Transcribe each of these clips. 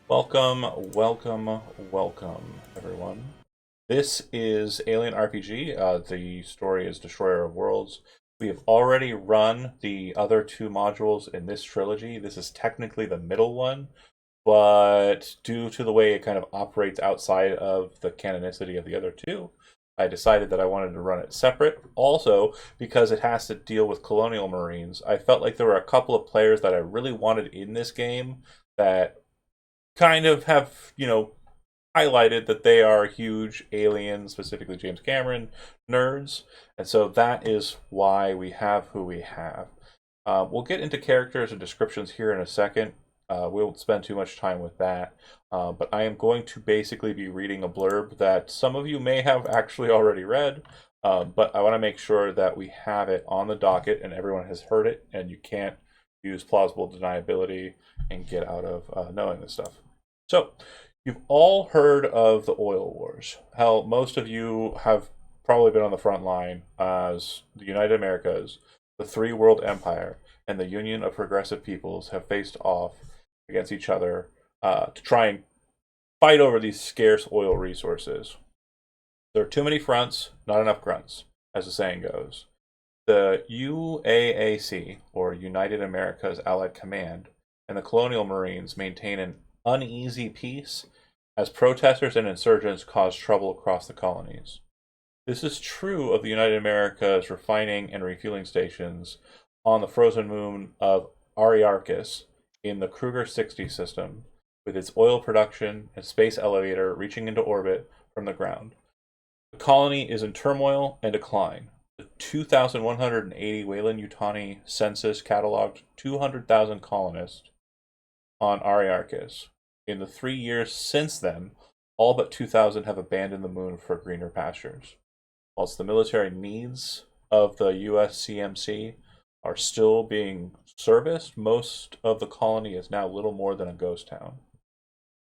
Welcome, welcome, welcome, everyone. This is Alien RPG. The story is Destroyer of Worlds. We have already run the other two modules in this trilogy. This is technically the middle one, but due to the way it kind of operates outside of the canonicity of the other two, I decided that I wanted to run it separate. Also, because it has to deal with colonial marines, I felt like there were a couple of players that I really wanted in this game that kind of have, highlighted that they are huge Alien, specifically James Cameron, nerds. And so that is why we have who we have. We'll get into characters and descriptions here in a second. We won't spend too much time with that. But I am going to basically be reading a blurb that some of you may have actually already read. But I want to make sure that we have it on the docket and everyone has heard it, and you can't use plausible deniability and get out of knowing this stuff. So, you've all heard of the oil wars. Hell, most of you have probably been on the front line as the United Americas, the Three World Empire, and the Union of Progressive Peoples have faced off against each other to try and fight over these scarce oil resources. There are too many fronts, not enough grunts, as the saying goes. The UAAC, or United Americas Allied Command, and the Colonial Marines maintain an uneasy peace as protesters and insurgents cause trouble across the colonies. This is true of the United Americas refining and refueling stations on the frozen moon of Aryarchus in the Kruger 60 system, with its oil production and space elevator reaching into orbit from the ground. The colony is in turmoil and decline. The 2,180 Weyland-Yutani census cataloged 200,000 colonists on Aryarchus. In the 3 years since then, all but 2,000 have abandoned the moon for greener pastures. Whilst the military needs of the USCMC are still being serviced, most of the colony is now little more than a ghost town.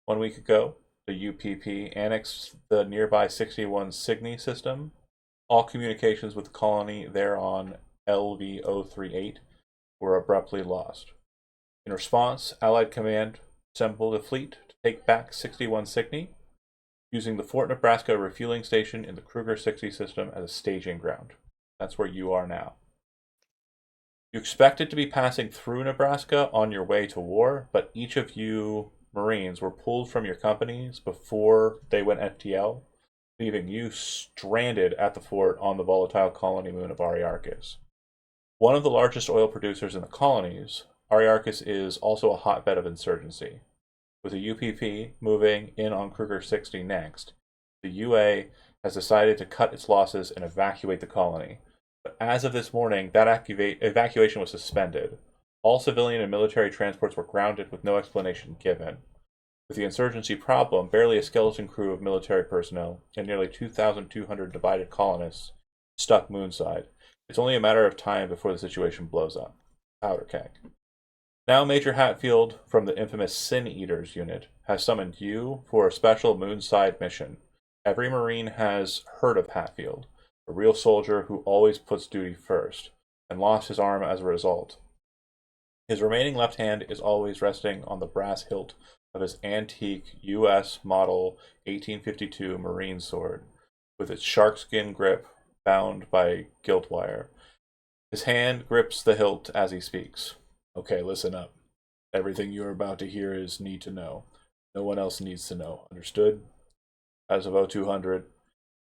1 week ago, the UPP annexed the nearby 61 Cygni system. All communications with the colony there on LV-038 were abruptly lost. In response, Allied Command assembled a fleet to take back 61 Cygni, using the Fort Nebraska refueling station in the Kruger 60 system as a staging ground. That's where you are now. You expected to be passing through Nebraska on your way to war, but each of you Marines were pulled from your companies before they went FTL, leaving you stranded at the fort on the volatile colony moon of Aryarchus. One of the largest oil producers in the colonies, Aryarchus is also a hotbed of insurgency. With the UPP moving in on Kruger 60 next, the UA has decided to cut its losses and evacuate the colony. But as of this morning, that evacuation was suspended. All civilian and military transports were grounded with no explanation given. With the insurgency problem, barely a skeleton crew of military personnel and nearly 2,200 divided colonists stuck moonside, it's only a matter of time before the situation blows up. Powder keg. Now Major Hatfield from the infamous Sin Eaters unit has summoned you for a special moonside mission. Every Marine has heard of Hatfield, a real soldier who always puts duty first, and lost his arm as a result. His remaining left hand is always resting on the brass hilt of his antique U.S. model 1852 Marine sword, with its sharkskin grip bound by gilt wire. His hand grips the hilt as he speaks. Okay, listen up. Everything you are about to hear is need to know. No one else needs to know. Understood? As of 0200,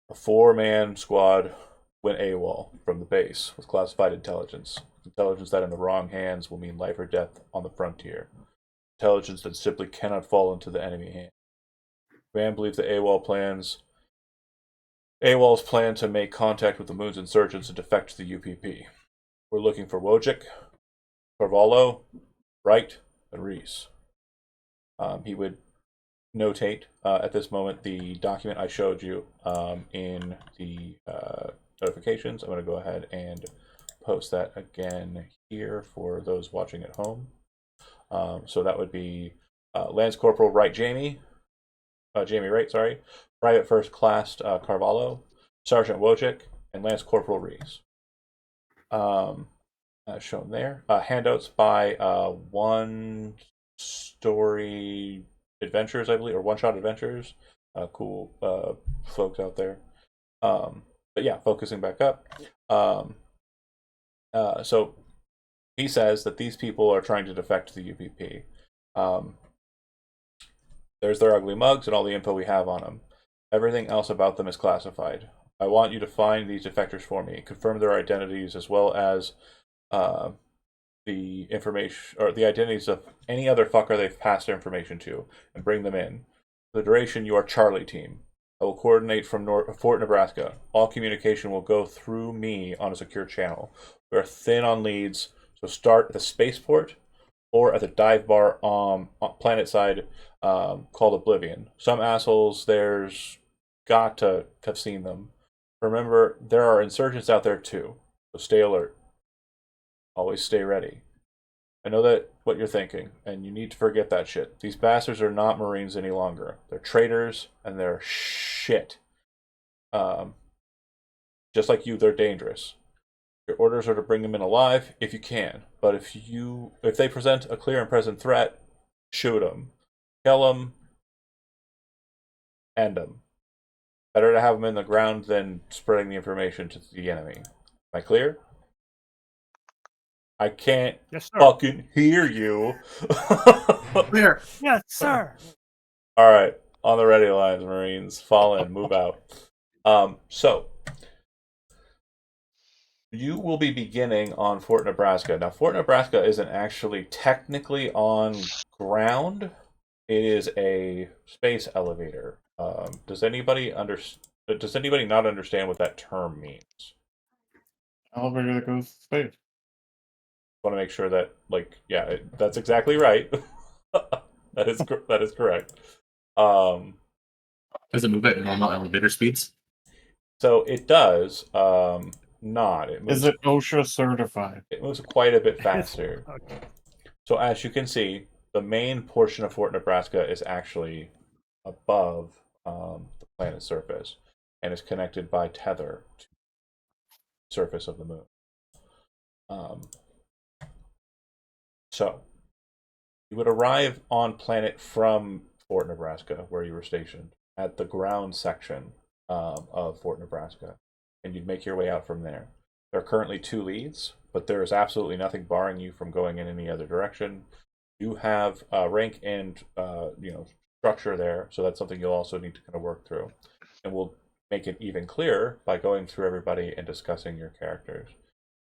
a four-man squad went AWOL from the base with classified intelligence. Intelligence that in the wrong hands will mean life or death on the frontier. Intelligence that simply cannot fall into the enemy hand. Command believes the AWOL's plan to make contact with the Moon's insurgents and defect to the UPP. We're looking for Wojcik, Carvalho, Wright, and Reese. He would notate at this moment the document I showed you in the notifications. I'm going to go ahead and post that again here for those watching at home. So that would be Lance Corporal Wright Jamie Wright, sorry, Private First Class Carvalho, Sergeant Wojcik, and Lance Corporal Reese. As shown there. Handouts by one story Adventures, I believe, or One Shot Adventures. Cool folks out there. But yeah, focusing back up. So he says that these people are trying to defect to the UPP. There's their ugly mugs and all the info we have on them. Everything else about them is classified. I want you to find these defectors for me, confirm their identities as well as the information or the identities of any other fucker they've passed their information to, and bring them in. For the duration, you are Charlie Team. I will coordinate from Fort Nebraska. All communication will go through me on a secure channel. We are thin on leads, so start at the spaceport or at the dive bar on planet side called Oblivion. Some assholes there's got to have seen them. Remember, there are insurgents out there too, so stay alert. Always stay ready. I know that what you're thinking, and you need to forget that shit. These bastards are not Marines any longer. They're traitors, and they're shit. Just like you, they're dangerous. Your orders are to bring them in alive if you can. But if they present a clear and present threat, shoot them, kill them, end them. Better to have them in the ground than spreading the information to the enemy. Am I clear? I can't fucking hear you. Clear. Yes, sir. All right, on the ready lines, Marines. Fall in, move out. So you will be beginning on Fort Nebraska. Now, Fort Nebraska isn't actually technically on ground. It is a space elevator. Does anybody not understand what that term means? Elevator that goes to space. Want to make sure that, that's exactly right. that is correct. Does it move at normal elevator speeds? So it does. Not. Is it OSHA certified? It moves quite a bit faster. Okay. So as you can see, the main portion of Fort Nebraska is actually above the planet's surface and is connected by tether to the surface of the moon. So you would arrive on planet from Fort Nebraska, where you were stationed, at the ground section of Fort Nebraska, and you'd make your way out from there. There are currently 2 leads, but there is absolutely nothing barring you from going in any other direction. You have rank and structure there, so that's something you'll also need to kind of work through, and we'll make it even clearer by going through everybody and discussing your characters.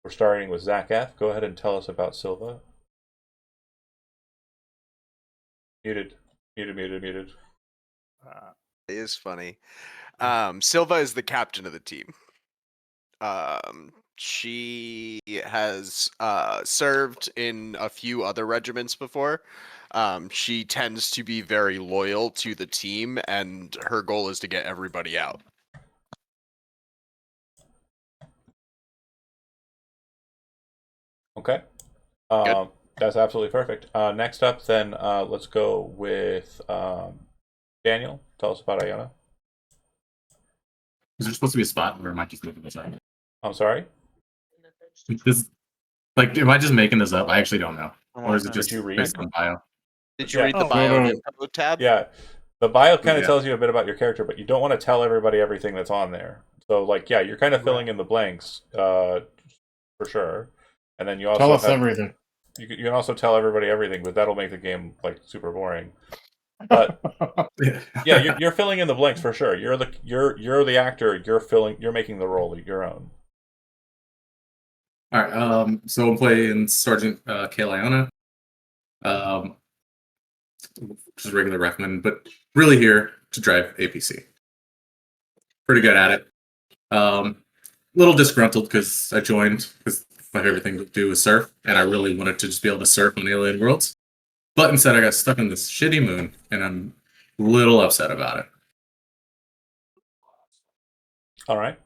We're starting with Zach F. Go ahead and tell us about Silva. Muted. It is funny. Silva is the captain of the team. She has served in a few other regiments before. She tends to be very loyal to the team, and her goal is to get everybody out. Okay. That's absolutely perfect. Next up, then, let's go with Daniel. Tell us about Iona. Is there supposed to be a spot where am I just making this up? I'm sorry? Am I just making this up? I actually don't know. Or is it just Did you read? based on bio? Did you read the bio info tab? Yeah. The bio kind of tells you a bit about your character, but you don't want to tell everybody everything that's on there. So, you're kind of filling in the blanks, for sure. And then you also tell us everything. You can also tell everybody everything, but that'll make the game super boring. But yeah, you're filling in the blanks for sure. You're the actor. You're making the role your own. All right. So I'm playing Sergeant Kayla Iona. Just regular recommend, but really here to drive APC. Pretty good at it. Little disgruntled because I joined because my favorite thing to do is surf, and I really wanted to just be able to surf on Alien Worlds. But instead, I got stuck on this shitty moon, and I'm a little upset about it. All right.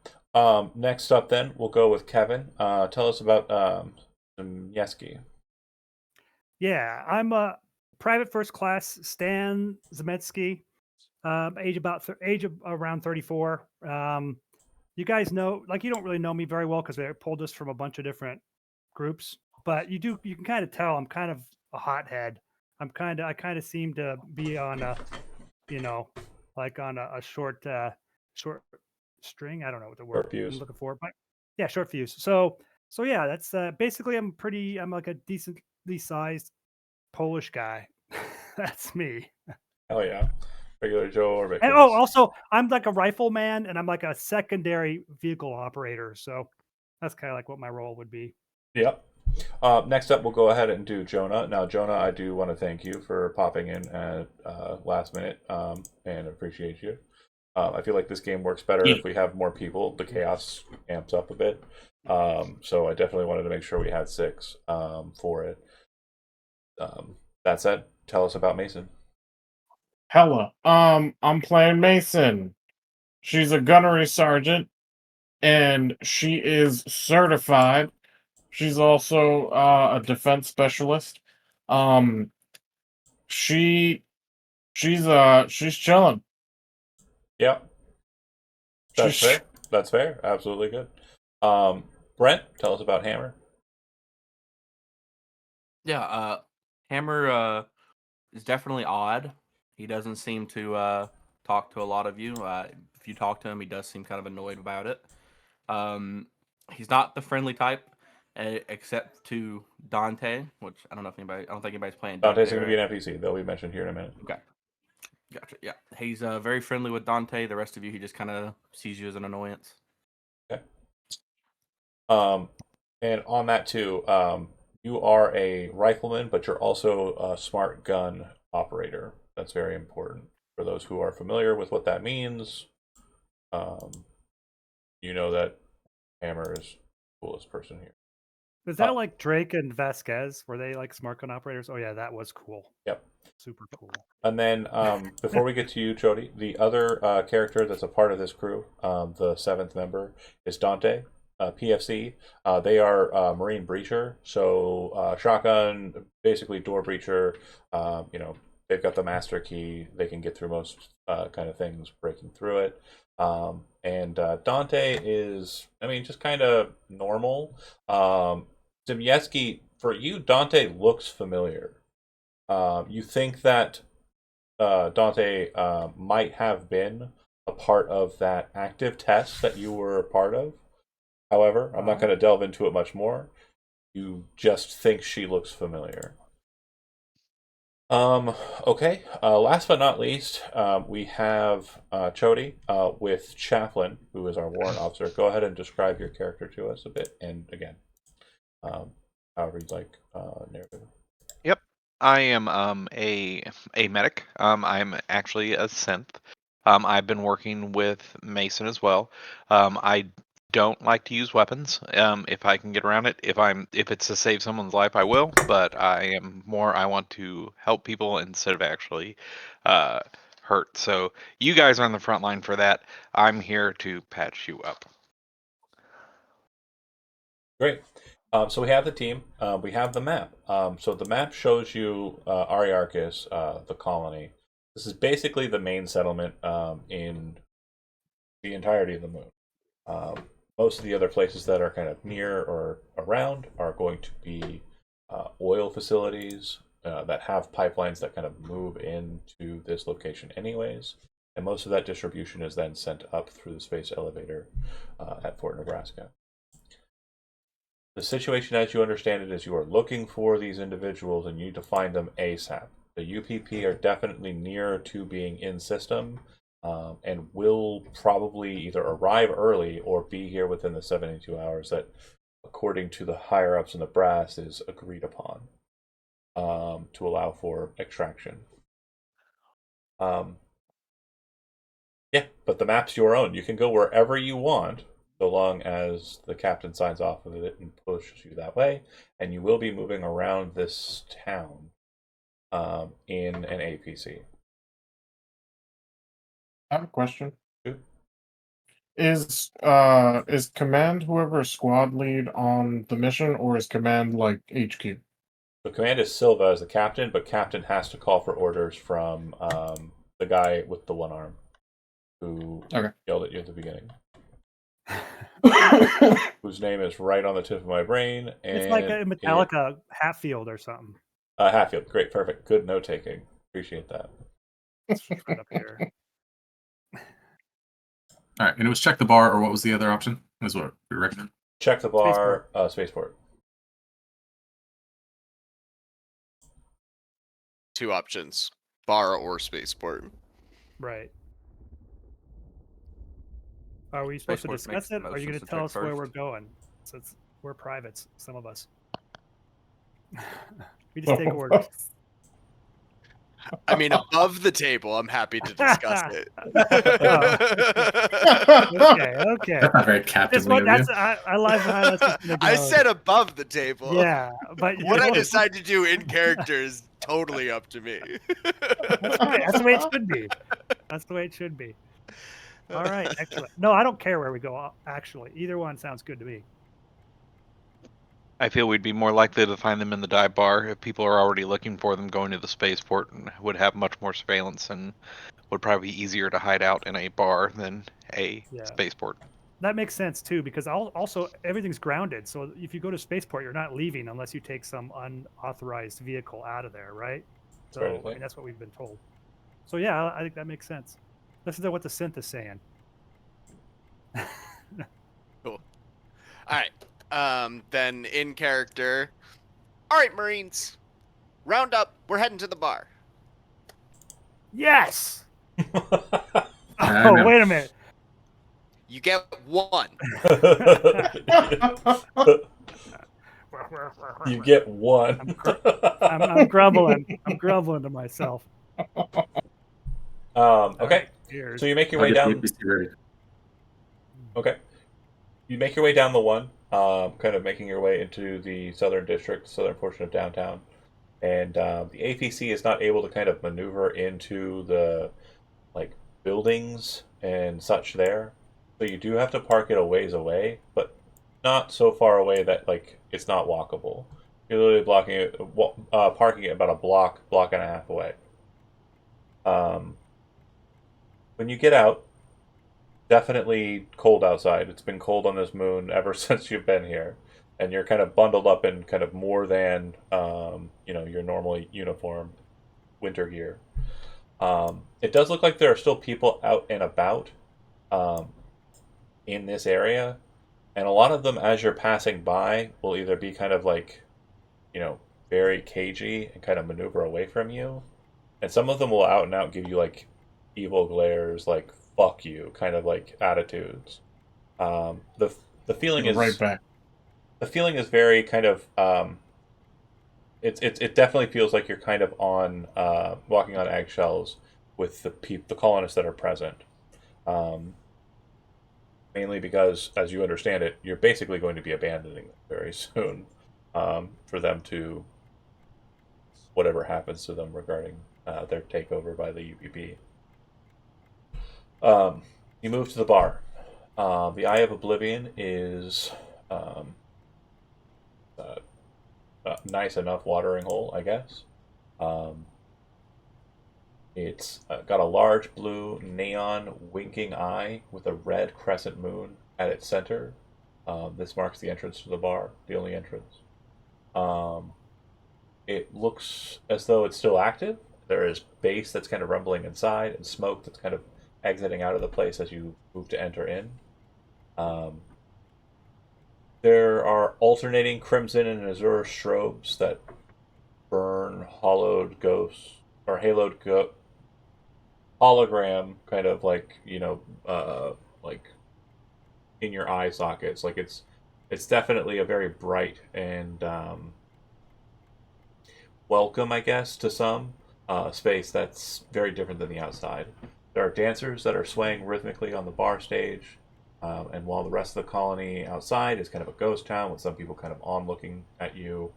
Next up, then, we'll go with Kevin. Tell us about Zemetsky. Yeah, I'm a private first class Stan Zemetsky, age of around 34. You guys know, you don't really know me very well because they pulled us from a bunch of different groups, but you can kind of tell I'm kind of a hothead. I kind of seem to be on a, like on a short string. I don't know what the word I'm fuse. looking for, but yeah, short fuse. So yeah, that's basically I'm like a decently sized Polish guy. That's me. Hell yeah. Regular Joe or And Vickers. also I'm like a rifleman and I'm like a secondary vehicle operator. So that's kind of like what my role would be. Yep. Next up, we'll go ahead and do Jonah. Now, Jonah, I do want to thank you for popping in at last minute and appreciate you. I feel like this game works better if we have more people. The chaos amps up a bit. So I definitely wanted to make sure we had 6 for it. That said, tell us about Mason. Hella. I'm playing Mason. She's a gunnery sergeant, and she is certified. She's also a defense specialist. She's chilling. Yep. That's She's fair. That's fair. Absolutely good. Brent, tell us about Hammer. Yeah, Hammer is definitely odd. He doesn't seem to talk to a lot of you. If you talk to him, he does seem kind of annoyed about it. He's not the friendly type, except to Dante, which I don't think anybody's playing Dante. Dante's going to be an NPC. They'll be mentioned here in a minute. Okay. Gotcha. Yeah, he's very friendly with Dante. The rest of you, he just kind of sees you as an annoyance. Okay. And on that too, you are a rifleman, but you're also a smart gun operator. That's very important for those who are familiar with what that means. You know that Hammer is the coolest person here. Is that like Drake and Vasquez? Were they like smart gun operators? Oh yeah, that was cool. Yep. Super cool. And then before we get to you, Chody, the other character that's a part of this crew, the 7th member, is Dante, PFC. They are Marine Breacher, so shotgun, basically door breacher. They've got the master key. They can get through most kind of things, breaking through it. And Dante is, just kind of normal. Zimieski, for you, Dante looks familiar. You think that Dante might have been a part of that active test that you were a part of. However, I'm not going to delve into it much more. You just think she looks familiar. Okay. Last but not least, we have Chody with Chaplain, who is our warrant officer. Go ahead and describe your character to us a bit, and again, however you'd like narrative. Yep, I am a medic. I'm actually a synth. I've been working with Mason as well. I don't like to use weapons. If I can get around it, if it's to save someone's life, I will. But I want to help people instead of actually hurt. So you guys are on the front line for that. I'm here to patch you up. Great. So we have the team. We have the map. So the map shows you Ariarchus, the colony. This is basically the main settlement in the entirety of the moon. Most of the other places that are kind of near or around are going to be oil facilities that have pipelines that kind of move into this location anyways. And most of that distribution is then sent up through the space elevator at Fort Nebraska. The situation as you understand it is you are looking for these individuals and you need to find them ASAP. The UPP are definitely near to being in system and will probably either arrive early or be here within the 72 hours that, according to the higher-ups in the brass, is agreed upon to allow for extraction. Yeah, but the map's your own. You can go wherever you want, so long as the captain signs off of it and pushes you that way, and you will be moving around this town in an APC. I have a question. Sure. Is command whoever squad lead on the mission, or is command like HQ? So command is Silva as the captain, but captain has to call for orders from the guy with the one arm who yelled at you at the beginning. Whose name is right on the tip of my brain. And it's like a Metallica Hatfield or something. Hatfield, great, perfect, good note taking. Appreciate that. It's right up here. All right, and it was check the bar, or what was the other option? Is what we recommend. Check the bar, spaceport. Two options: bar or spaceport. Right. Are we supposed to Spaceport makes discuss the it? Or are most you going sense to to tell check us where first. we're going? Since we're privates, some of us. We just take orders. I mean, above the table, I'm happy to discuss it. Okay. That's not very This captainly one, of you. that's I like how that's just gonna go. I said above the table. yeah, but What I you're- decide to do in character is totally up to me. That's right. That's the way it should be. That's the way it should be. All right, excellent. No, I don't care where we go. Actually, either one sounds good to me. I feel we'd be more likely to find them in the dive bar if people are already looking for them. Going to the spaceport and would have much more surveillance and would probably be easier to hide out in a bar than a Yeah. spaceport. That makes sense too, because also everything's grounded. So if you go to spaceport, you're not leaving unless you take some unauthorized vehicle out of there, right? So Right, I I think. mean, that's what we've been told. So yeah, I think that makes sense. Listen to what the synth is saying. All right. Then in character. All right, Marines. Round up. We're heading to the bar. Yes. I Oh, know. wait a minute. You get one. You get one. I'm grumbling. I'm grumbling to myself. Okay, Cheers. so you make your I'll way get the down. APC ready. Okay, you make your way down the one, kind of making your way into the southern district, southern portion of downtown, and the APC is not able to kind of maneuver into the like buildings and such there, so you do have to park it a ways away, but not so far away that like it's not walkable. You're literally parking it about a block and a half away. When you get out, definitely cold outside. It's been cold on this moon ever since you've been here, and you're kind of bundled up in kind of more than your normal uniform winter gear. It does look like there are still people out and about in this area, and a lot of them, as you're passing by, will either be kind of like, very cagey and kind of maneuver away from you, and some of them will out and out give you like evil glares, like "fuck you" kind of like attitudes. The feeling Give it is right back. the feeling is very kind of it definitely feels like you're kind of on walking on eggshells with the colonists that are present. Mainly because, as you understand it, you're basically going to be abandoning them very soon for them to whatever happens to them regarding their takeover by the UPP. You move to the bar. The Eye of Oblivion is a nice enough watering hole, I guess. It's got a large blue neon winking eye with a red crescent moon at its center. This marks the entrance to the bar, the only entrance. It looks as though it's still active. There is bass that's kind of rumbling inside and smoke that's kind of exiting out of the place as you move to enter in. There are alternating crimson and azure strobes that burn hollowed ghosts or haloed hologram, kind of like like in your eye sockets. Like it's definitely a very bright and welcome, I guess, to some space that's very different than the outside. There are dancers that are swaying rhythmically on the bar stage, and while the rest of the colony outside is kind of a ghost town with some people kind of on looking at you,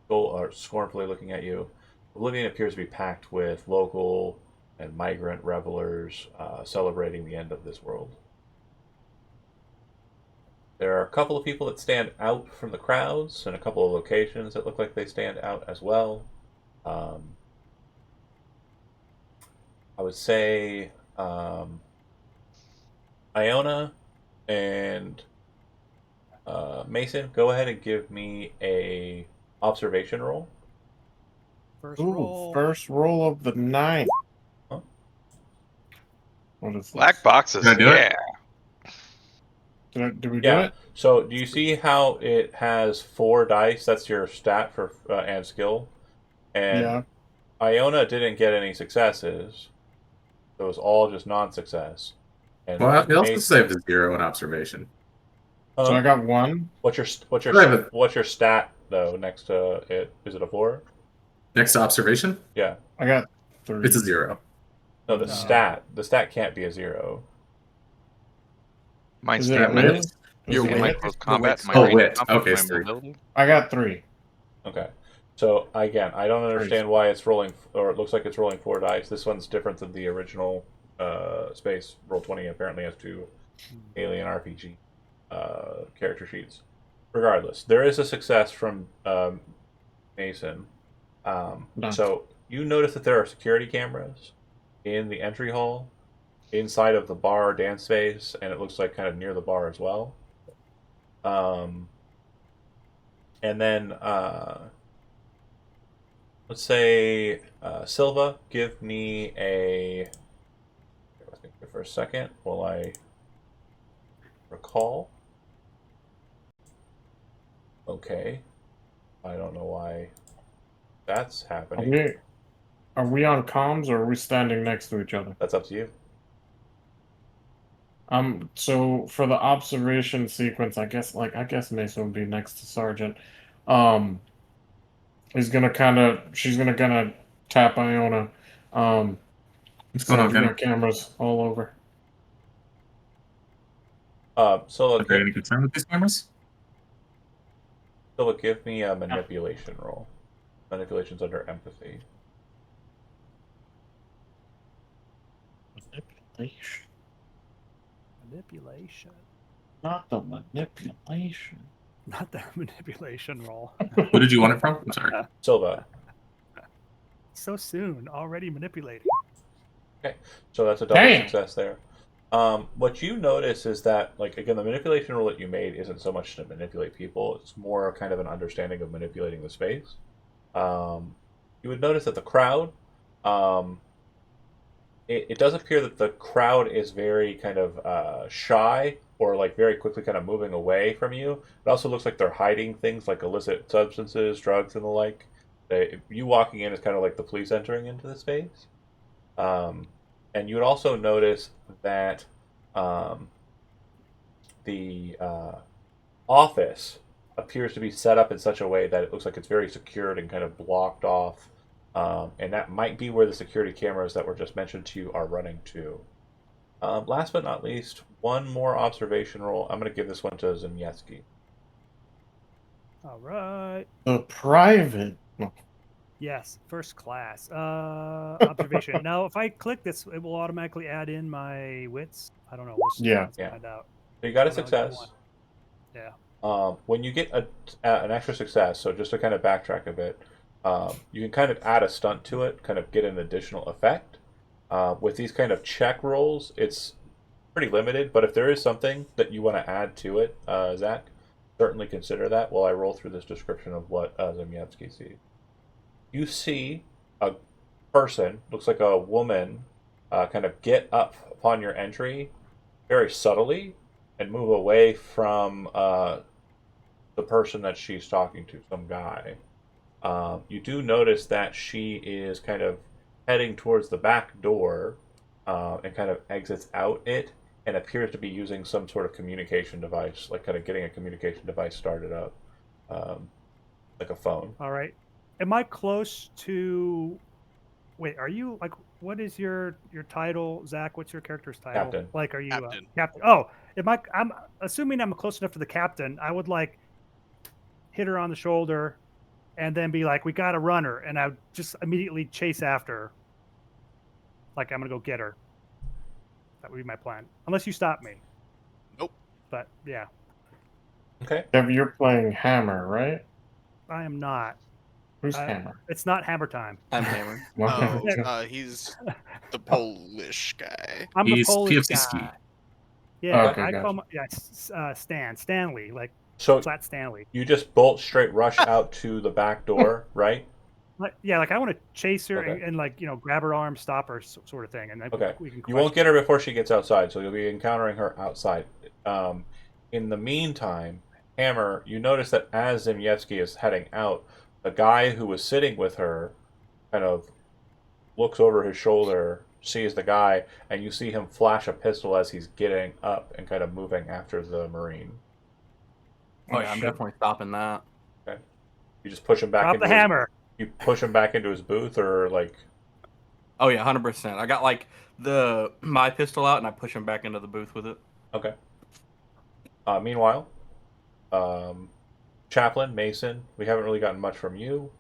or scornfully looking at you, Oblivion appears to be packed with local and migrant revelers celebrating the end of this world. There are a couple of people that stand out from the crowds, and a couple of locations that look like they stand out as well. I would say Iona and Mason, go ahead and give me a observation roll. First Ooh, roll. first roll of the night. Huh? What is Black this? boxes. Did I do it? Yeah. Did we do Yeah. it? So do you see how it has 4 dice? That's your stat for and skill. And Yeah. Iona didn't get any successes. So it was all just non-success. And Well, we also Mace- saved a 0 in observation. So I got 1. what's your Private. what's your stat though next to it? Is it a 4? Next to observation, Yeah. I got 3. it's a 0. No, the No. stat. The stat can't be a 0. My Is stat it minutes? wit? Is Your it in my wit? close combat, wits. my Oh, range wit. combat, Okay, my sorry. mobility. I got 3. Okay. So again, I don't understand why it's rolling, or it looks like it's rolling 4 dice. This one's different than the original space. Roll20 apparently has 2 Alien RPG character sheets. Regardless, there is a success from Mason. Nice. So you notice that there are security cameras in the entry hall, inside of the bar dance space, and it looks like kind of near the bar as well. And then let's say Silva, give me a. I think for a second while I recall. Okay, I don't know why that's happening. Are we on comms or are we standing next to each other? That's up to you. So for the observation sequence, I guess Mason would be next to Sergeant. She's gonna kind of tap Iona. What's going on, We Kenny? got cameras all over. Silva, Are there any concern with these cameras? give me a manipulation roll. Manipulation's under empathy. Manipulation. Manipulation. Not the manipulation. Not the manipulation roll. Who did you want it from? I'm sorry. Silva. So soon, already manipulating. So that's a double Damn. success there. What you notice is that, like, again, the manipulation roll that you made isn't so much to manipulate people; it's more kind of an understanding of manipulating the space. You would notice that the crowd, it does appear that the crowd is very kind of shy, or like very quickly kind of moving away from you. It also looks like they're hiding things like illicit substances, drugs, and the like. You walking in is kind of like the police entering into the space. And you would also notice that the office appears to be set up in such a way that it looks like it's very secured and kind of blocked off. And that might be where the security cameras that were just mentioned to you are running to. Last but not least, one more observation roll. I'm going to give this one to Zemyetsky. All right. The private. No. Yes, first class. Observation. Now, if I click this, it will automatically add in my wits. I don't know. Let's Yeah. find out. So you got a Well, I got success. one. Yeah. When you get an extra success, so just to kind of backtrack a bit, you can kind of add a stunt to it, kind of get an additional effect. With these kind of check rolls, it's pretty limited, but if there is something that you want to add to it, Zach, certainly consider that while I roll through this description of what Zemyetsky sees. You see a person, looks like a woman, kind of get up upon your entry very subtly and move away from the person that she's talking to, some guy. You do notice that she is kind of heading towards the back door and kind of exits out it and appears to be using some sort of communication device, like kind of getting a communication device started up, like a phone. All right. Am I close to? Wait, are you like? What is your title, Zach? What's your character's title? Captain. Like, are you Captain. captain? Oh, I'm assuming I'm close enough to the captain. I would like hit her on the shoulder, and then be like, "We got a runner," and I would just immediately chase after her. Like I'm gonna go get her. That would be my plan, unless you stop me. Nope. But yeah, Okay. Dev, you're playing Hammer, right? I am not. Who's Hammer? It's not hammer time. I'm hammered. Oh, he's the Polish guy. I'm He's the Polish Piewski. guy. Yeah, Okay, I gotcha. call my Stanley, like So Flat Stanley. you just bolt straight rush out to the back door, right? like I want to chase her Okay. and like grab her arm, stop her, sort of thing, and then Okay. we can. You won't question get her before she gets outside, so you'll be encountering her outside. In the meantime, Hammer, you notice that as Zimyevsky is heading out, the guy who was sitting with her kind of looks over his shoulder, sees the guy, and you see him flash a pistol as he's getting up and kind of moving after the Marine. Oh yeah, I'm shit. definitely stopping that. You just push him back Drop into the hammer. You push him back into his booth, or like Oh yeah, 100%. I got like my pistol out and I push him back into the booth with it. okay. Meanwhile, Chaplain Mason, we haven't really gotten much from you.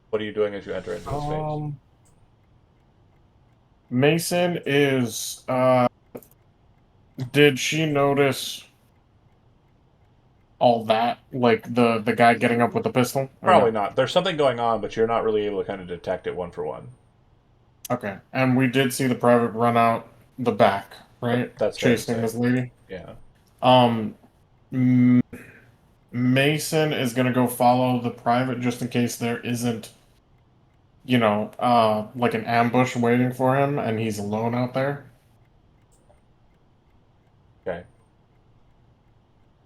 What are you doing as you enter into the space? Mason is. Did she notice all that, like the guy getting up with the pistol? Or Probably no? not. There's something going on, but you're not really able to kind of detect it one for one. Okay, and we did see the private run out the back, right? That's fair to chasing say. this lady. Yeah. Mason is gonna go follow the private just in case there isn't, like an ambush waiting for him, and he's alone out there. Okay.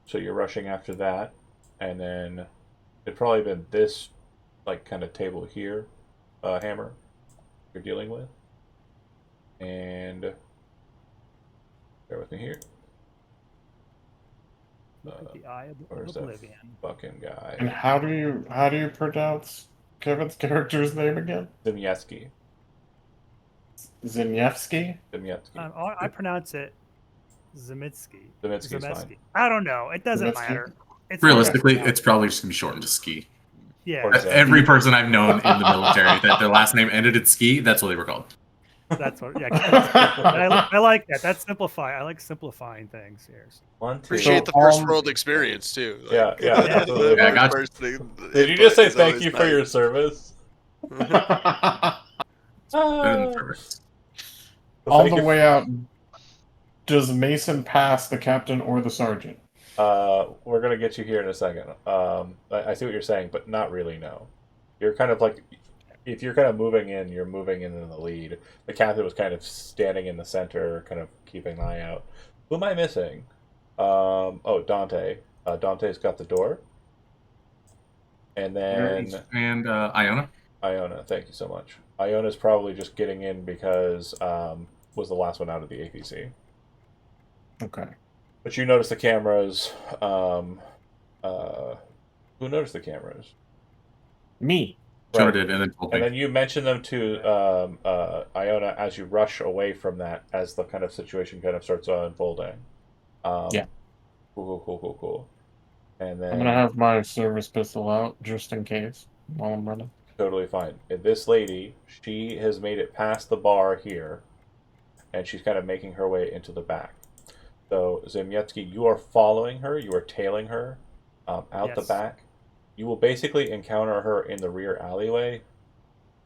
So you're rushing after that, and then it'd probably been this, like, kind of table here, Hammer, you're dealing with. And bear with me here. The eye of Where's that oblivion. fucking guy? And how do you pronounce Kevin's character's name again? Zimyevsky. Zimyevsky? Zimyevsky. I pronounce it Zemitsky. Zemitsky's fine. Zemetsky. I don't know. It doesn't Zemetsky? matter. It's Realistically, okay. it's probably just gonna be shortened to Ski. Yeah, Or Zem. Every person I've known in the military that their last name ended at Ski, that's what they were called. that's what. Yeah, I like that. That's simplify. I like simplifying things here. 1, 2. Appreciate the first world experience too. Yeah, yeah, absolutely. Yeah, I got you. Did you just say thank you for your service? And first. On the way out, does Mason pass the captain or the sergeant? We're gonna get you here in a second. I see what you're saying, but not really. No, you're kind of like, if you're kind of moving in, you're moving in the lead. The captain was kind of standing in the center, kind of keeping an eye out. Who am I missing? Oh, Dante. Dante's got the door, and then And Iona. Iona. Thank you so much. Iona's probably just getting in because was the last one out of the APC. Okay. But you notice the cameras. Who noticed the cameras? Me. Sure Right. did, and then told And me. then you mention them to Iona as you rush away from that, as the kind of situation kind of starts unfolding. Yeah. Cool. And then I'm gonna have my service pistol out just in case while I'm running. totally fine. And this lady, she has made it past the bar here, and she's kind of making her way into the back. So, Zemyevsky, you are following her, you are tailing her out the Yes. back. You will basically encounter her in the rear alleyway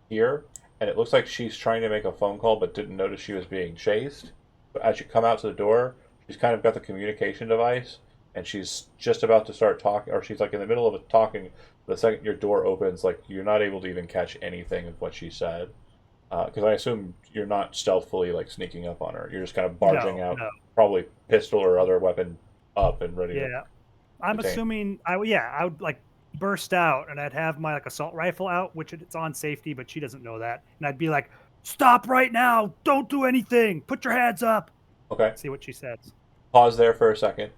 here, and it looks like she's trying to make a phone call but didn't notice she was being chased. But as you come out to the door, she's kind of got the communication device, and she's just about to start talking, or she's like in the middle of it talking. The second your door opens, like, you're not able to even catch anything of what she said. Because I assume you're not stealthily like sneaking up on her. You're just kind of barging out, No. probably pistol or other weapon up and ready. Yeah, I'm Okay. assuming. I would like burst out and I'd have my like assault rifle out, which it's on safety, but she doesn't know that, and I'd be like, "Stop right now! Don't do anything! Put your hands up!" Okay. See what she says. Pause there for a second.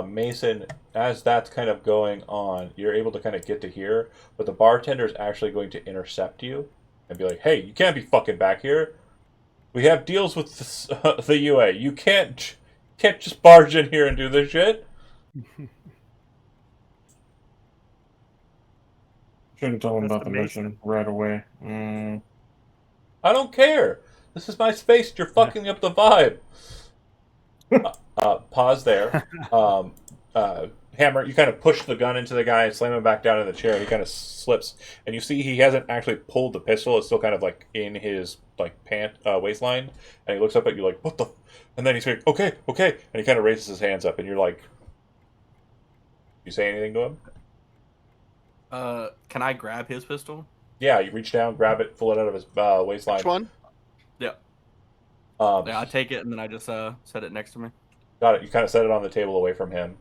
Mason, as that's kind of going on, you're able to kind of get to here, but the bartender is actually going to intercept you and be like, "Hey, you can't be fucking back here. We have deals with the UA. You can't just barge in here and do this shit." Shouldn't tell him That's about the the Mason. mission right away. I don't care. This is my space. You're fucking up the vibe. Pause there. Hammer, you kind of push the gun into the guy and slam him back down in the chair. He kind of slips, and you see he hasn't actually pulled the pistol. It's still kind of like in his like waistline, and he looks up at you like, "What the?" And then he's like, "Okay," and he kind of raises his hands up, and you're like, "You say anything to him?" Can I grab his pistol? Yeah, you reach down, grab it, pull it out of his waistline. Which one? Yeah. Yeah, I take it and then I just set it next to me. Got it. You kind of set it on the table away from him.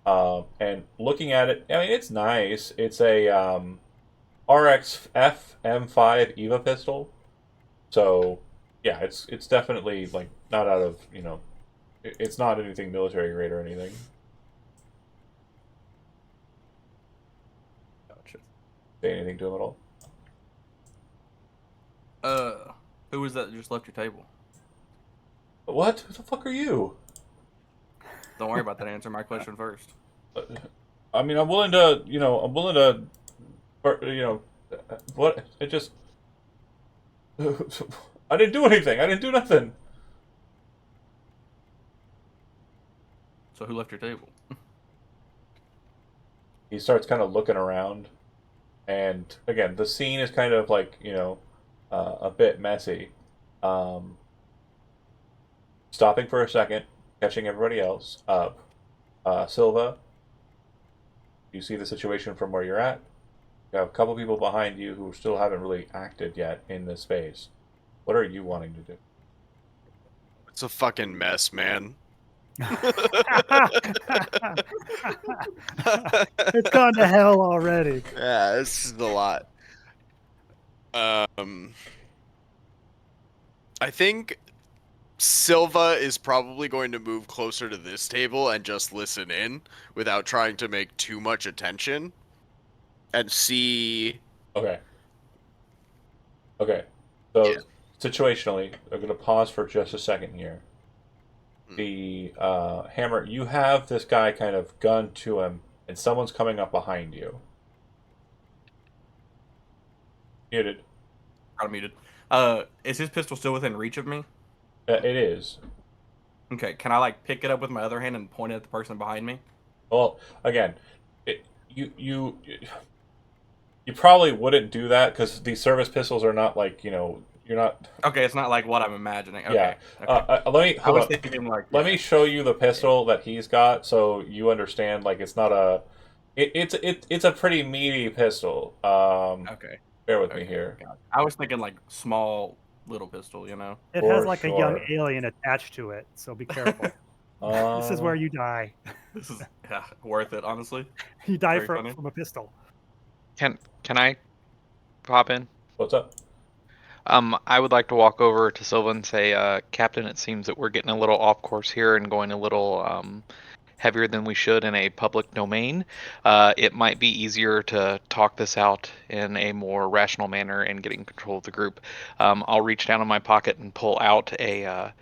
And looking at it, I mean, it's nice. It's a RXF M5 EVA pistol. So, yeah, it's definitely like not out of, it's not anything military grade or anything. Gotcha. Say anything to him at all? Who was that just left your table? What? Who the fuck are you? Don't worry about that. Answer my question first. I mean, I'm willing to, what? It just, I didn't do anything. I didn't do nothing. So who left your table? He starts kind of looking around, and again, the scene is kind of like, a bit messy. Stopping for a second, catching everybody else up. Silva, you see the situation from where you're at. You have a couple people behind you who still haven't really acted yet in this space. What are you wanting to do? It's a fucking mess, man. It's gone to hell already. Yeah, this is a lot. I think Silva is probably going to move closer to this table and just listen in without trying to make too much attention and see. Okay. So, Yeah. situationally, I'm going to pause for just a second here. The Hammer, you have this guy kind of gunned to him, and someone's coming up behind you. Muted. I'm muted. Is his pistol still within reach of me? It is. Okay, can I like pick it up with my other hand and point it at the person behind me? Well, again, you probably wouldn't do that because these service pistols are not like, you're not. Okay, it's not like what I'm imagining. Okay. Yeah. Okay. Let me I hold was on. thinking like. Let me show you the pistol that he's got, so you understand. Like, it's not a. It's a pretty meaty pistol. Okay. Bear with me Okay, here. got it. I was thinking like small little pistol, you know. It For has like a young sure. alien attached to it, so be careful. This is where you die. This is worth it, honestly. You die Very funny. from a pistol. Can I pop in? What's up? I would like to walk over to Silva and say, Captain, it seems that we're getting a little off course here and going a little heavier than we should in a public domain. It might be easier to talk this out in a more rational manner and getting control of the group. I'll reach down in my pocket and pull out a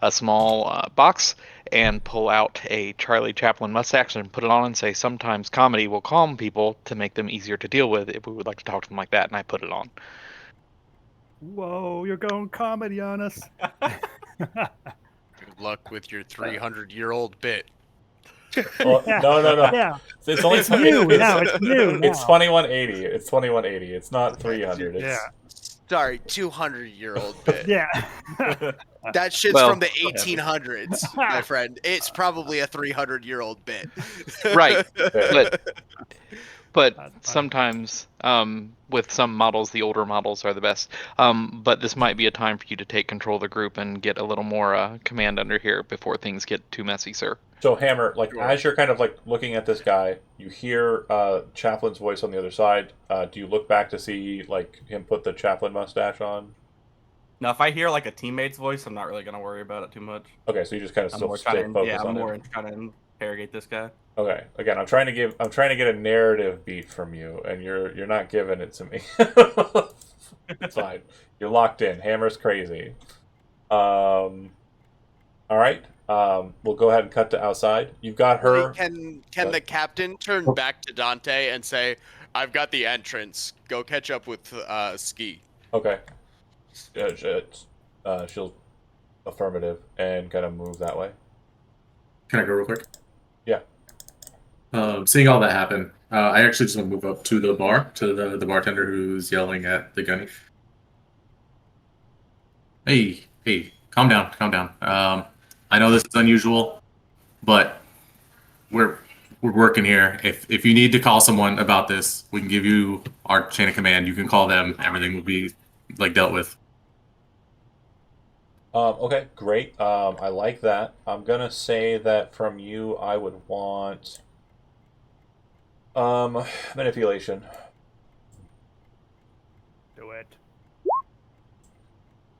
small box and pull out a Charlie Chaplin mustache and put it on and say, sometimes comedy will calm people to make them easier to deal with if we would like to talk to them like that, and I put it on. Whoa, you're going comedy on us. Good luck with your 300-year-old bit. Well, no. Yeah, It's only it's new now. It's new now. It's 2180. It's 2180. It's not 300. It's, Yeah. Sorry, 200-year-old bit. Yeah. That shit's Well, from the 1800s, my friend. It's probably a 300-year-old bit. Right, but That's fine. sometimes with some models, the older models are the best. But this might be a time for you to take control of the group and get a little more command under here before things get too messy, sir. So Hammer, like Sure. as you're kind of like looking at this guy, you hear Chaplin's voice on the other side. Do you look back to see like him put the Chaplin mustache on? Now, if I hear like a teammate's voice, I'm not really gonna worry about it too much. Okay, so you just kind of I'm still more stay trying to, focused I'm on more him. trying to interrogate this guy. Okay, again, I'm trying to get a narrative beat from you, and you're not giving it to me. It's fine. You're locked in. Hammer's crazy. All right. We'll go ahead and cut to outside. You've got her. Can the captain turn back to Dante and say, "I've got the entrance. Go catch up with Ski." Okay. She'll affirmative and kind of move that way. Can I go real quick? Yeah. Seeing all that happen, I actually just want to move up to the bar, to the bartender who's yelling at the gunny. Hey, calm down. I know this is unusual, but we're we're working here. If you need to call someone about this, we can give you our chain of command. You can call them. Everything will be like dealt with. Okay, great. I like that. I'm gonna say that from you, I would want manipulation. Do it.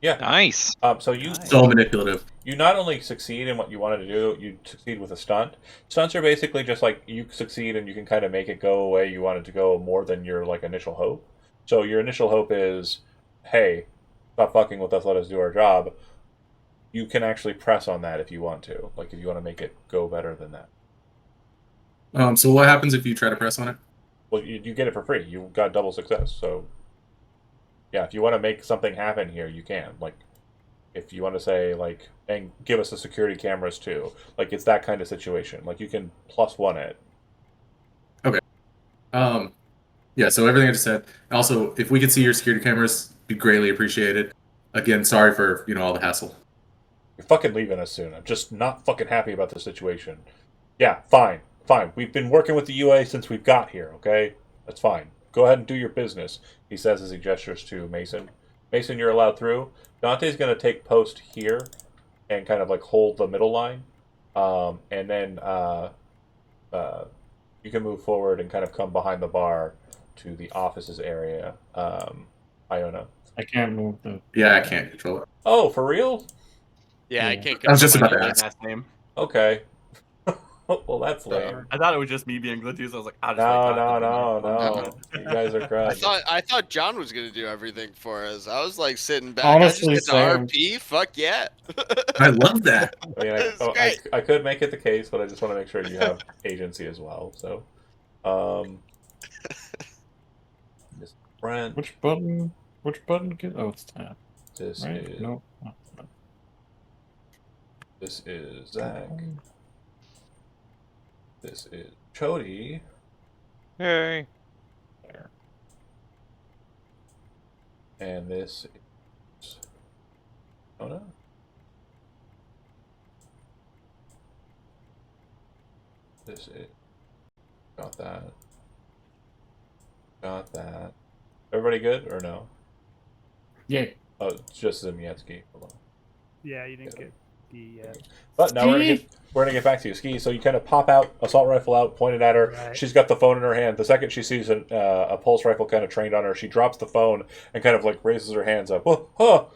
Yeah. Nice. So you Nice. So manipulative. you not only succeed in what you wanted to do, you succeed with a stunt. Stunts are basically just like you succeed and you can kind of make it go away you want it to go more than your like initial hope. So your initial hope is, hey, stop fucking with us, let us do our job. You can actually press on that if you want to. Like if you want to make it go better than that. So what happens if you try to press on it? Well, you get it for free. You got double success. So yeah, if you want to make something happen here, you can. Like if you want to say like and give us the security cameras too. Like it's that kind of situation. Like you can +1 it. Yeah. So everything I just said. Also, if we could see your security cameras, be greatly appreciated. Again, sorry for all the hassle. You're fucking leaving us soon. I'm just not fucking happy about the situation. Yeah, fine. Fine. We've been working with the UA since we've got here, okay? That's fine. Go ahead and do your business, he says as he gestures to Mason. Mason, you're allowed through. Dante's going to take post here and kind of like hold the middle line. And then you can move forward and kind of come behind the bar to the offices area. Iona. I can't move the. Yeah, I can't control it. Oh, for real? Yeah, I Yeah. can't. I was just control about my to units. ask. Last name. Okay. Well, that's lame. I thought it was just me being glitchy, so I was like, I'll just No, wait till no, after no, the no. You guys are I crud. thought John was gonna do everything for us. I was like sitting back. Honestly, I just get same. to RP. Fuck yeah. I love that. I mean, It's great. I could make it the case, but I just want to make sure you have agency as well. So, Miss Brent, Which button? Which button? Oh, it's tab. this Right? is No. this is Zach, this is Chody, Hey. and this is Ona. This is got that. Got that. Everybody good or no? Yeah. Oh, it's just Zimietsky. Hold on. Yeah, you didn't get the. But now Ski. we're gonna get back to you, Ski. So you kind of pop out, assault rifle out, pointed at her. Right. She's got the phone in her hand. The second she sees a pulse rifle kind of trained on her, she drops the phone and kind of like raises her hands up. Oh, oh.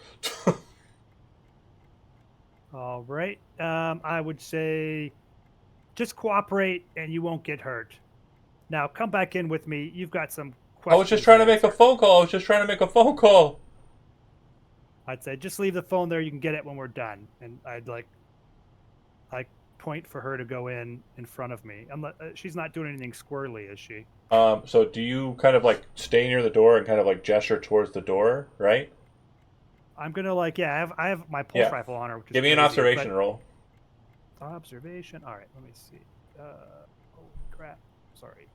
All right. I would say just cooperate and you won't get hurt. Now come back in with me. You've got some questions. I was just trying to make a phone call. I was just trying to make a phone call. I'd say just leave the phone there. You can get it when we're done. And I'd like point for her to go in front of me. I'm not, she's not doing anything squirrely, is she? So do you kind of like stay near the door and kind of like gesture towards the door, right? I'm gonna I have my pulse Yeah. rifle on her. Which is Give me an crazy, observation but- roll. Observation. All right, let me see. Holy crap! Sorry.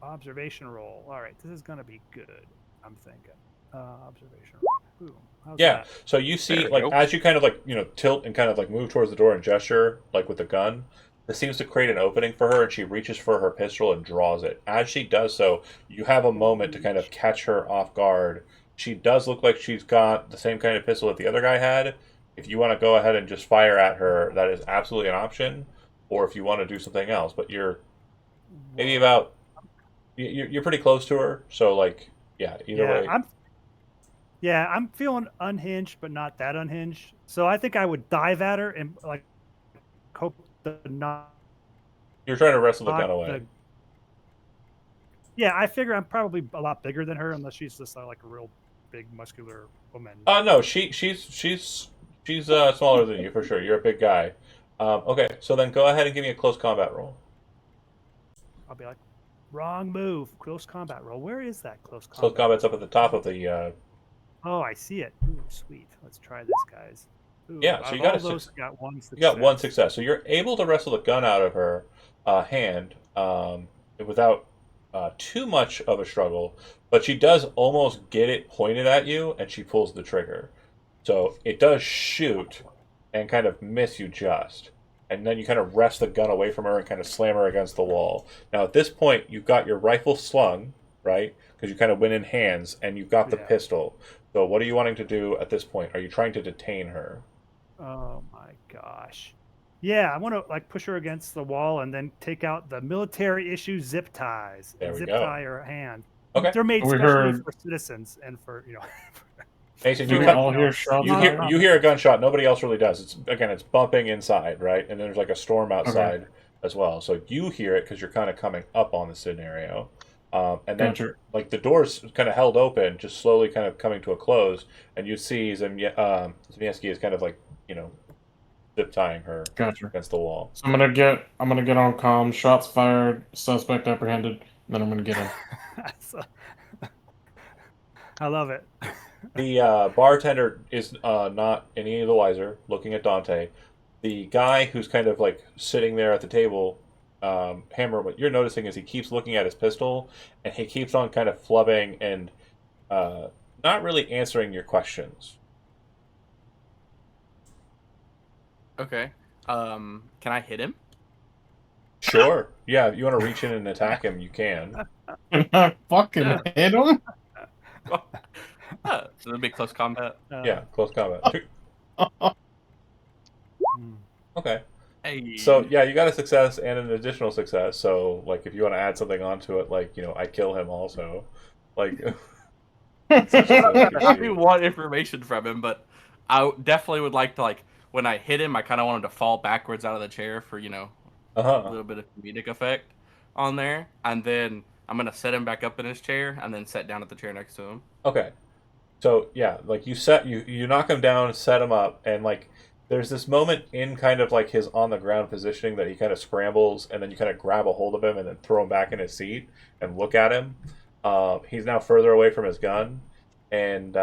Observation roll. All right, this is gonna be good. I'm thinking. Observation roll. Boom. How's Yeah. that? So you see, There we like, go. as you kind of like, tilt and kind of like move towards the door and gesture, like with the gun, this seems to create an opening for her, and she reaches for her pistol and draws it. As she does so, you have a moment to kind of catch her off guard. She does look like she's got the same kind of pistol that the other guy had. If you want to go ahead and just fire at her, that is absolutely an option. Or if you want to do something else, but you're maybe about you're pretty close to her, so like either way. I'm feeling unhinged, but not that unhinged. So I think I would dive at her and like hope the not. You're trying to wrestle the gun away. Yeah, I figure I'm probably a lot bigger than her, unless she's just like a real big, muscular woman. No, she's smaller than you for sure. You're a big guy. Okay, so then go ahead and give me a close combat roll. I'll be like, wrong move. Close combat roll. Where is that close combat? Close combat's up at the top of the. Oh, I see it. Ooh, sweet. Let's try this, guys. Ooh, Yeah, so out you of got all a those, six- got one success. You got one success, so you're able to wrestle the gun out of her hand without too much of a struggle. But she does almost get it pointed at you, and she pulls the trigger. So it does shoot and kind of miss you just. and then you kind of wrest the gun away from her and kind of slam her against the wall. Now at this point, you've got your rifle slung, right? Because you kind of went in hands, and you've got the Yeah. pistol. So what are you wanting to do at this point? Are you trying to detain her? Oh my gosh. Yeah, I want to like push her against the wall and then take out the military issue zip ties There and we zip go. tie her hand. Okay. They're made We specially heard- for citizens and for Mason, Do you we come, all hear shots? you hear a gunshot. Nobody else really does. It's bumping inside, right? And then there's like a storm outside as well. So you hear it because you're kind of coming up on the scenario, and then Gotcha. like the door's kind of held open, just slowly kind of coming to a close, and you see Zemieski is kind of like zip tying her Gotcha. against the wall. So I'm gonna get on comm. Shots fired. Suspect apprehended. And then I'm gonna get him. I love it. The bartender is not any the wiser, looking at Dante. The guy who's kind of like sitting there at the table, Hammer, what you're noticing is he keeps looking at his pistol, and he keeps on kind of flubbing and not really answering your questions. Okay. Can I hit him? Sure. Yeah, if you want to reach in and attack him, you can. Can I fucking hit him? So it'll be close combat. Yeah, close combat. Hmm. Okay. Hey. So yeah, you got a success and an additional success. So like, if you want to add something onto it, like I kill him also, like. I do want information from him, but I definitely would like to when I hit him, I kind of want him to fall backwards out of the chair for a Uh-huh. little bit of comedic effect on there, and then I'm gonna set him back up in his chair, and then sit down at the chair next to him. Okay. So yeah, like you knock him down, set him up, and like there's this moment in kind of like his on the ground positioning that he kind of scrambles, and then you kind of grab a hold of him and then throw him back in his seat and look at him. He's now further away from his gun, and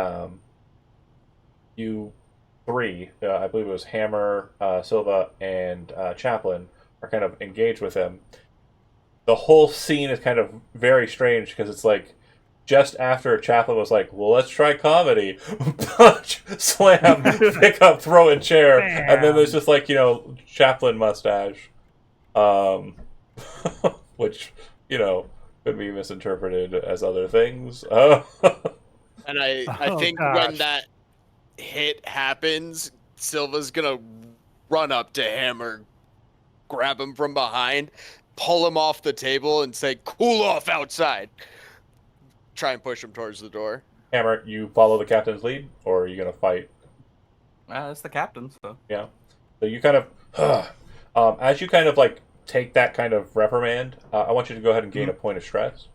you three, I believe it was Hammer, Silva, and Chaplin, are kind of engaged with him. The whole scene is kind of very strange because it's like just after Chaplin was like, well, let's try comedy. Punch, slam, pick up, throw in chair. And then there's just like, Chaplin mustache. Which, could be misinterpreted as other things. And I Oh, think gosh. when that hit happens, Silva's gonna run up to Hammer, grab him from behind, pull him off the table, and say, "Cool off outside." Try and push him towards the door. Hammer, you follow the captain's lead, or are you going to fight? That's the captain, so. Yeah. So you kind of, as you kind of like take that kind of reprimand, I want you to go ahead and gain a point of stress,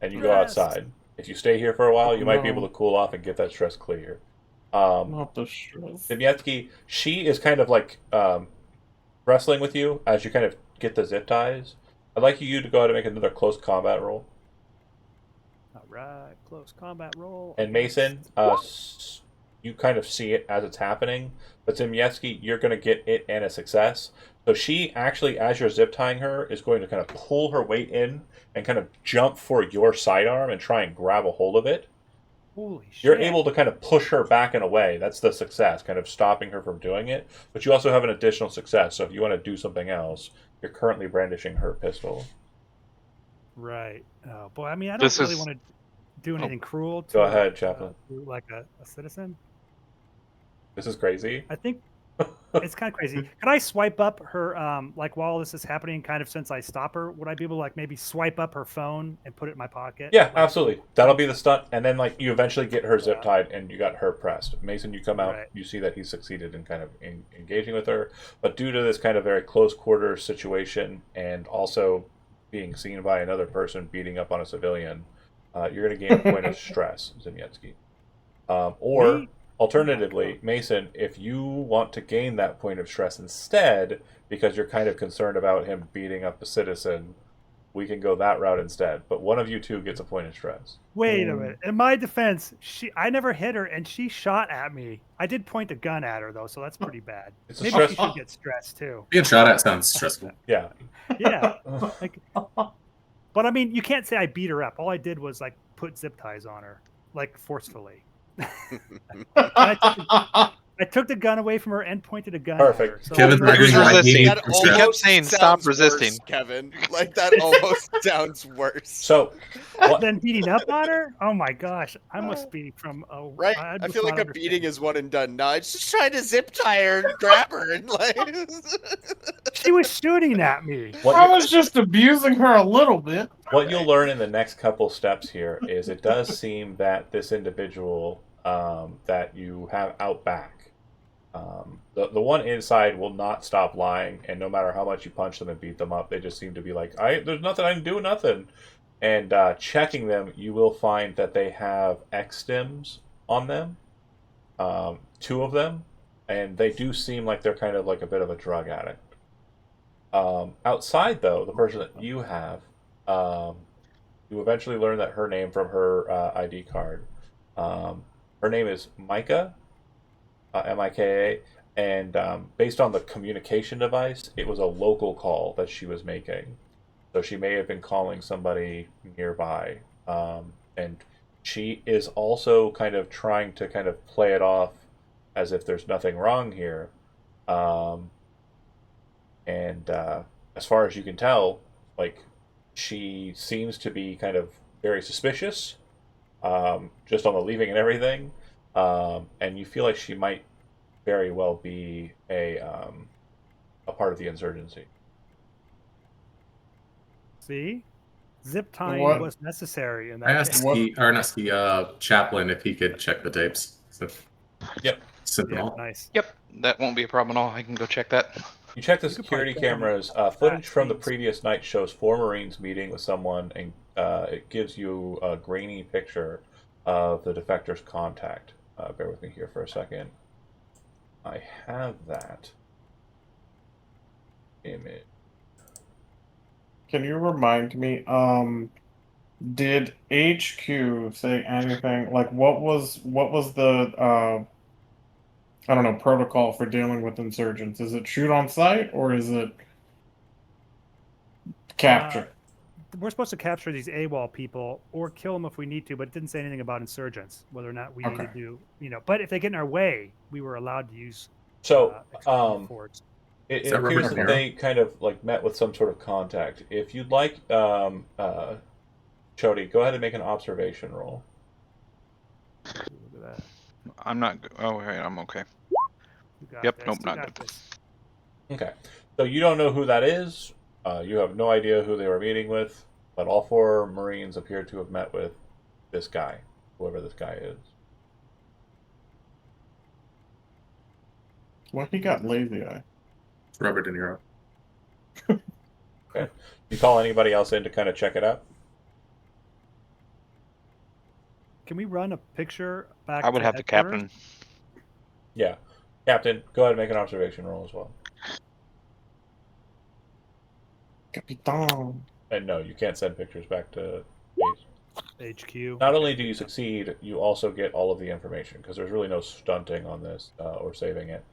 and you go Stress. outside. If you stay here for a while, you might be No. able to cool off and get that stress clear. Not the stress. Zemieski, she is kind of like wrestling with you as you kind of get the zip ties. I'd like you to go ahead and make another close combat roll. All right, close combat roll. And Mason, you kind of see it as it's happening, but Zemieski, you're going to get it and a success. So she actually, as you're zip tying her, is going to kind of pull her weight in and kind of jump for your sidearm and try and grab a hold of it. Holy shit! You're able to kind of push her back and away. That's the success, kind of stopping her from doing it. But you also have an additional success. So if you want to do something else, you're currently brandishing her pistol. Right. Oh boy, I mean, I don't This really is- want to do anything cruel. To Go ahead, Chaplin. to, like a citizen. This is crazy. I think it's kind of crazy. Could I swipe up her, like while this is happening, kind of since I stop her? Would I be able to like maybe swipe up her phone and put it in my pocket? Yeah, Like, absolutely. That'll be the stunt, and then like you eventually get her zip tied, and you got her pressed. Mason, you come out, Right. you see that he succeeded in kind of engaging with her, but due to this kind of very close quarter situation, and also being seen by another person beating up on a civilian, you're going to gain a point of stress, Zemieski. Or Me? alternatively, Mason, if you want to gain that point of stress instead, because you're kind of concerned about him beating up a citizen, we can go that route instead. But one of you two gets a point of stress. Wait a minute. In my defense, I never hit her, and she shot at me. I did point a gun at her though, so that's pretty bad. It's a Maybe stress. she should get stressed too. Being shot at sounds stressful. Yeah. Yeah. But I mean, you can't say I beat her up. All I did was like put zip ties on her, like forcefully. I I took the gun away from her and pointed a gun Perfect. at her. So Kevin's I'm He was arguing why he resisting. needs That to He strap. kept almost saying, "Stop sounds resisting." worse, Kevin. Like that almost sounds worse. So, what? then beating up on her. Oh my gosh, I must be from a Right? I must feel like not a beating understand. is one and done. No, it's just trying to zip tie her and grab her and like. She was shooting at me. What I you- was just abusing her a little bit. What you'll learn in the next couple steps here is it does seem that this individual that you have out back, the one inside will not stop lying, and no matter how much you punch them and beat them up, they just seem to be like, there's nothing I can do, nothing. And checking them, you will find that they have X-Stims on them, 2 of them, and they do seem like they're kind of like a bit of a drug addict. Outside, though, the person that you have, you eventually learn that her name from her ID card. Her name is Micah, M-I-K-A, and based on the communication device, it was a local call that she was making. So she may have been calling somebody nearby. And she is also kind of trying to kind of play it off as if there's nothing wrong here. And as far as you can tell, like, she seems to be kind of very suspicious, just on the leaving and everything. And you feel like she might very well be a part of the insurgency. See, zip tying What? was necessary in I that asked case. Chaplain if he could check the tapes. So, Yep. Yeah, Sentinel. nice. Yep, that won't be a problem at all. I can go check that. You check the You could security probably film cameras. Footage from the scenes. previous night shows 4 Marines meeting with someone, and it gives you a grainy picture of the defector's contact. Bear with me here for a second. I have that image. Can you remind me? Did HQ say anything? Like, what was the I don't know, protocol for dealing with insurgents? Is it shoot on sight or is it capture? We're supposed to capture these AWOL people or kill them if we need to, but it didn't say anything about insurgents, whether or not we need to Okay. do, But if they get in our way, we were allowed to use So, explosive force. it Is that appears Robert that Niro? they kind of like met with some sort of contact. If you'd like, Chody, go ahead and make an observation roll. Look at that. I'm not. Oh, wait, I'm okay. You got Yep, this. nope, You not got good. this. Okay. So you don't know who that is. You have no idea who they were meeting with, but all 4 Marines appear to have met with this guy, whoever this guy is. Well, he got lazy eye. Robert De Niro. You call anybody else in to kind of check it out? Can we run a picture back? I would have the headquarters? captain. Yeah. Captain, go ahead and make an observation roll as well. Capitan. And no, you can't send pictures back to base. HQ. Not only do you succeed, you also get all of the information, because there's really no stunting on this or saving it.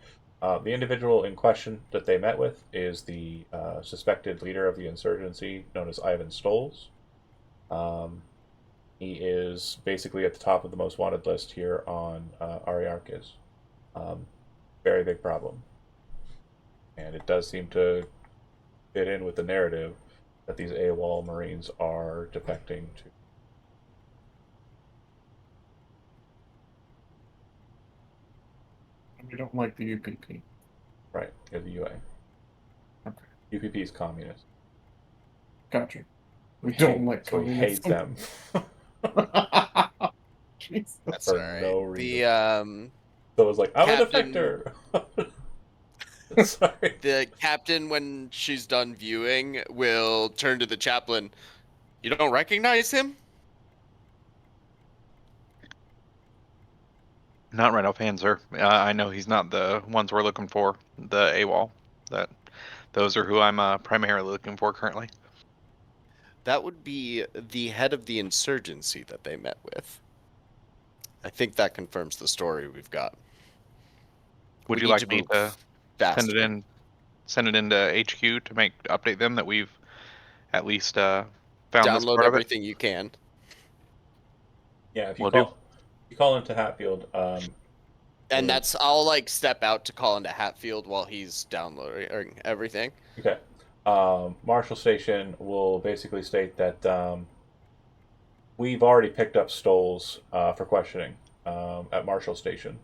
The individual in question that they met with is the suspected leader of the insurgency, known as Ivan Stoles. He is basically at the top of the most wanted list here on Ariarkis. Very big problem. And it does seem to fit in with the narrative that these AWOL Marines are defecting to. We don't like the UPP. Right, you're the UA. Okay. UPP is communist. Gotcha. We don't like So we hate them. Jesus. That's For all right. no reason. The So it was like, I'm Captain- a defector. Sorry. the captain, when she's done viewing, will turn to the chaplain. You don't recognize him? Not right offhand, sir. I know he's not the ones we're looking for. The AWOL. Those are who I'm primarily looking for currently. That would be the head of the insurgency that they met with. I think that confirms the story we've got. Would We you need like me move to send it faster. in? Send it into HQ to update them that we've at least found this Download part of it. everything you can. Yeah, if you Will do. call into Hatfield, And I'll like step out to call into Hatfield while he's downloading everything. Okay. Marshall Station will basically state that we've already picked up Stoles for questioning at Marshall Station.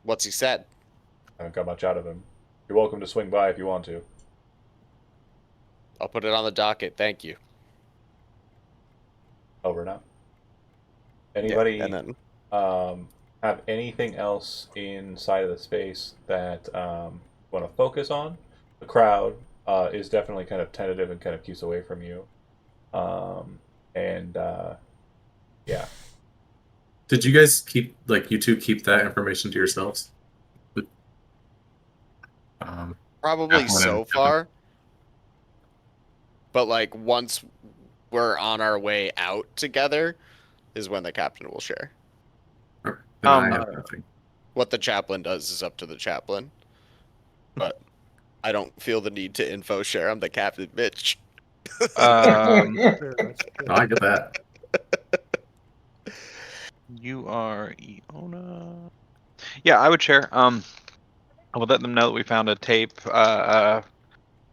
What's he said? I haven't got much out of him. You're welcome to swing by if you want to. I'll put it on the docket. Thank you. Over now. Anybody Yeah, and then have anything else inside of the space that want to focus on? The crowd is definitely kind of tentative and kind of keeps away from you. Yeah. Did you guys keep you two keep that information to yourselves? probably Catherine so and Kevin. far. But like once we're on our way out together is when the captain will share. Then I have nothing. What the chaplain does is up to the chaplain. But I don't feel the need to info share. I'm the captain, bitch. Sure, that's good. No, I get that. You are Iona. Yeah, I would share. I would let them know that we found a tape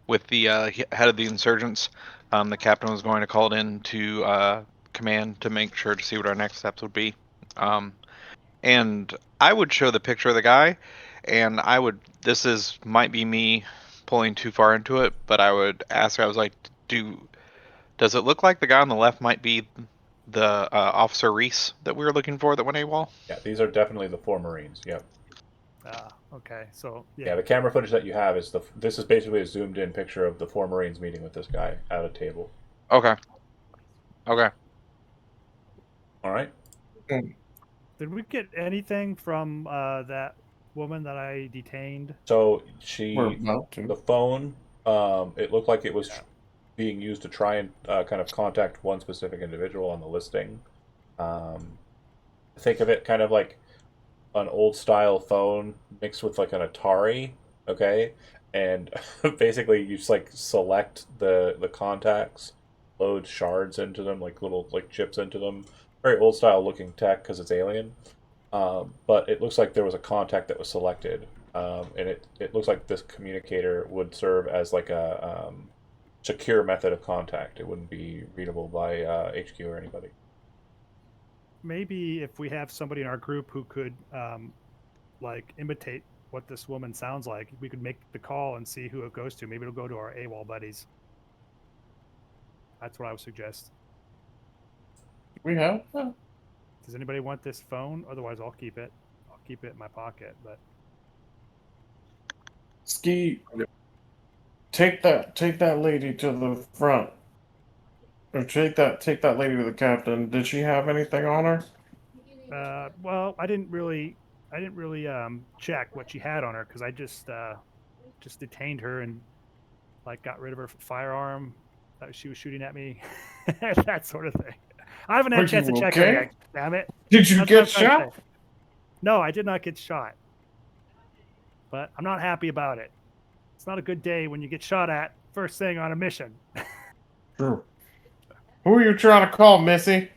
with the head of the insurgents. The captain was going to call it in to command to make sure to see what our next steps would be. And I would show the picture of the guy, and I would. Might be me pulling too far into it, but I would ask. I was like, does it look like the guy on the left might be the Officer Reese that we were looking for that went AWOL? Yeah, these are definitely the 4 Marines. Yep. Okay, so Yeah, the camera footage that you have is this is basically a zoomed in picture of the 4 Marines meeting with this guy at a table. Okay. Okay. All right. Did we get anything from that woman that I detained? So We're about the to. phone, it looked like it was being used to try and kind of contact one specific individual on the listing. Think of it kind of like an old style phone mixed with like an Atari, okay? And basically you just like select the contacts, load shards into them, like little like chips into them. Very old style looking tech because it's alien. But it looks like there was a contact that was selected, and it looks like this communicator would serve as like a secure method of contact. It wouldn't be readable by HQ or anybody. Maybe if we have somebody in our group who could like imitate what this woman sounds like, we could make the call and see who it goes to. Maybe it'll go to our AWOL buddies. That's what I would suggest. We have that? Does anybody want this phone? Otherwise, I'll keep it. I'll keep it in my pocket. But Ski, take that lady to the front. Or take that lady to the captain. Did she have anything on her? well, I didn't really check what she had on her because I just detained her and like got rid of her firearm that she was shooting at me, that sort of thing. I haven't had Are a chance to you check her okay? yet. Damn it! Did you That's what get I'm trying to shot? say. No, I did not get shot, but I'm not happy about it. It's not a good day when you get shot at first thing on a mission. True. Who are you trying to call, Missy?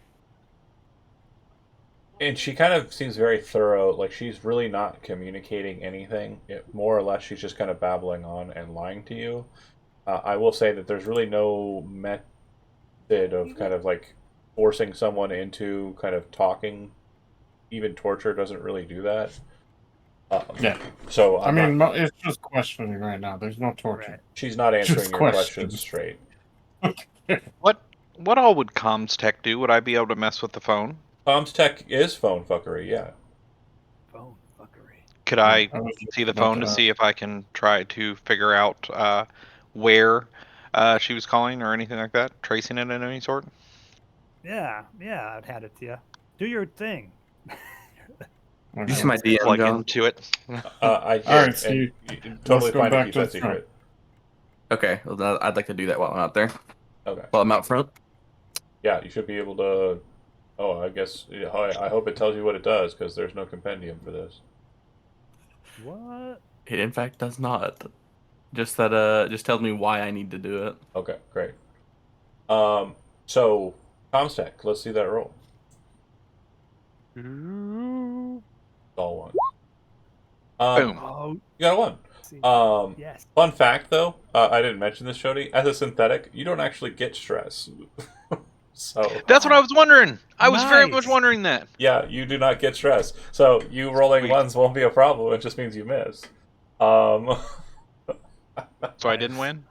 And she kind of seems very thorough. Like she's really not communicating anything. More or less, she's just kind of babbling on and lying to you. I will say that there's really no method of kind of like forcing someone into kind of talking. Even torture doesn't really do that. Yeah. So I mean, it's just questioning right now. There's no torture. Right. she's not answering Just your questions. questions straight. What all would comms tech do? Would I be able to mess with the phone? Comms tech is phone fuckery, yeah. Phone fuckery. Could I I was just see the about phone to ask. see if I can try to figure out where she was calling or anything like that? Tracing it in any sort? Yeah, I'd hand it to you. Do your thing. Okay. You see my DM, Plug John? into it. I did. Alright, Steve. And you totally go fine to back keep to that the front. secret. Okay, well, I'd like to do that while I'm out there. Okay. While I'm out front. Yeah, you should be able to. Oh, I guess. I hope it tells you what it does because there's no compendium for this. What? It in fact does not. Just that just tells me why I need to do it. Okay, great. So Comstech, let's see that roll. All one. Boom. Oh, You got a one. see. Yes. Fun fact, though, I didn't mention this, Shodi. As a synthetic, you don't actually get stress. So That's what I was wondering. I was very much Nice. wondering that. yeah, you do not get stress. So you rolling Sweet. ones won't be a problem. It just means you miss. So I didn't win?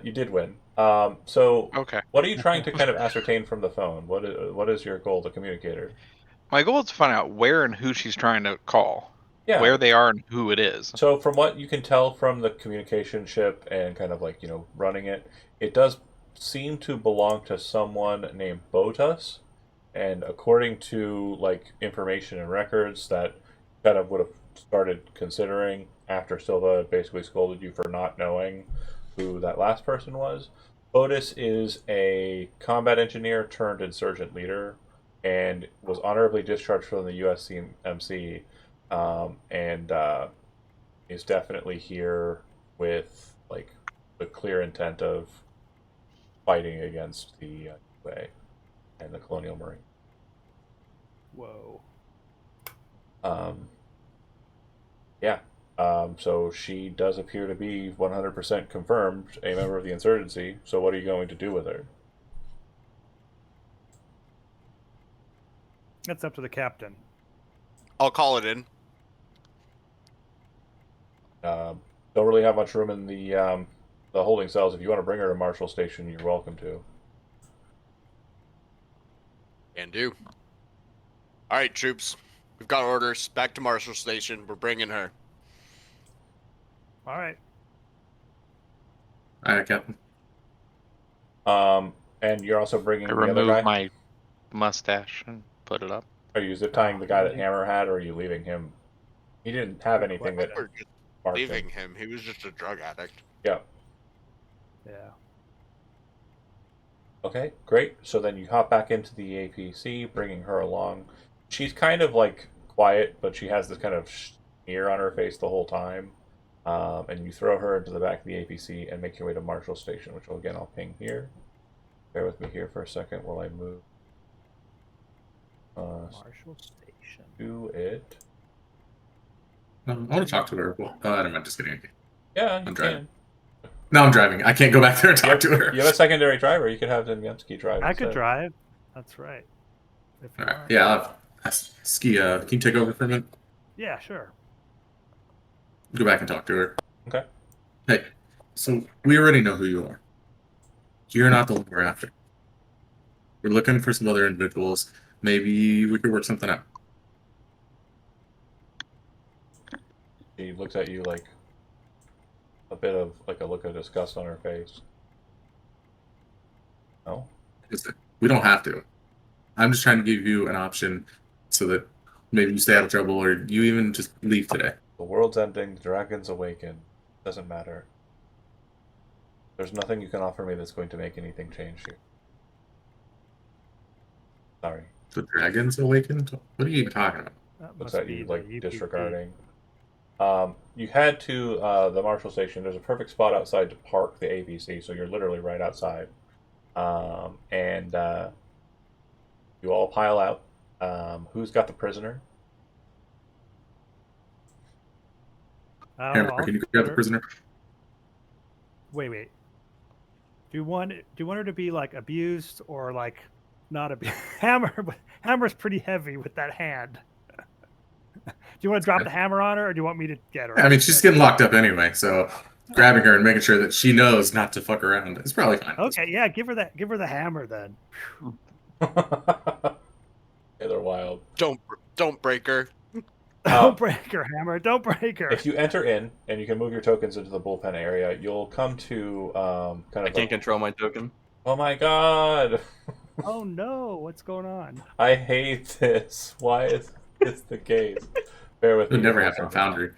You did win. So Okay. what are you trying to kind of ascertain from the phone? What is your goal, the communicator? My goal is to find out where and who she's trying to call. Yeah. Where they are and who it is. So from what you can tell from the communication ship and kind of like, running it, it does seem to belong to someone named Botus. And according to like information and records that kind of would have started considering after Silva basically scolded you for not knowing who that last person was, Botus is a combat engineer turned insurgent leader and was honorably discharged from the USCMC, and is definitely here with like the clear intent of fighting against the UA and the Colonial Marine. Whoa. Yeah. So she does appear to be 100% confirmed a member of the insurgency. So what are you going to do with her? That's up to the captain. I'll call it in. Don't really have much room in the holding cells. If you want to bring her to Marshall Station, you're welcome to. Can do. All right, troops. We've got orders. Back to Marshall Station. We're bringing her. All right. All right, Captain. And you're also bringing I the other guy? removed my mustache and put it up. Are you zip tying the guy that Hammer had, or are you leaving him? He didn't have anything that We're just marked leaving him. him. He was just a drug addict. Yeah. Yeah. Okay, great. So then you hop back into the APC, bringing her along. She's kind of like quiet, but she has this kind of sneer on her face the whole time. And you throw her into the back of the APC and make your way to Marshall Station, which again I'll ping here. Bear with me here for a second while I move Marshall Station. to it. I want to talk to her. Well, I don't mind. Just kidding. Yeah, you I'm can. driving. No, I'm driving. I can't go back there and talk to her. You have a secondary driver. You could have Demyansky drive. I could instead. drive. That's right. If you All right. want. Yeah, Ski, can you take over for a minute? Yeah, sure. Go back and talk to her. Okay. Hey, so we already know who you are. You're not the one we're after. We're looking for some other individuals. Maybe we could work something out. She looks at you like a bit of like a look of disgust on her face. No? We don't have to. I'm just trying to give you an option so that maybe you stay out of trouble or you even just leave today. The world's ending, the dragons awaken. Doesn't matter. There's nothing you can offer me that's going to make anything change here. Sorry. The dragons awakened? What are you even talking about? That Looks must at be you the like UPP. disregarding. You head to the Marshall Station. There's a perfect spot outside to park the APC, so you're literally right outside. And you all pile out. Who's got the prisoner? I don't know, Hammer, I'll can you put grab the her- prisoner? Wait. Do you want her to be like abused or like not abused? Hammer's pretty heavy with that hand. Do you want to drop the hammer on her, or do you want me to get her? I mean, she's getting locked up anyway, so grabbing her and making sure that she knows not to fuck around is probably fine. Okay, yeah, give her the hammer then. Yeah, they're wild. Don't break her. Don't break her, Hammer. Don't break her. If you enter in and you can move your tokens into the bullpen area, you'll come to kind I of. can't like, control my token. oh my god! Oh no, what's going on? I hate this. Why is this the case? Bear with It would me. never for a happen on second. Foundry.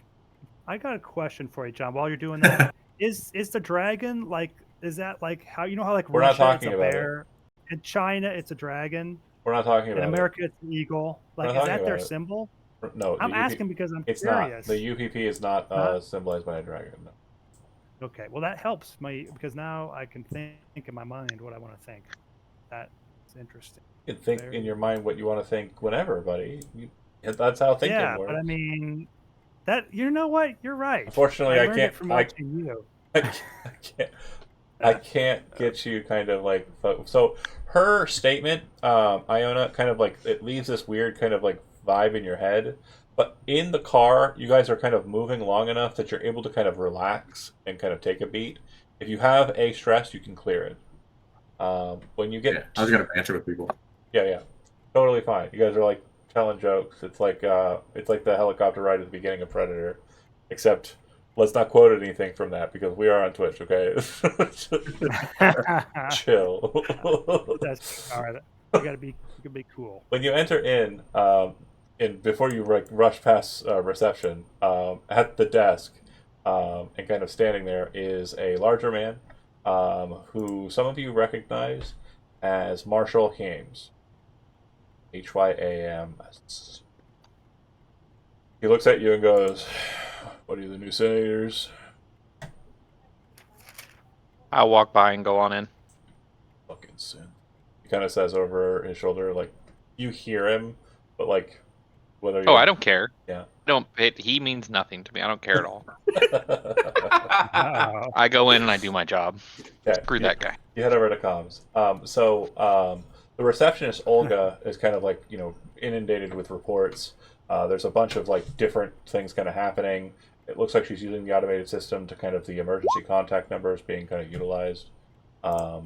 I got a question for you, John. While you're doing that, is the dragon like? Is that like how you know how like We're not Russia talking it's a about it. bear, in China it's a dragon, We're not talking in about America it's an eagle. We're Like, not is that talking their about it. symbol? it. No, I'm the UP asking because I'm It's curious. not. The UPP is not Huh? symbolized by a dragon. No. Okay, well that helps me because now I can think in my mind what I want to think. That's interesting. You can think Very- in your mind what you want to think whenever, buddy. Yeah, that's how thinking Yeah, works. but I mean, that you know what? You're right. Unfortunately, I learned can't. it from watching you. I can't get you kind of like so. Her statement, Iona, kind of like it leaves this weird kind of like vibe in your head. But in the car, you guys are kind of moving long enough that you're able to kind of relax and kind of take a beat. If you have a stress, you can clear it. When you get Yeah, I was gonna banter with people. yeah, totally fine. You guys are like telling jokes. It's like the helicopter ride at the beginning of Predator, except let's not quote anything from that because we are on Twitch. Okay, chill. That's all right. You gotta be cool. When you enter in, and before you like rush past reception, at the desk, and kind of standing there is a larger man, who some of you recognize as Marshall Hames. HYAMS. He looks at you and goes, "What are you, the new senators?" I'll walk by and go on in. Fucking sin. He kind of says over his shoulder, like, you hear him, but like, whether Oh, you I don't care. Yeah. He means nothing to me. I don't care at all. Oh, I go in and I do my job. Okay. Screw that guy. You head over to comms. The receptionist Olga is kind of like inundated with reports. There's a bunch of like different things kind of happening. It looks like she's using the automated system to kind of the emergency contact numbers being kind of utilized. Yeah,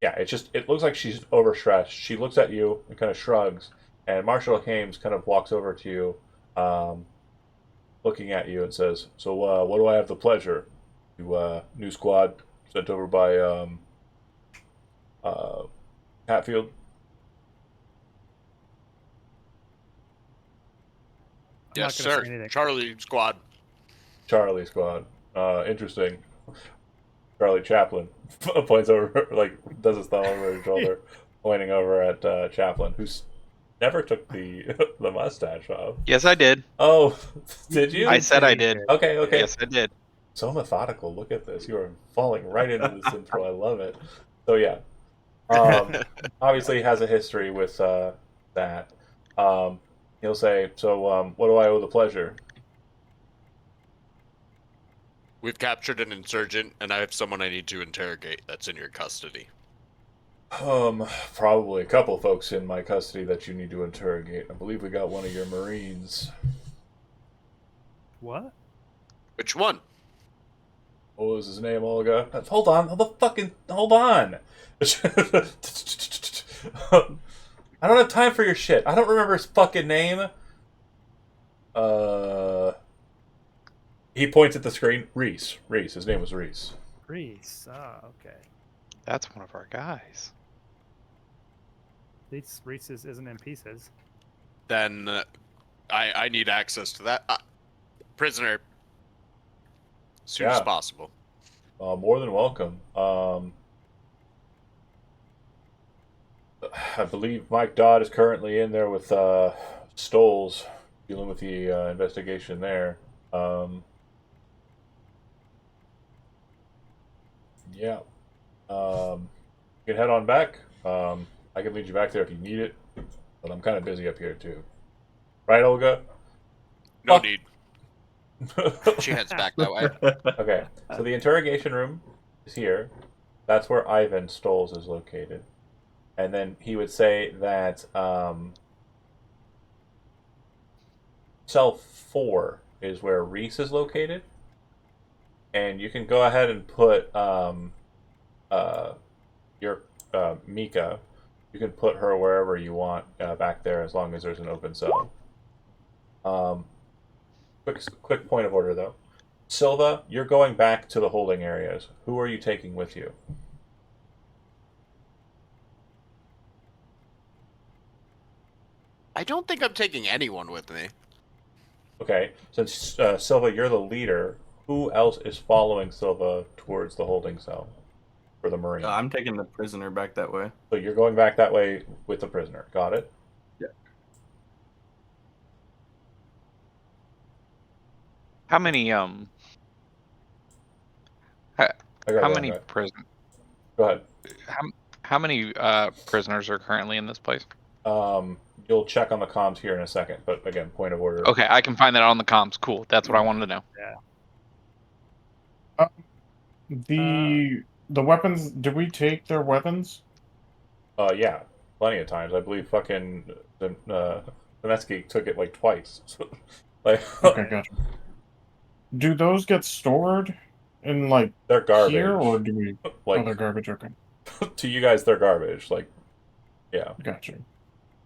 it looks like she's overstretched. She looks at you and kind of shrugs, and Marshall Hames kind of walks over to you, looking at you and says, "So, what do I have the pleasure? You, new squad sent over by Hatfield." I'm Yes, not gonna sir. say anything. Charlie Squad. Charlie squad. Interesting. Charlie Chaplin points over, like, does his thumb over his shoulder, pointing over at Chaplin, who's never took the the mustache off. Yes, I did. Oh, did you? I said I did. Okay, okay. Yes, I did. So methodical. Look at this. You are falling right into this intro. I love it. So yeah, obviously he has a history with that. He'll say, "So, what do I owe the pleasure?" We've captured an insurgent, and I have someone I need to interrogate that's in your custody. Probably a couple of folks in my custody that you need to interrogate. I believe we got one of your Marines. What? Which one? What was his name, Olga? Hold on. Hold on. I don't have time for your shit. I don't remember his fucking name. He points at the screen. Reese. His name was Reese. Reese. Oh, okay. That's one of our guys. Reese isn't in pieces. Then I need access to that. Prisoner. As soon as Yeah. possible. More than welcome. I believe Mike Dodd is currently in there with Stoles, dealing with the investigation there. Yeah. You can head on back. I can lead you back there if you need it, but I'm kind of busy up here too. Right, Olga? No Fuck. need. She heads back that way. Okay, so the interrogation room is here. That's where Ivan Stoles is located. And then he would say that cell 4 is where Reese is located. And you can go ahead and put your Mika. You can put her wherever you want back there as long as there's an open cell. Quick point of order, though. Silva, you're going back to the holding areas. Who are you taking with you? I don't think I'm taking anyone with me. Okay, since Silva, you're the leader, who else is following Silva towards the holding cell for the Marine? I'm taking the prisoner back that way. So you're going back that way with the prisoner. Got it? How many I got how one many guy. prison Go ahead. how many prisoners are currently in this place? You'll check on the comms here in a second, but again, point of order. Okay, I can find that on the comms. Cool. That's what I wanted to know. The weapons. Did we take their weapons? Yeah, plenty of times. I believe fucking Zemetsky took it like twice. Like, Okay, gotcha. Do those get stored in like they're garbage. here, or do we? Like, Oh, they're garbage. Okay, to you guys, they're garbage. Like, yeah, gotcha.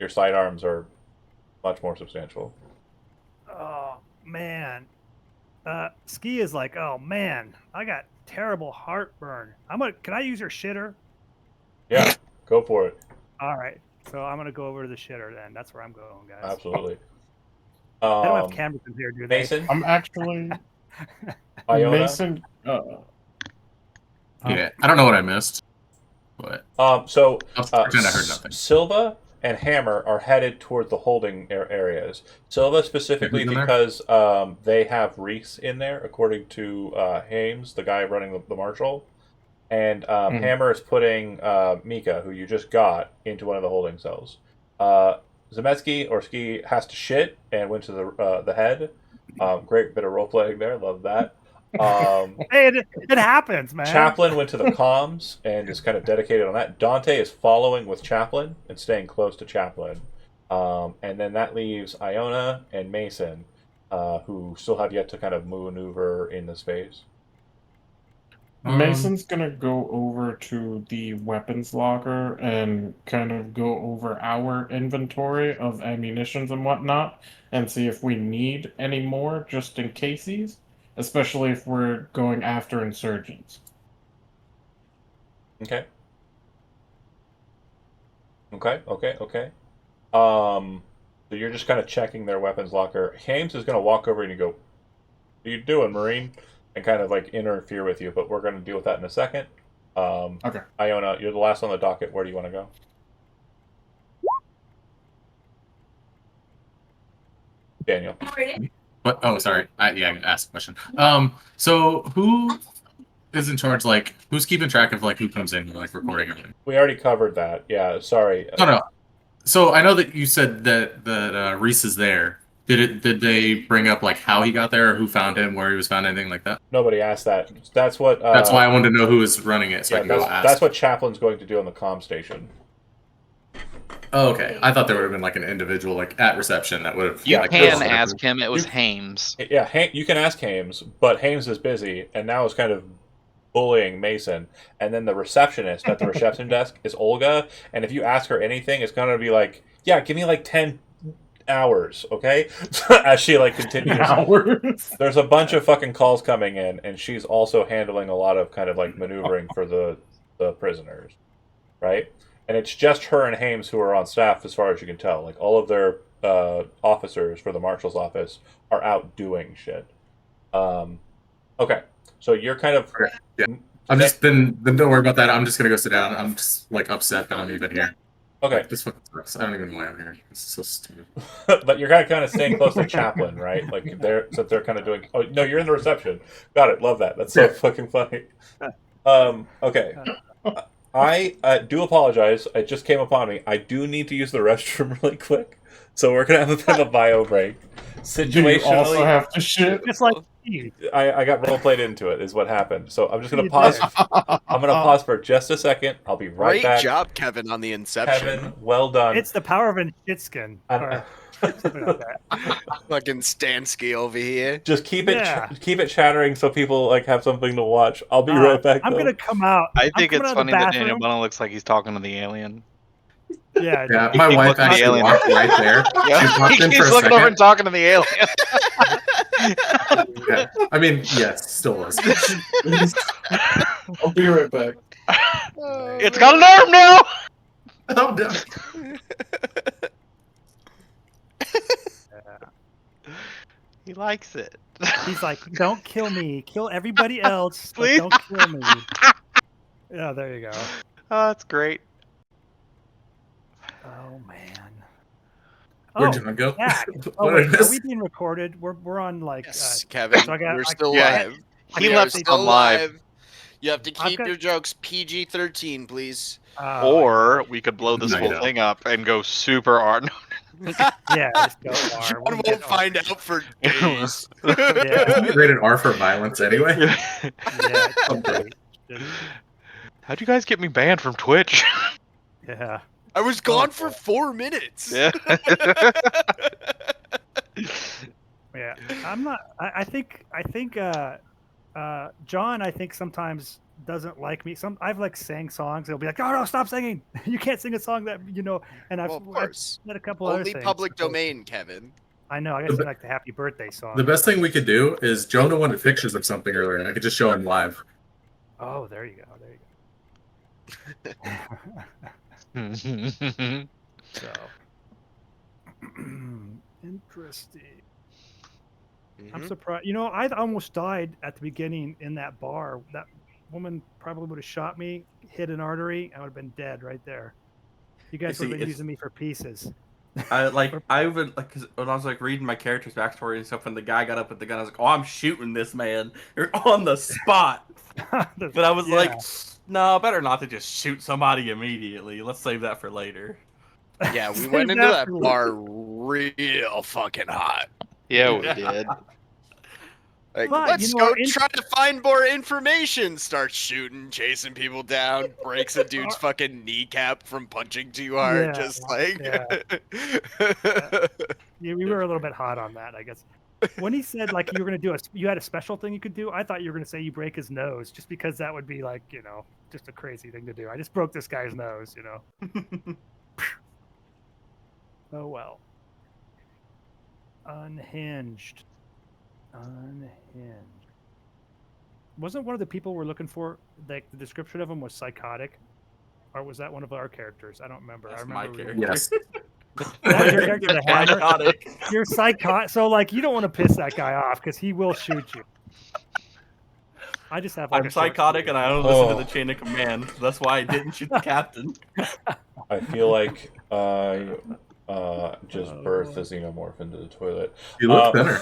your sidearms are much more substantial. Oh man, Ski is like, oh man, I got terrible heartburn. Can I use your shitter? Yeah, go for it. All right, so I'm gonna go over to the shitter then. That's where I'm going, guys. Absolutely. They don't have cameras in here, do they? Mason, I'm actually Iona. Mason. Yeah, I don't know what I missed, but So I'll pretend I heard nothing. Silva and Hammer are headed toward the holding areas. Silva specifically Who's in there? because they have Reese in there, according to Hames, the guy running the marshal. And Hammer is putting Mika, who you just got, into one of the holding cells. Zemetsky or Ski has to shit and went to the head. Great bit of role playing there. Love that. Hey, it happens, man. Chaplin went to the comms and is kind of dedicated on that. Dante is following with Chaplin and staying close to Chaplin. And then that leaves Iona and Mason, who still have yet to kind of maneuver in the space. Mason's gonna go over to the weapons locker and kind of go over our inventory of ammunitions and whatnot and see if we need any more just in cases, especially if we're going after insurgents. Okay. So you're just kind of checking their weapons locker. Hames is going to walk over and you go, "What are you doing, Marine?" And kind of like interfere with you, but we're going to deal with that in a second. Okay. Iona, you're the last on the docket. Where do you want to go? Daniel. What? Oh, sorry. I asked a question. So who is in charge? Like, who's keeping track of like who comes in, like recording everything? We already covered that. Yeah, sorry. No. So I know that you said that Reese is there. Did they bring up like how he got there, or who found him, where he was found, anything like that? Nobody asked that. That's what. That's why I wanted to know who was running it, so I Yeah, can go ask. that's what Chaplin's going to do on the comm station. Oh, okay. I thought there would have been like an individual like at reception that would have. You Yeah, can Chris- ask him. It was You- Hames. Yeah, you can ask Hames, but Hames is busy and now is kind of bullying Mason. And then the receptionist at the reception desk is Olga. And if you ask her anything, it's going to be like, yeah, give me like 10 hours, okay? As she like continues. Hours. There's a bunch of fucking calls coming in, and she's also handling a lot of kind of like maneuvering for the prisoners, right? And it's just her and Hames who are on staff, as far as you can tell. Like all of their officers for the marshal's office are out doing shit. Okay, so you're kind of. Yeah. I'm just then don't worry about that. I'm just gonna go sit down. I'm just like upset that I'm even here. Okay, Like, this fucking sucks. I don't even know why I'm here. This is so stupid. but you're kind of staying close to Chaplin, right? Like they're kind of doing. Oh no, you're in the reception. Got it. Love that. That's so fucking funny. Okay. I do apologize. It just came upon me. I do need to use the restroom really quick, so we're gonna have a bit of a bio break. Do you also Situationally, have to shit? It's like Steve. I got role played into it. Is what happened. So I'm just gonna You pause. did. I'm gonna pause for just a second. I'll be right Great back. job, Kevin, on the inception. Kevin, well done. It's the power of a shitskin. And- Or something like that. Fucking Stansky over here. just keep it Yeah. keep it chattering so people like have something to watch. I'll be right back. I'm though. gonna come out. I I'm think coming it's out of the funny that Daniel bathroom. Bunna looks like he's talking to the alien. Yeah, Yeah, He my keeps wife looking at the actually alien. walked right there. She Yeah, popped he in for keeps a looking over second. and talking to the alien. Yeah. I mean, yes, still was. I'll be right back. It's got an arm now. Oh, no. He likes it. He's like, don't kill me. Kill everybody else. But Please. don't kill me. Yeah, there you go. Oh, that's great. Oh man. Where'd Oh, you go? yeah. What Oh, did I wait, are miss? we being recorded? We're on like. Yes, Kevin. so I got- we're I- still yeah, live. he We left are it on live. You have to I've keep got- your jokes PG-13, please. Or we could blow this No, you whole don't. thing up and go super hard. yeah, just go R. John We'll won't get R. find out for days. Yeah. Isn't it rated R for violence anyway? Yeah, it should Okay. be. How'd you guys get me banned from Twitch? Yeah. I was gone for 4 minutes. Yeah. Yeah, I'm not. I think John. I think sometimes doesn't like me. I've like sang songs. He'll be like, "Oh no, stop singing! You can't sing a song that you know." And Well, of course. I've said a couple other Only things. public domain, Kevin. I know. I gotta sing like the Happy Birthday song. The best thing we could do is Jonah wanted pictures of something earlier, and I could just show him live. Oh, there you go. There you go. So interesting. I'm Mhm. surprised. You know, I almost died at the beginning in that bar. That woman probably would have shot me, hit an artery. I would have been dead right there. You guys see, would have been it's- using me for pieces. I would like 'cause when I was like reading my character's backstory and stuff, and the guy got up with the gun, I was like, "Oh, I'm shooting this man. You're on the spot." But I was Yeah. like, "No, better not to just shoot somebody immediately. Let's save that for later." Yeah, we Save went into that for bar real fucking hot. Yeah, we did. Like, But, let's you know, go in- try to find more information. Starts shooting, chasing people down, breaks a dude's fucking kneecap from punching too hard. Yeah, Just like, Yeah, we were a little bit hot on that, I guess. When he said like you were gonna do you had a special thing you could do, I thought you were gonna say you break his nose, just because that would be like, you know, just a crazy thing to do. I just broke this guy's nose, you know. Oh well. Unhinged. Wasn't one of the people we're looking for, like the description of him was psychotic? Or was that one of our characters? I don't remember. That's I my remember character. Yes. That's your character, the hammer? Psychotic. You're psychotic. So like you don't want to piss that guy off because he will shoot you. I just have like I'm a short psychotic, fuse. and I don't listen to Oh. the chain of command. That's why I didn't shoot the captain. I feel like I just Oh, birthed boy. a xenomorph into the toilet. You look thinner.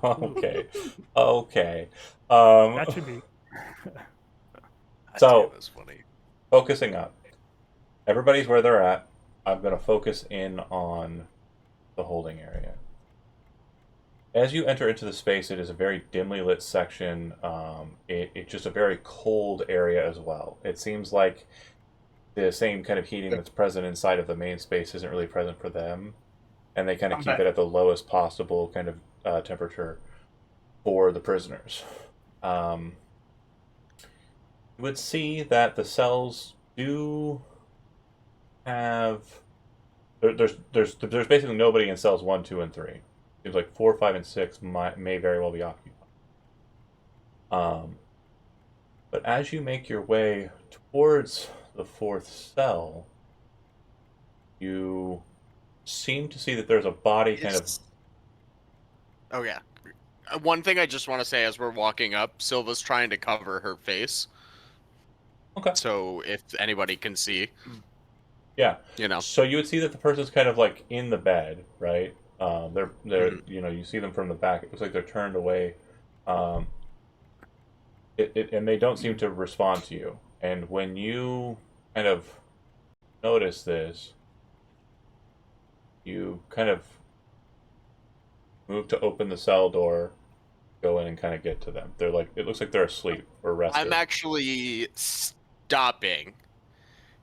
Okay. Okay. That should be So- that's funny. Focusing up. Everybody's where they're at. I'm going to focus in on the holding area. As you enter into the space, it is a very dimly lit section. It's just a very cold area as well. It seems like the same kind of heating that's present inside of the main space isn't really present for them, and they kind of keep it at the lowest possible kind of temperature for the prisoners. You would see that the cells do have there's basically nobody in cells 1, 2, and 3. Seems like 4, 5, and 6 may very well be occupied. But as you make your way towards the 4th cell, you seem to see that there's a body kind of. Oh yeah. One thing I just want to say as we're walking up, Silva's trying to cover her face. Okay. So if anybody can see, Yeah. you know. So you would see that the person's kind of like in the bed, right? They're you know, you see them from the back. It looks like they're turned away, and they don't seem to respond to you. And when you kind of notice this, you kind of move to open the cell door, go in and kind of get to them. They're like, it looks like they're asleep or rested. I'm actually stopping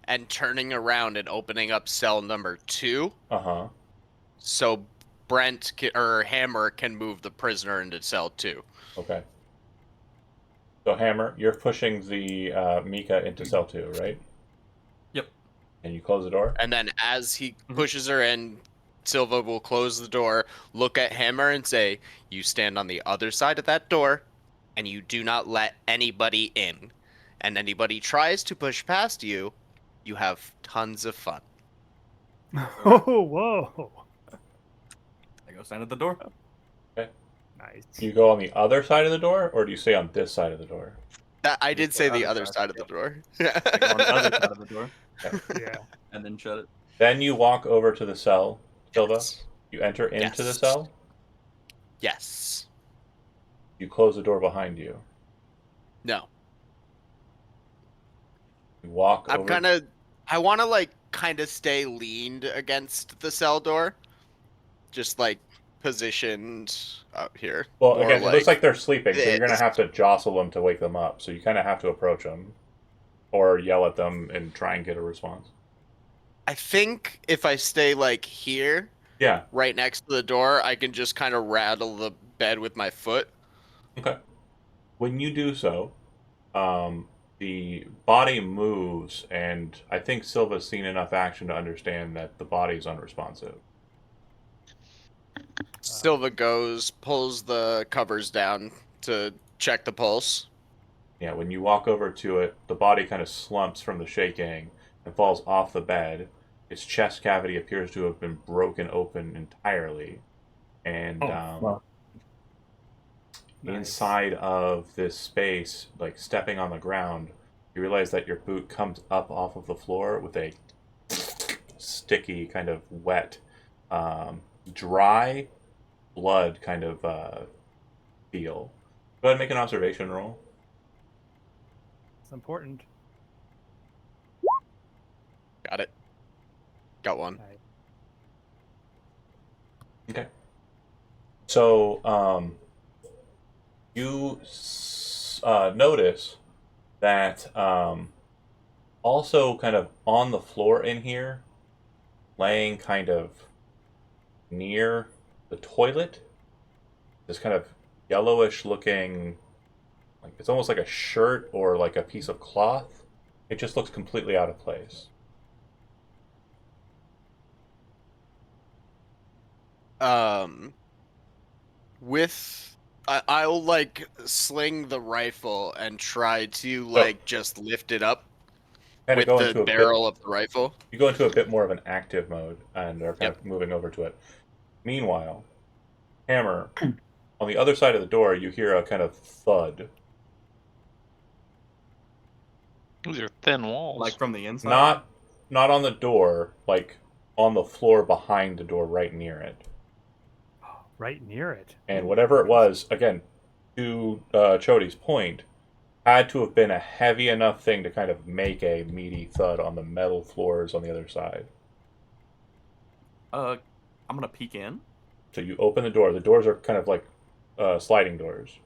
and turning around and opening up cell number 2, Uh-huh. so Brent or Hammer can move the prisoner into cell 2. Okay. So Hammer, you're pushing the Mika into cell 2, right? Yep. And you close the door? And then as he pushes her in, Silva will close the door, look at Hammer, and say, "You stand on the other side of that door, and you do not let anybody in. And anybody tries to push past you, you have tons of fun." Oh, whoa. I go stand at the door. Nice. Do you go on the other side of the door, or do you stay on this side of the door? I did say the other other side, side of the yep. door. I go on the other side of the door Yeah. and then shut it. Then you walk over to the cell, Silva. Yes. You enter into the Yes. cell. Yes. You close the door behind you. No. walk I'm over. I want to like kind of stay leaned against the cell door, just like positioned up here. Well, More again, it looks like they're sleeping, so you're gonna this. have to jostle them to wake them up. So you kind of have to approach them, or yell at them and try and get a response. I think if I stay like here, Yeah. right next to the door, I can just kind of rattle the bed with my foot. Okay. When you do so, the body moves, and I think Silva's seen enough action to understand that the body's unresponsive. Silva goes, pulls the covers down to check the pulse. Yeah, when you walk over to it, the body kind of slumps from the shaking and falls off the bed. Its chest cavity appears to have been broken open entirely, and Well, Nice. inside of this space, like stepping on the ground, you realize that your boot comes up off of the floor with a sticky, kind of wet, dry blood kind of feel. Go ahead and make an observation roll. It's important. Got it. Got one. Alright. Okay. So, you notice that also kind of on the floor in here, laying kind of near the toilet, this kind of yellowish looking, like it's almost like a shirt or like a piece of cloth. It just looks completely out of place. I'll like sling the rifle and try to like just lift it up Kind with of go the into a barrel of the rifle. You go into a bit more of an active mode and are kind of moving over to it. Meanwhile, Hammer, on the other side of the door, you hear a kind of thud. Those are thin walls. Like from the inside. Not on the door, like on the floor behind the door, right near it. Right near it. And whatever it was, again, to Chody's point, had to have been a heavy enough thing to kind of make a meaty thud on the metal floors on the other side. I'm gonna peek in. So you open the door. The doors are kind of like sliding doors.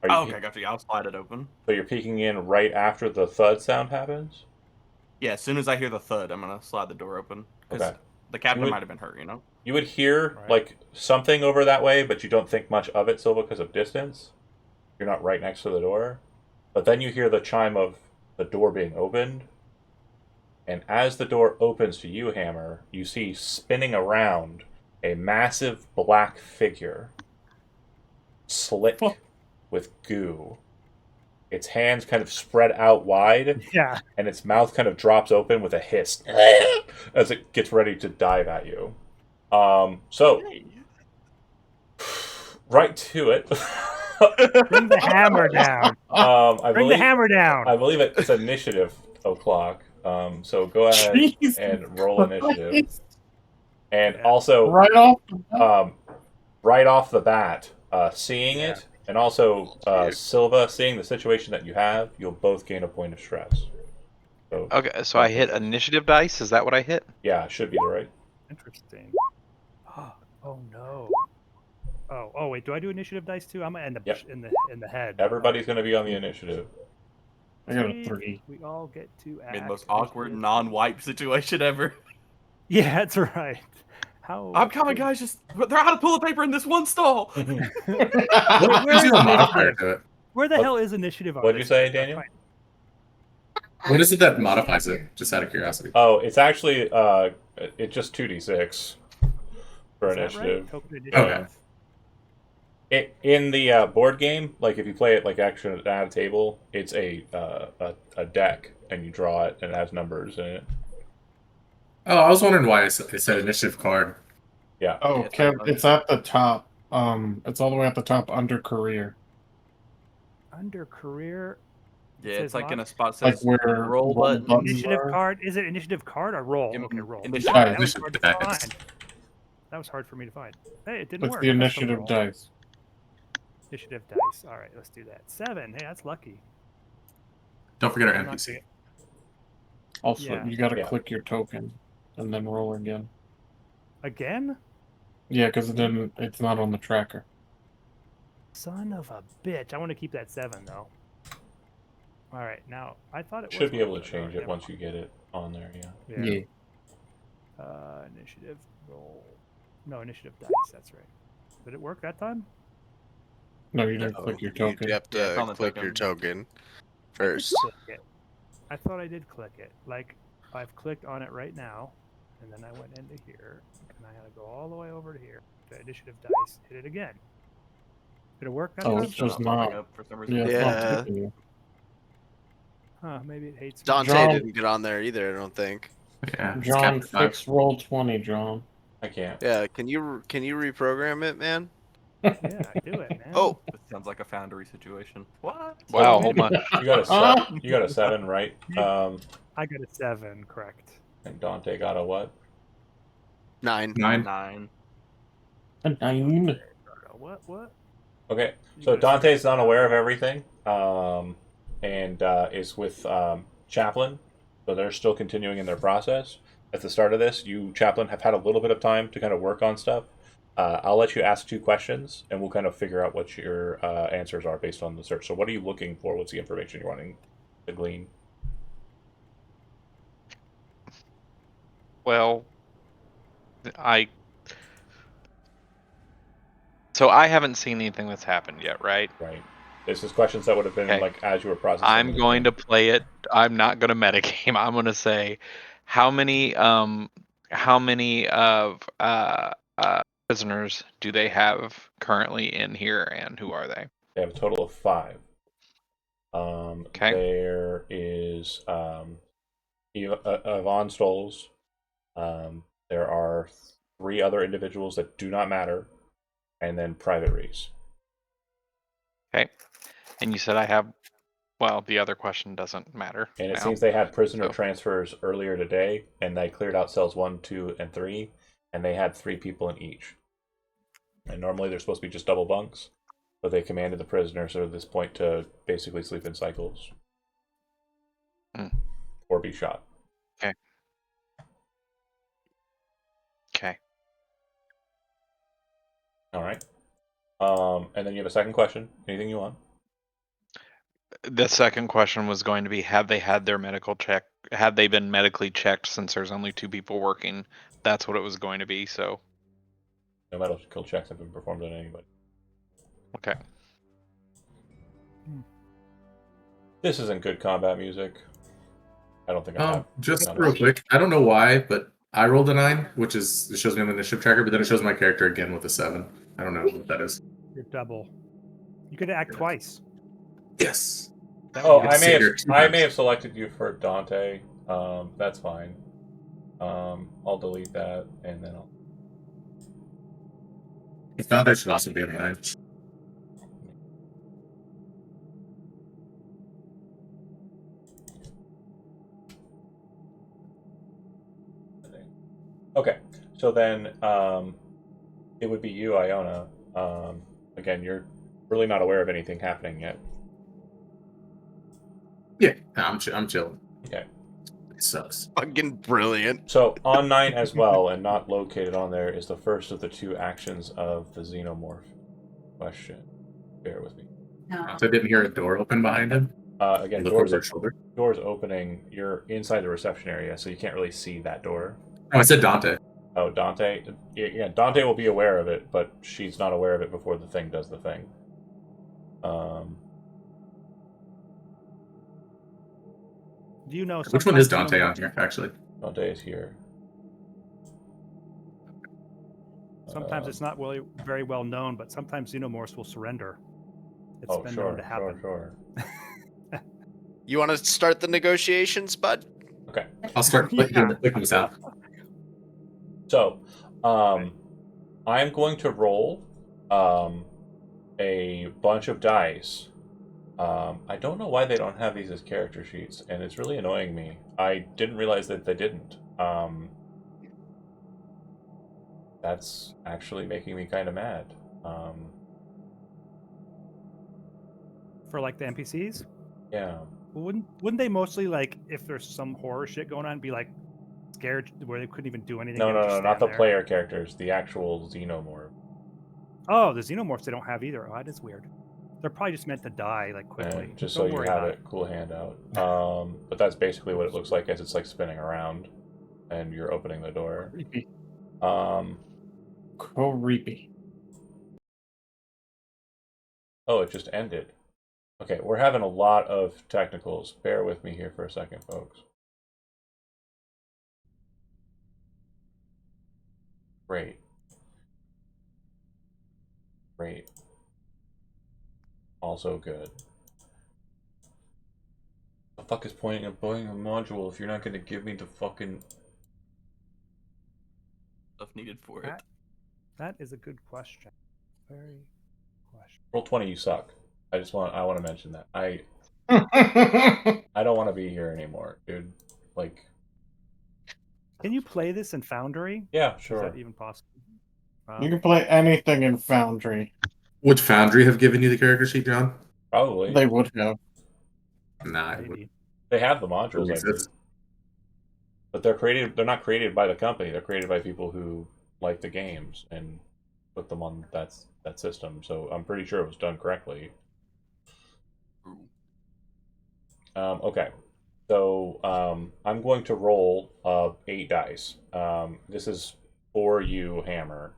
Are you Okay, gotcha. I'll slide it open. So you're peeking in right after the thud sound happens? Yeah, as soon as I hear the thud, I'm gonna slide the door open. 'Cause Okay. the captain would- might have been hurt, you know? You would hear Right. like something over that way, but you don't think much of it, Silva, because of distance. You're not right next to the door. But then you hear the chime of the door being opened. And as the door opens to you, Hammer, you see spinning around a massive black figure, slick with goo. Its hands kind of spread out wide, Yeah. and its mouth kind of drops open with a hiss as it gets ready to dive at you. So, right to it. Bring the hammer down. Bring the hammer down. I believe it's initiative o'clock. So go ahead Jesus and roll initiative. Christ. And Yeah. also, Right off the bat. right off the bat, seeing Yeah. it, and also Silva seeing the situation that you have, you'll both gain a point of stress. So, Okay, so I hit initiative dice. Is that what I hit? yeah, should be the right. Interesting. Oh no. Oh wait, do I do initiative dice too? I'm gonna end up Yep. in the head. Everybody's going to be on the initiative. I got a Sweet. 3. We all get to act. Made the most awkward initiative. non-wipe situation ever. Yeah, that's right. How I'm coming, guys. Just they're out of toilet paper in this one stall. What Where's Is there a modifier initiative? to it? Where the What- hell is initiative? on What'd you this? say, I'm Daniel? fine. What is it that modifies it? Just out of curiosity. Oh, it's actually it's just 2d6 for Is that right? initiative. Token initiative. Okay. In the board game, like if you play it like actually at a table, it's a deck, and you draw it, and it has numbers in it. Oh, I was wondering why it said initiative card. Yeah. Oh, Yeah, it's Kev, fine. it's at the top. It's all the way at the top under career. Under career Yeah, says it's like in mod- a spot Like says where roll one button. buttons initiative are. card. Is it initiative card or roll? In- Okay, roll. initiative. That was Initiative hard to dice. find. That was hard for me to find. Hey, it didn't It's work. the Custom initiative roll. dice. Initiative dice. All right, let's do that. 7. Hey, that's lucky. Don't forget our I'm not NPC. Also, Yeah. you gotta Yeah. click your token and then roll again. Again? Yeah, because then it's not on the tracker. Son of a bitch. I want to keep that 7 though. All right, now I thought it Should was be able to good. All change right, it never once you get it on there. Yeah. mind. Yeah. Initiative roll. No, initiative dice. That's right. Did it work that time? No, you didn't No, click your you token. have Yeah, it's to on the click your token. token first. Click it. I thought I did click it. Like I've clicked on it right now, and then I went into here, and I had to go all the way over to here to initiative dice. Hit it again. Did it work that Oh, time? it's Still just popping not. up for some reason. Yeah, it's not Yeah. taking you. Huh? Maybe it hates me. Dante John- didn't get on there either, I don't think. Yeah. it's John, capped at 5. fix roll 20, John. I can't. Yeah, can you reprogram it, man? Yeah, do it, man. Oh, This sounds like a Foundry situation. What? Wow, wait a hold on. You got a seven. You got a 7, right? I got a 7, correct. And Dante got a what? 9. 9. 9. A 9. What? Okay. You So got a Dante's not aware of everything, and is with Chaplain, so they're still continuing in their process. At the start of this, you, Chaplain, have had a little bit of time to kind of work on stuff. I'll let you ask 2 questions, and we'll kind of figure out what your answers are based on the search. So what are you looking for? What's the information you're wanting to glean? Well, so I haven't seen anything that's happened yet, right? Right. This is questions that would have been Okay. like as you were processing. I'm going to play it. I'm not going to metagame. I'm going to say, how many of prisoners do they have currently in here, and who are they? They have a total of 5. Okay. There is Yvonne Stoles. There are 3 other individuals that do not matter, and then Private Reese. Okay. And you said I have. Well, the other question doesn't matter. And it now. seems they had prisoner So- transfers earlier today, and they cleared out cells 1, 2, and 3, and they had 3 people in each. And normally they're supposed to be just double bunks, but they commanded the prisoners at this point to basically sleep in cycles. Or be shot. Okay. All right. And then you have a second question. Anything you want? The second question was going to be, have they had their medical check? Have they been medically checked since there's only 2 people working? That's what it was going to be. So, No medical checks have been performed on anybody. okay. This isn't good combat music. I don't think I have. Just none. real quick, I don't know why, but I rolled a 9, which is, it shows me on the initiative tracker, but then it shows my character again with a 7. I don't know what that is. You're double. You could act twice. Yes. That Oh, would be I may have. Consider two I times. may have selected you for Dante. That's fine. I'll delete that and then I'll. I thought that should also be a 9. Okay, so then it would be you, Iona. Again, you're really not aware of anything happening yet. Yeah, I'm chilling. Okay. It sucks. fucking brilliant. So on 9 as well, and not located on there, is the first of the 2 actions of the xenomorph question. Bear with me. So I didn't hear a door open behind him. Again, Look doors over his shoulder. doors opening. You're inside the reception area, so you can't really see that door. Oh, I said Dante. Oh, Dante. Yeah, Dante will be aware of it, but she's not aware of it before the thing does the thing. Do you know? Which one is sometimes Dante xenomorphs- on here, actually? Dante is here. Sometimes it's not really very well known, but sometimes xenomorphs will surrender. It's Oh, been sure, known to happen. sure. You want to start the negotiations, bud? Okay. I'll start clicking this out. So, I'm going to roll a bunch of dice. I don't know why they don't have these as character sheets, and it's really annoying me. I didn't realize that they didn't. That's actually making me kind of mad. For like the NPCs. Yeah. Wouldn't they mostly like if there's some horror shit going on, be like scared where they couldn't even do anything? No, they would no, just no, not stand the there? player characters. The actual xenomorph. Oh, the xenomorphs they don't have either. Oh, that is weird. They're probably just meant to die like quickly. And just Don't so you worry have about it, cool handout. But that's basically what it looks like as it's like spinning around, and you're opening the door. Creepy. Um, Creepy. oh, it just ended. Okay, we're having a lot of technicals. Bear with me here for a second, folks. Great. Great. Also good. The fuck is pointing at buying a module if you're not going to give me the fucking... Stuff needed for it. That is a good question. Very question. Roll20, you suck. I want to mention that. I don't want to be here anymore, dude. Like, Can you play this in Foundry? yeah, Is sure. that even possible? You can play anything in Foundry. Would Foundry have given you the character sheet, John? Probably. They would have. Nah, it Maybe. wouldn't. They have the modules, I believe. exists. But they're not created by the company. They're created by people who like the games and put them on that system. So I'm pretty sure it was done correctly. Okay. So I'm going to roll 8 dice. This is for you, Hammer.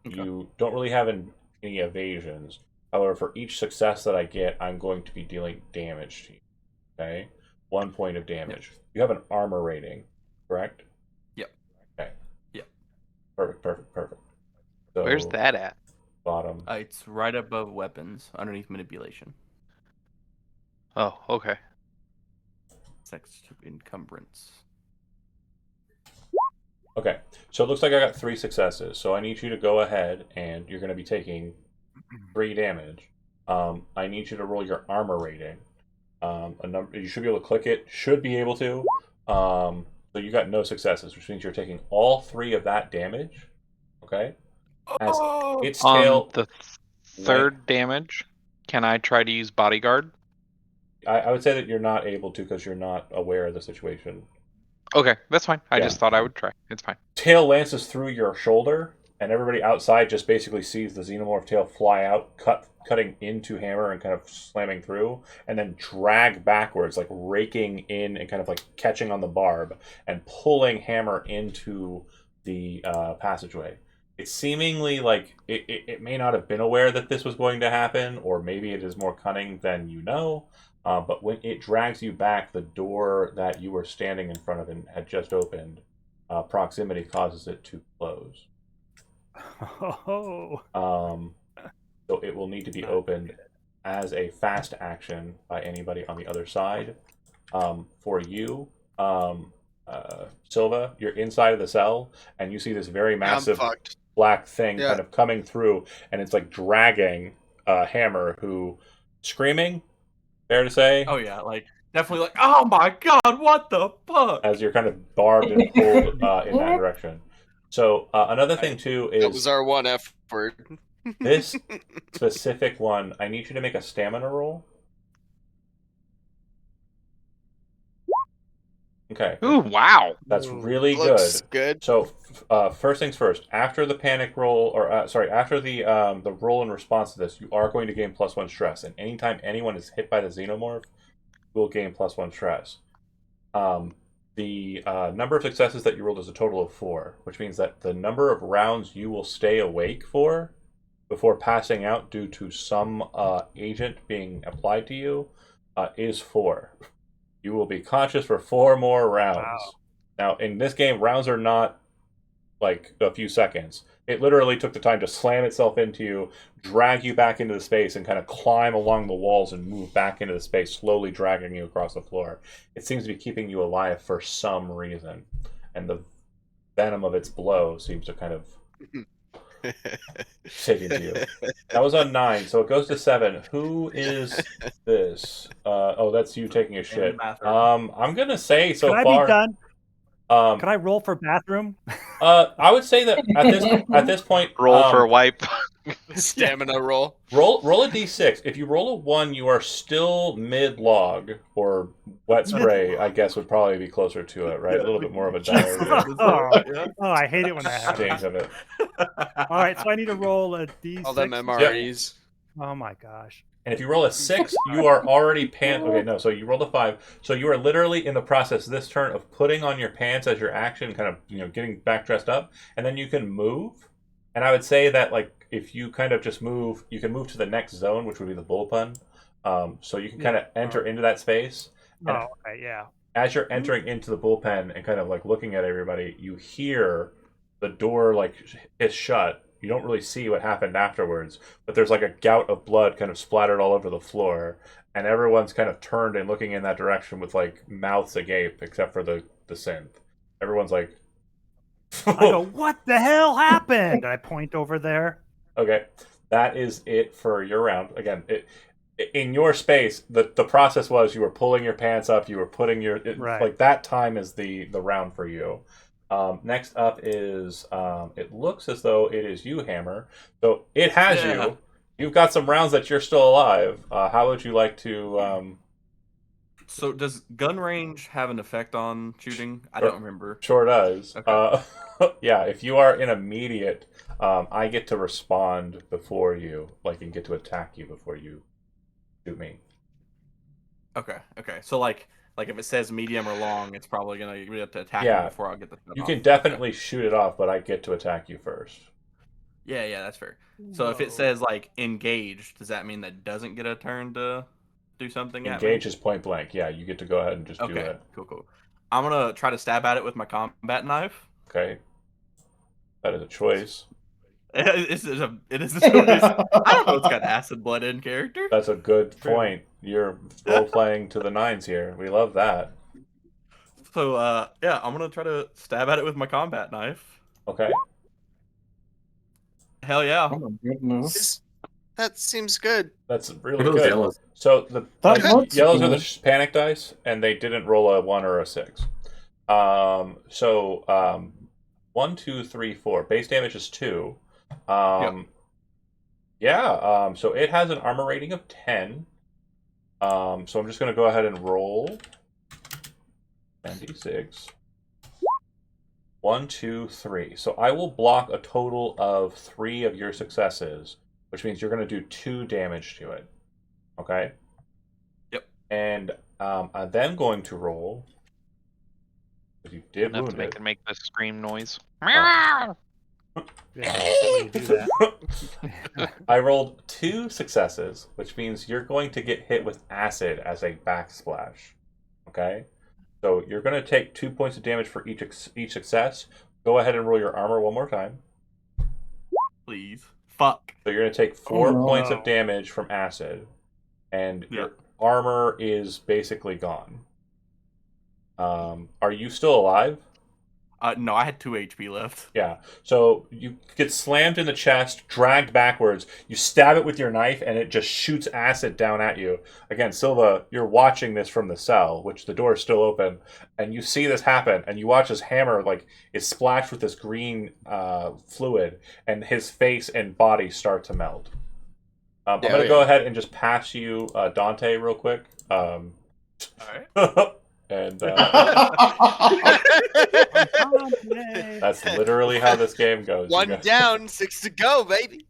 You don't really have any evasions. However, for each success that I get, I'm going to be dealing damage to you. Okay? 1 point of damage. Yep. You have an armor rating, correct? Yep. Okay. Yep. Perfect. So, Where's that at? Bottom. It's right above weapons, underneath manipulation. Oh, okay. Next to encumbrance. Okay, so it looks like I got 3 successes. So I need you to go ahead, and you're going to be taking 3 damage. I need you to roll your armor rating. A number you should be able to click it. Should be able to. So you got no successes, which means you're taking all 3 of that damage. Okay. As its tail. On the third damage, can I try to use bodyguard? I would say that you're not able to because you're not aware of the situation. Okay, that's fine. I Yeah. just thought I would try. It's fine. Tail lances through your shoulder, and everybody outside just basically sees the xenomorph tail fly out, cutting into Hammer and kind of slamming through, and then drag backwards, like raking in and kind of like catching on the barb and pulling Hammer into the passageway. It's seemingly like it may not have been aware that this was going to happen, or maybe it is more cunning than you know. But when it drags you back, the door that you were standing in front of and had just opened, proximity causes it to close. Oh. So it will need to be opened as a fast action by anybody on the other side. For you, Silva, you're inside of the cell, and you see this very massive black thing kind of coming through, and it's like dragging Hammer, who screaming. Fair to say? Oh yeah, like definitely like, oh my god, what the fuck? As you're kind of barbed and pulled in that direction. So another thing too is that was our one F word. This specific one, I need you to make a stamina roll. Okay. Ooh, wow. That's really Looks good. good. So first things first. After the panic roll, or after the roll in response to this, you are going to gain +1 stress, and anytime anyone is hit by the xenomorph, you will gain +1 stress. The number of successes that you rolled is a total of 4, which means that the number of rounds you will stay awake for before passing out due to some agent being applied to you is 4. You will be conscious for 4 more rounds. Wow. Now, in this game, rounds are not like a few seconds. It literally took the time to slam itself into you, drag you back into the space, and kind of climb along the walls and move back into the space, slowly dragging you across the floor. It seems to be keeping you alive for some reason. And the venom of its blow seems to kind of take into you. That was on 9, so it goes to 7. Who is this? Oh, that's you taking a shit. I'm gonna say so Can I far. be done? Can I roll for bathroom? I would say that at this point, Roll for a wipe. Stamina roll. Roll a d6. If you roll a 1, you are still mid-log, or wet spray, I guess, would probably be closer to it, right? A little bit more of a diarrhea Oh, I hate it when that happens. stage of it. All right, so I need to roll a d6. All them MREs. Oh my gosh. And if you roll a 6, you are already pants. Okay, no, so you rolled a 5. So you are literally in the process this turn of putting on your pants as your action, kind of, getting back dressed up, and then you can move. And I would say that, like, if you kind of just move, you can move to the next zone, which would be the bullpen. So you can kind of enter into that space. And Oh, okay, yeah. as you're entering into the bullpen and kind of like looking at everybody, you hear the door like is shut. You don't really see what happened afterwards, but there's like a gout of blood kind of splattered all over the floor, and everyone's kind of turned and looking in that direction with like mouths agape, except for the synth. Everyone's like, I go, what the hell happened? I point over there. okay, that is it for your round. Again, in your space, the process was you were pulling your pants up, you were putting your Right. like that time is the round for you. Next up is it looks as though it is you, Hammer. So it has you. You've got some rounds that you're still alive. How would you like to? So does gun range have an effect on shooting? I don't remember. Sure does. Okay. Yeah, if you are in immediate, I get to respond before you, like, and get to attack you before you shoot me. Okay. So like if it says medium or long, it's probably gonna you have to attack Yeah. me before I get the shot You off. can definitely shoot it off, but I get to attack you first. Yeah, that's fair. So if it says like engaged, does that mean that doesn't get a turn to do something at me? Engage is point blank. Yeah, you get to go ahead and just do Okay, it. cool. I'm gonna try to stab at it with my combat knife. Okay. That is a choice. It is a choice. I don't know it's got acid blood in character. That's a good point. You're role playing to the nines here. We love that. So yeah, I'm gonna try to stab at it with my combat knife. Okay. Hell yeah. Oh my goodness. That seems good. That's really What are those good. yellows? So the That looks yellows are good. the panic dice, and they didn't roll a 1 or a 6. 1, 2, 3, 4. Base damage is 2. Yeah. So it has an armor rating of 10. So I'm just gonna go ahead and roll 96. 1, 2, 3. So I will block a total of 3 of your successes, which means you're going to do 2 damage to it. Okay? Yep. And I'm then going to roll. Because you did Enough to wound make it. it make the scream noise. Yeah, you do that. I rolled 2 successes, which means you're going to get hit with acid as a backsplash. Okay? So you're going to take 2 points of damage for each success. Go ahead and roll your armor one more time. Please. Fuck. So you're going to take 4 no. points of damage from acid, and your armor is basically gone. Are you still alive? No, I had 2 HP left. Yeah. So you get slammed in the chest, dragged backwards. You stab it with your knife, and it just shoots acid down at you. Again, Silva, you're watching this from the cell, which the door is still open, and you see this happen, and you watch his hammer is splashed with this green fluid, and his face and body start to melt. I'm going to go ahead and just pass you Dante real quick. All right. And Yay. that's literally how this game goes. One down, 6 to go, baby.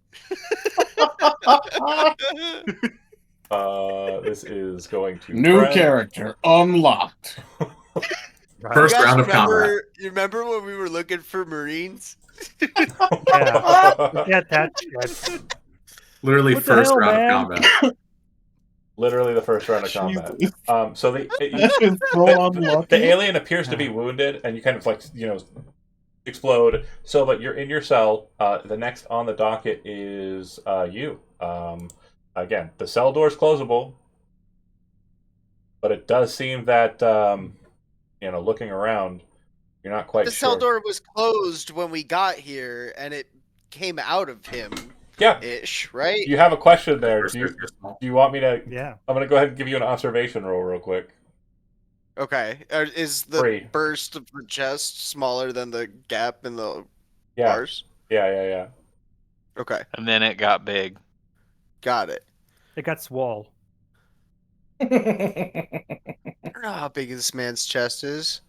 This is going to New Fred. character unlocked. Right. First You guys round of combat. You remember when we were looking for Marines? Yeah. Get that shit. Literally What the first hell, round man? of combat. Literally the first round of combat. Jesus. So That is so unlucky. the alien appears to be wounded, and you kind of explode. So, but you're in your cell. The next on the docket is you. Again, the cell door is closable, but it does seem that looking around, you're not quite The sure. cell door was closed when we got here, and it came out of him. Yeah. Ish, right? You have a question there. Do you want me to? Yeah. I'm going to go ahead and give you an observation roll real quick. Okay. Is the 3. burst of the chest smaller than the gap in the Yeah. bars? Yeah. Okay, and then it got big. got it. It got swole. I don't know how big this man's chest is.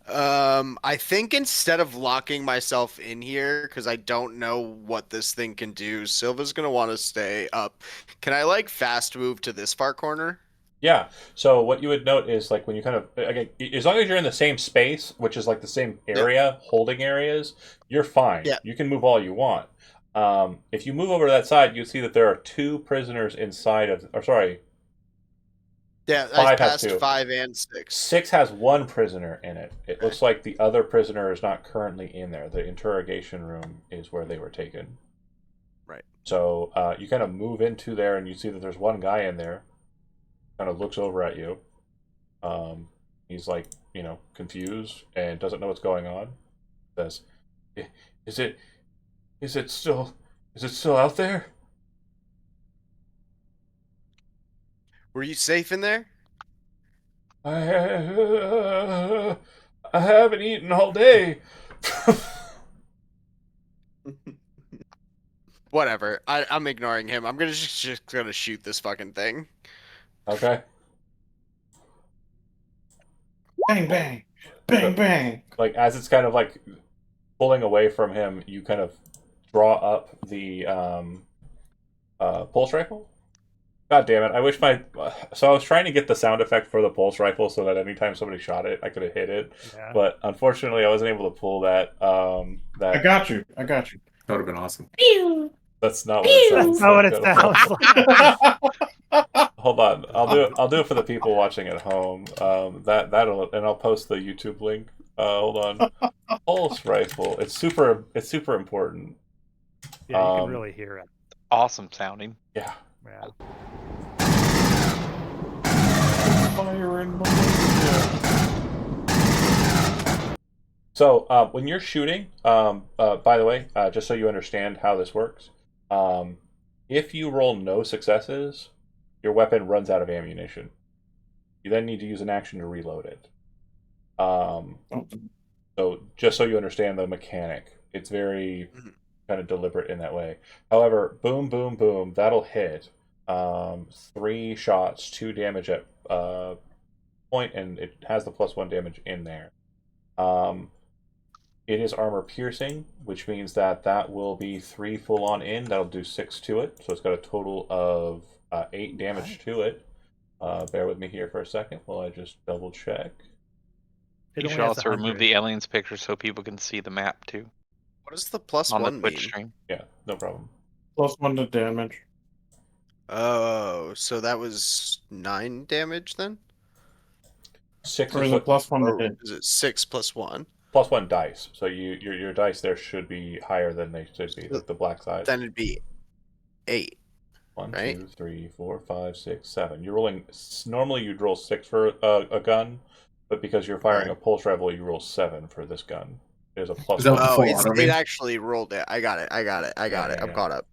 I think instead of locking myself in here, because I don't know what this thing can do, Silva's gonna want to stay up. Can I like fast move to this far corner? Yeah. So what you would note is like when you kind of again, as long as you're in the same space, which is like the same area, holding areas, you're fine. Yeah. You can move all you want. If you move over to that side, you see that there are 2 prisoners inside of. Or sorry, Yeah, 5 I has passed 2. 5 and 6. 6 has 1 prisoner in it. It looks like the other prisoner is not currently in there. The interrogation room is where they were taken. Right. So you kind of move into there, and you see that there's one guy in there. Kind of looks over at you. He's like, confused and doesn't know what's going on. Says, "Is it still out there?" Were you safe in there? I haven't eaten all day. Whatever. I'm ignoring him. I'm gonna just gonna shoot this fucking thing. Okay. Bang bang, bang bang. Like as it's kind of like pulling away from him, you kind of draw up the pulse rifle. God damn it! I wish my so I was trying to get the sound effect for the pulse rifle so that anytime somebody shot it, I could have hit it. Yeah. But unfortunately, I wasn't able to pull that. I That got you. I got you. That would have been awesome. that's not what it sounds That's not what it like. sounds like. Hold on, I'll do it for the people watching at home. That'll and I'll post the YouTube link. Hold on, pulse rifle. It's super important. Yeah, you can really hear it. Awesome sounding. Yeah. Yeah. Fire in Malaysia. So when you're shooting, by the way, just so you understand how this works, if you roll no successes, your weapon runs out of ammunition. You then need to use an action to reload it. So just so you understand the mechanic, it's very kind of deliberate in that way. However, boom, boom, boom, that'll hit. 3 shots, 2 damage at point, and it has the +1 damage in there. It is armor piercing, which means that will be 3 full on in. That'll do 6 to it, so it's got a total of 8 damage to it. Bear with me here for a second while I just double check. It You only should has also remove 100. the aliens picture so people can see the map too What does the on the +1 Twitch mean? stream. Yeah, no problem. +1 to damage. Oh, so that was 9 damage then? 6 Or is is it what, +1 Or to hit? is it 6 + 1? +1 dice. So your dice there should be higher than they should be. Like the black side. Then it'd be 8. 1, right? 2, 3, 4, 5, 6, 7. You're rolling. Normally you'd roll 6 for a gun, but because you're firing a pulse rifle, you roll 7 for this gun. There's a Is plus that what 1. the Oh, full it's, auto it means? actually rolled it. I got it. Yeah. I'm caught up.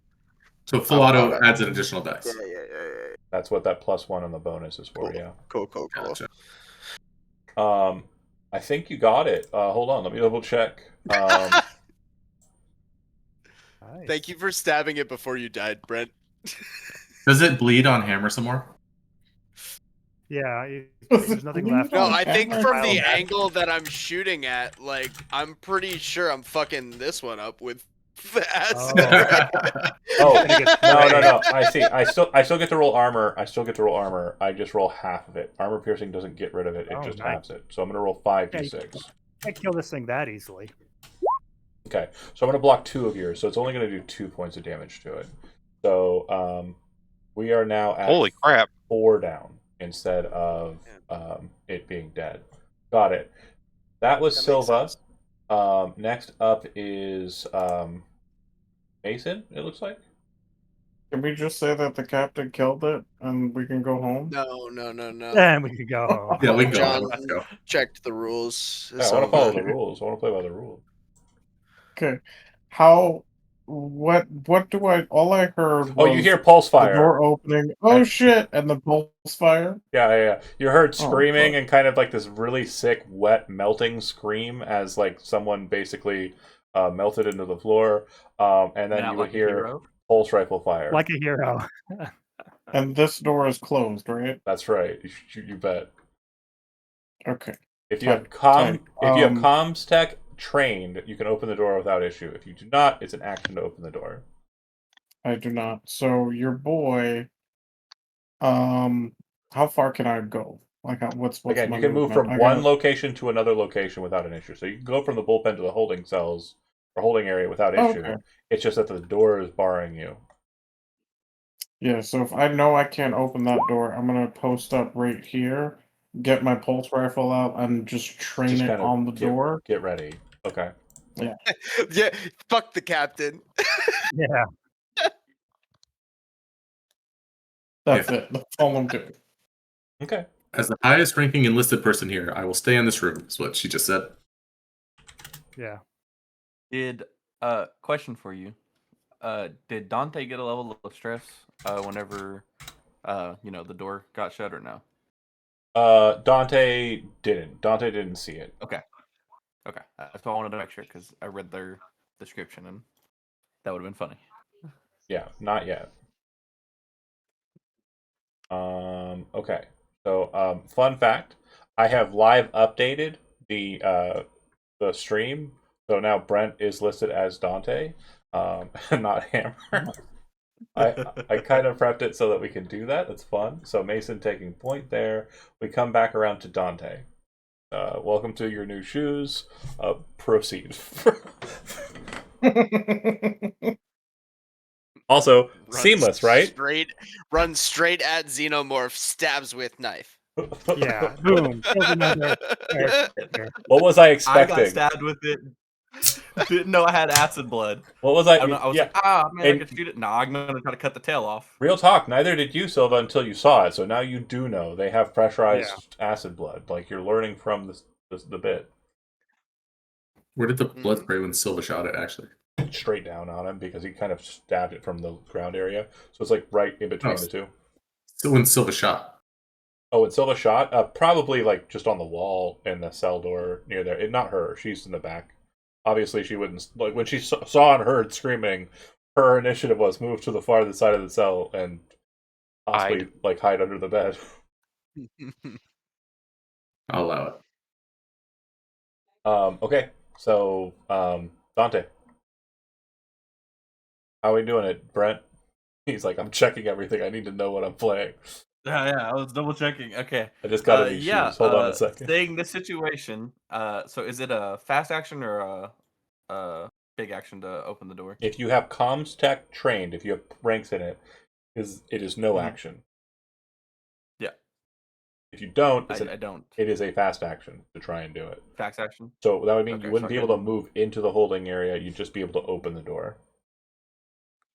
So full Oh, auto okay. adds an additional dice. Yeah. That's what that +1 on the bonus is for. Cool. Yeah. Cool. Gotcha. I think you got it. Hold on, let me double check. Nice. Thank you for stabbing it before you died, Brent. Does it bleed on hammer some more? Yeah, there's nothing left. No, Oh, I think camera. from the Wow. angle that I'm shooting at, like, I'm pretty sure I'm fucking this one up with the acid. Oh Gonna get no! I see. I still get to roll armor. I just roll half of it. Armor piercing doesn't get rid of it. It Oh, just nice. halves it. So I'm gonna roll 5d6. Can't kill this thing that easily. Okay, so I'm gonna block 2 of yours. So it's only gonna do 2 points of damage to it. So we are now at Holy crap! 4 down instead of it being dead. Got it. That was That makes Silva. sense. Next up is Mason. It looks like. Can we just say that the captain killed it and we can go home? No. Then we could go home. Yeah, we can go. John Let's go. checked the rules. Yeah, I want to follow the rules. I want to play by the rules. Okay. What do all I heard was Oh, you hear pulse the fire. door opening. Oh shit! And the pulse fire. Yeah. You heard Oh, screaming fuck. and kind of like this really sick, wet, melting scream as like someone basically melted into the floor, and then Not you like would a hear hero. pulse rifle fire. Like a hero. And this door is closed, right? That's right. You bet. Okay. If you have Tight. if you have comms tech trained, you can open the door without issue. If you do not, it's an action to open the door. I do not. So your boy, how far can I go? Like, what's Again, my you can move movement? from I one got- location to another location without an issue. So you can go from the bullpen to the holding cells or holding area without issue. Okay. It's just that the door is barring you. Yeah. So if I know I can't open that door, I'm gonna post up right here, get my pulse rifle out, and just train Just it kind of on the door. Get ready. Okay. Yeah, fuck the captain. Yeah. That's it. That's all I'm doing. Okay. As the highest ranking enlisted person here, I will stay in this room, is what she just said. Yeah. Did question for you? Did Dante get a level of stress whenever the door got shut or no? Dante didn't. Dante didn't see it. Okay. That's what I wanted to make sure because I read their description and that would have been funny. Yeah, not yet. Okay. So, fun fact: I have live updated the stream, so now Brent is listed as Dante, not Hammer. I kind of prepped it so that we can do that. It's fun. So Mason taking point there. We come back around to Dante. Welcome to your new shoes. Proceed. Also, seamless, right? Run straight at Xenomorph, stabs with knife. Yeah. Boom. Kills another character. What was I I expecting? got stabbed with it. Didn't know I had acid blood. What was I? I was yeah, like, man, and- I could shoot it. No, I'm gonna try to cut the tail off. real talk. Neither did you, Silva, until you saw it. So now you do know they have pressurized acid blood. Like you're learning from the bit. Where did the blood spray when Silva shot it, actually? Straight down on him because he kind of stabbed it from the ground area. So it's like right in between the two. So when Silva shot. Oh, and Silva shot? Probably like just on the wall in the cell door near there. Not her. She's in the back. Obviously, she wouldn't. Like when she saw and heard screaming, her initiative was move to the farther side of the cell and possibly hide under the bed. I'll allow it. Okay. So, Dante. How are we doing it, Brent? He's like, I'm checking everything. I need to know what I'm playing. Yeah, I was double checking. Okay. I just got these shoes. Hold on a second. Staying this situation. So is it a fast action or a big action to open the door? If you have comms tech trained, if you have ranks in it, it is no action. Yeah. If you don't, I don't. It is a fast action to try and do it. Fast action. So that would mean Okay, you wouldn't so be I able to can- move into the holding area. You'd just be able to open the door.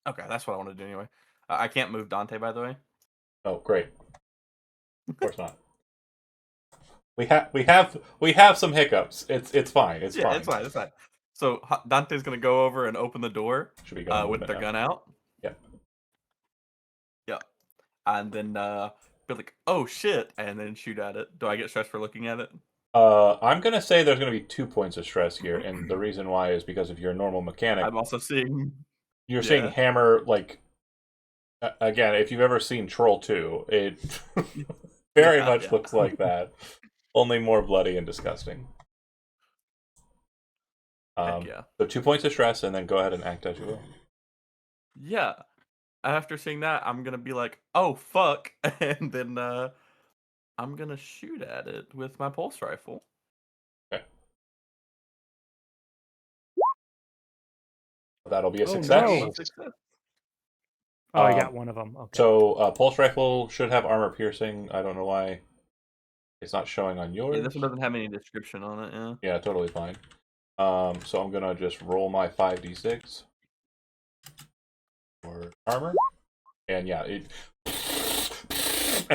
Okay, that's what I want to do anyway. I can't move Dante, by the way. Oh, great. Of course not. We have some hiccups. It's fine. It's fine. It's fine. It's fine. So Dante's gonna go over and open the door Should be going with their gun out. Yeah. Yeah. And then be like, oh shit, and then shoot at it. Do I get stressed for looking at it? I'm gonna say there's gonna be 2 points of stress here, and the reason why is because of your normal mechanic. I'm also seeing. You're seeing Hammer like. Again, if you've ever seen Troll 2, it very much looks like that, only more bloody and disgusting. Yeah. So 2 points of stress, and then go ahead and act as you will. Yeah. After seeing that, I'm gonna be like, oh fuck, and then I'm gonna shoot at it with my pulse rifle. Okay. That'll be a success. no. Oh, I got one of them. Okay. So pulse rifle should have armor piercing. I don't know why it's not showing on yours. Yeah, this one doesn't have any description on it. Yeah. Yeah, totally fine. So I'm gonna just roll my 5d6 for armor, and yeah, and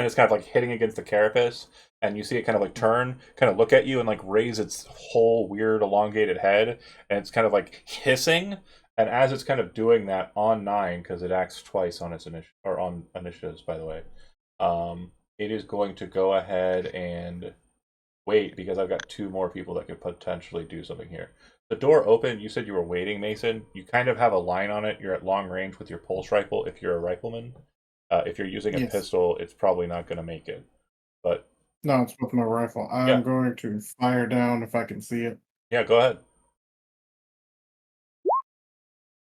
it's kind of like hitting against the carapace, and you see it kind of like turn, kind of look at you, and like raise its whole weird elongated head, and it's kind of like hissing. And as it's kind of doing that on 9, because it acts twice on its on initiatives, by the way, it is going to go ahead and wait because I've got 2 more people that could potentially do something here. The door open. You said you were waiting, Mason. You kind of have a line on it. You're at long range with your pulse rifle if you're a rifleman. If you're using a Yes. pistol, it's probably not going to make it. But No, it's with my rifle. I'm Yeah. going to fire down if I can see it. yeah, go ahead.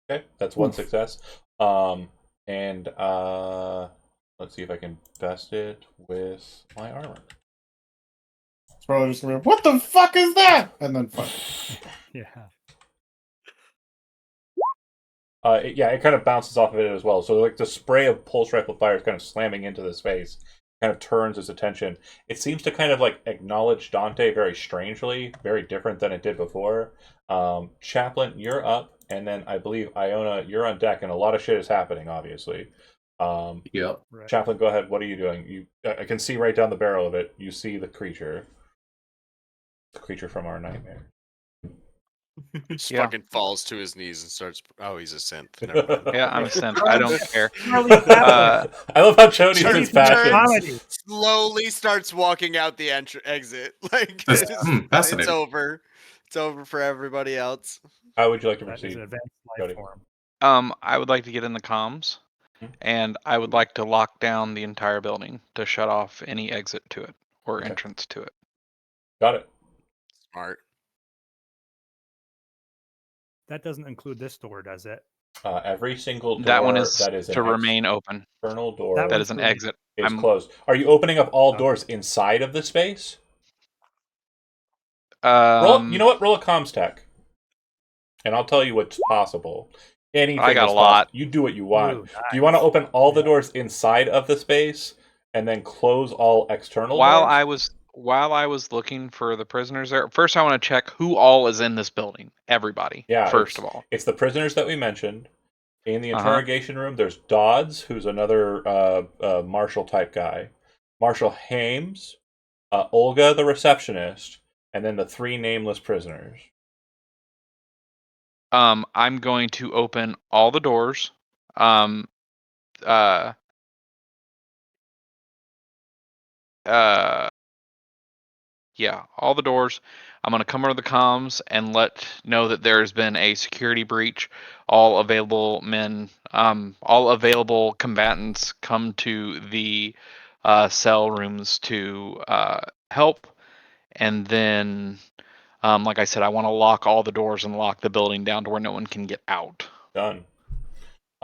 Okay, that's 1 Oof. success. And let's see if I can best it with my armor. It's probably just gonna be, what the fuck is that? And then fire. Yeah. It kind of bounces off of it as well. So like the spray of pulse rifle fire is kind of slamming into this face, kind of turns his attention. It seems to kind of like acknowledge Dante very strangely, very different than it did before. Chaplain, you're up, and then I believe Iona, you're on deck, and a lot of shit is happening, obviously. Yep. Right. Chaplain, go ahead. What are you doing? I can see right down the barrel of it. You see the creature. The creature from our nightmare. Just Yeah. fucking falls to his knees and starts. Oh, he's a synth. Never mind. Yeah, I'm a synth. I don't care. Charlie Chaplin. I love how Chony's Turns- his passion. Comedy. Slowly starts walking out the exit. Like That's it's fascinating. over. It's over for everybody else. How would you like to That is proceed? an advanced Cody. life form. I would like to get in the comms, Mhm. and I would like to lock down the entire building to shut off any exit to it or Okay. entrance to it. Got it. Smart. That doesn't include this door, does it? Every single door That one is that is to an remain open. external door That That one- is an including- exit. is I'm- closed. Are you opening up all Okay. doors inside of the space? Roll. You know what? Roll a comms tech, and I'll tell you what's possible. Anything I got is a lot. possible. You do what you want. Ooh, Do you want to nice. open all the Yeah. doors inside of the space and then close all external While doors? I was looking for the prisoners there, first I want to check who all is in this building. Everybody. Yeah, First of all. It's the prisoners that we mentioned. In the Uh-huh. interrogation room, there's Dodds, who's another Marshall type guy, Marshall Hames, Olga, the receptionist, and then the 3 nameless prisoners. I'm going to open all the doors. Yeah, all the doors. I'm going to come over the comms and let know that there's been a security breach. All available all available combatants come to the cell rooms to help. And then, like I said, I want to lock all the doors and lock the building down to where no one can get out. Done.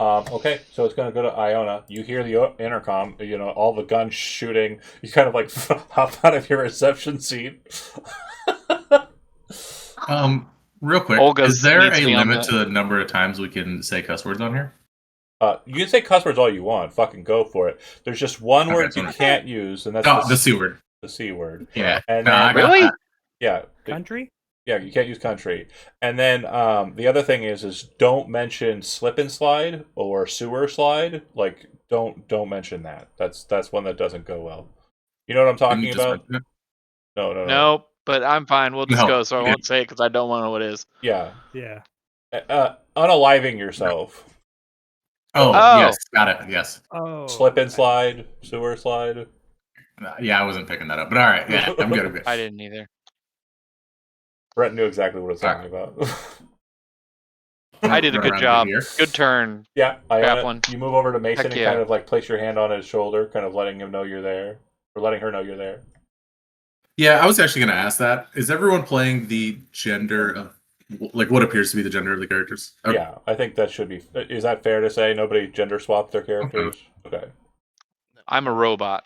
Okay, so it's going to go to Iona. You hear the intercom, all the guns shooting. You kind of like hop out of your reception seat. Real quick, Olga is there needs a to be on limit the- to the number of times we can say cuss words on here? You can say cuss words all you want. Fucking go for it. There's just one Okay, word so you no. can't use, and that's Oh, the C word. the C word. Yeah. And No, I then, got Really? that. yeah, Country? yeah, you can't use country. And then the other thing is don't mention slip and slide or sewer slide. Like, don't mention that. That's one that doesn't go well. You know what I'm Can talking you just about? mention No. No, but I'm fine. We'll just No, go, so I okay. won't say it because I don't want to know what it is. Yeah. Yeah. Unaliving yourself. it? Oh, Oh. yes, got it. Yes. Oh. Slip and slide, sewer slide. Yeah, I wasn't picking that up, but all right. Yeah, I'm good. I'm good. I didn't either. Brett knew exactly what I was talking about. I did a good Around job. here. Good turn. Yeah, Chaplain. you move over to Mason Heck and yeah. kind of like place your hand on his shoulder, kind of letting him know you're there, or letting her know you're there. Yeah, I was actually going to ask that. Is everyone playing the gender of, like, what appears to be the gender of the characters? Okay. Yeah, I think that should be. Is that fair to say? Nobody gender swapped their characters. Okay. I'm a robot.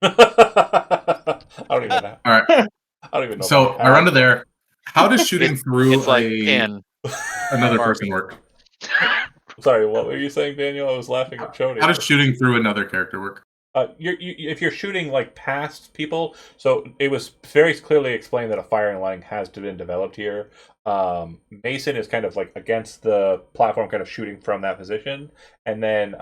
I don't even know. All right. I don't even know. So about I run to there. How does shooting through It's like pin. another Barbie. person work? Sorry, what were you saying, Daniel? I was laughing at Chody. How does shooting through another character work? If you're shooting like past people, so it was very clearly explained that a firing line has been developed here. Mason is kind of like against the platform, kind of shooting from that position, and then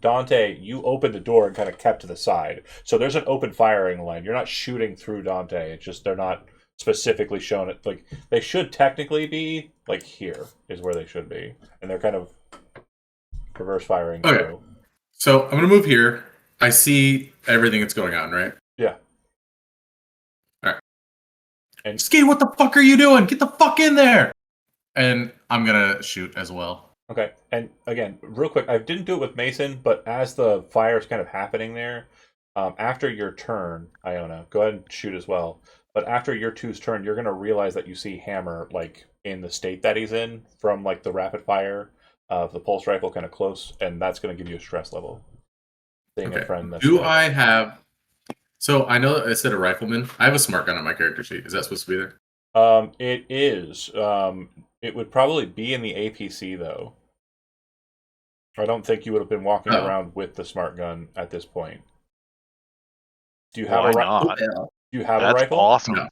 Dante, you opened the door and kind of kept to the side. So there's an open firing line. You're not shooting through Dante. It's just they're not specifically shown it. Like they should technically be like here is where they should be, and they're kind of reverse firing. Okay. through. So I'm going to move here. I see everything that's going on, right? Yeah. All right. And Ski, what the fuck are you doing? Get the fuck in there! And I'm gonna shoot as well. okay, and again, real quick, I didn't do it with Mason, but as the fire is kind of happening there, after your turn, Iona, go ahead and shoot as well. But after your two's turn, you're gonna realize that you see Hammer like in the state that he's in from like the rapid fire of the pulse rifle kind of close, and that's gonna give you a stress level. Seeing a Okay. friend that's Do dead. I have? So I know I said a rifleman. I have a smart gun on my character sheet. Is that supposed to be there? It is. It would probably be in the APC though. I don't think you would have been walking Oh. around with the smart gun at this point. Do you have Why a not? Do you have a That's rifle? awesome. No.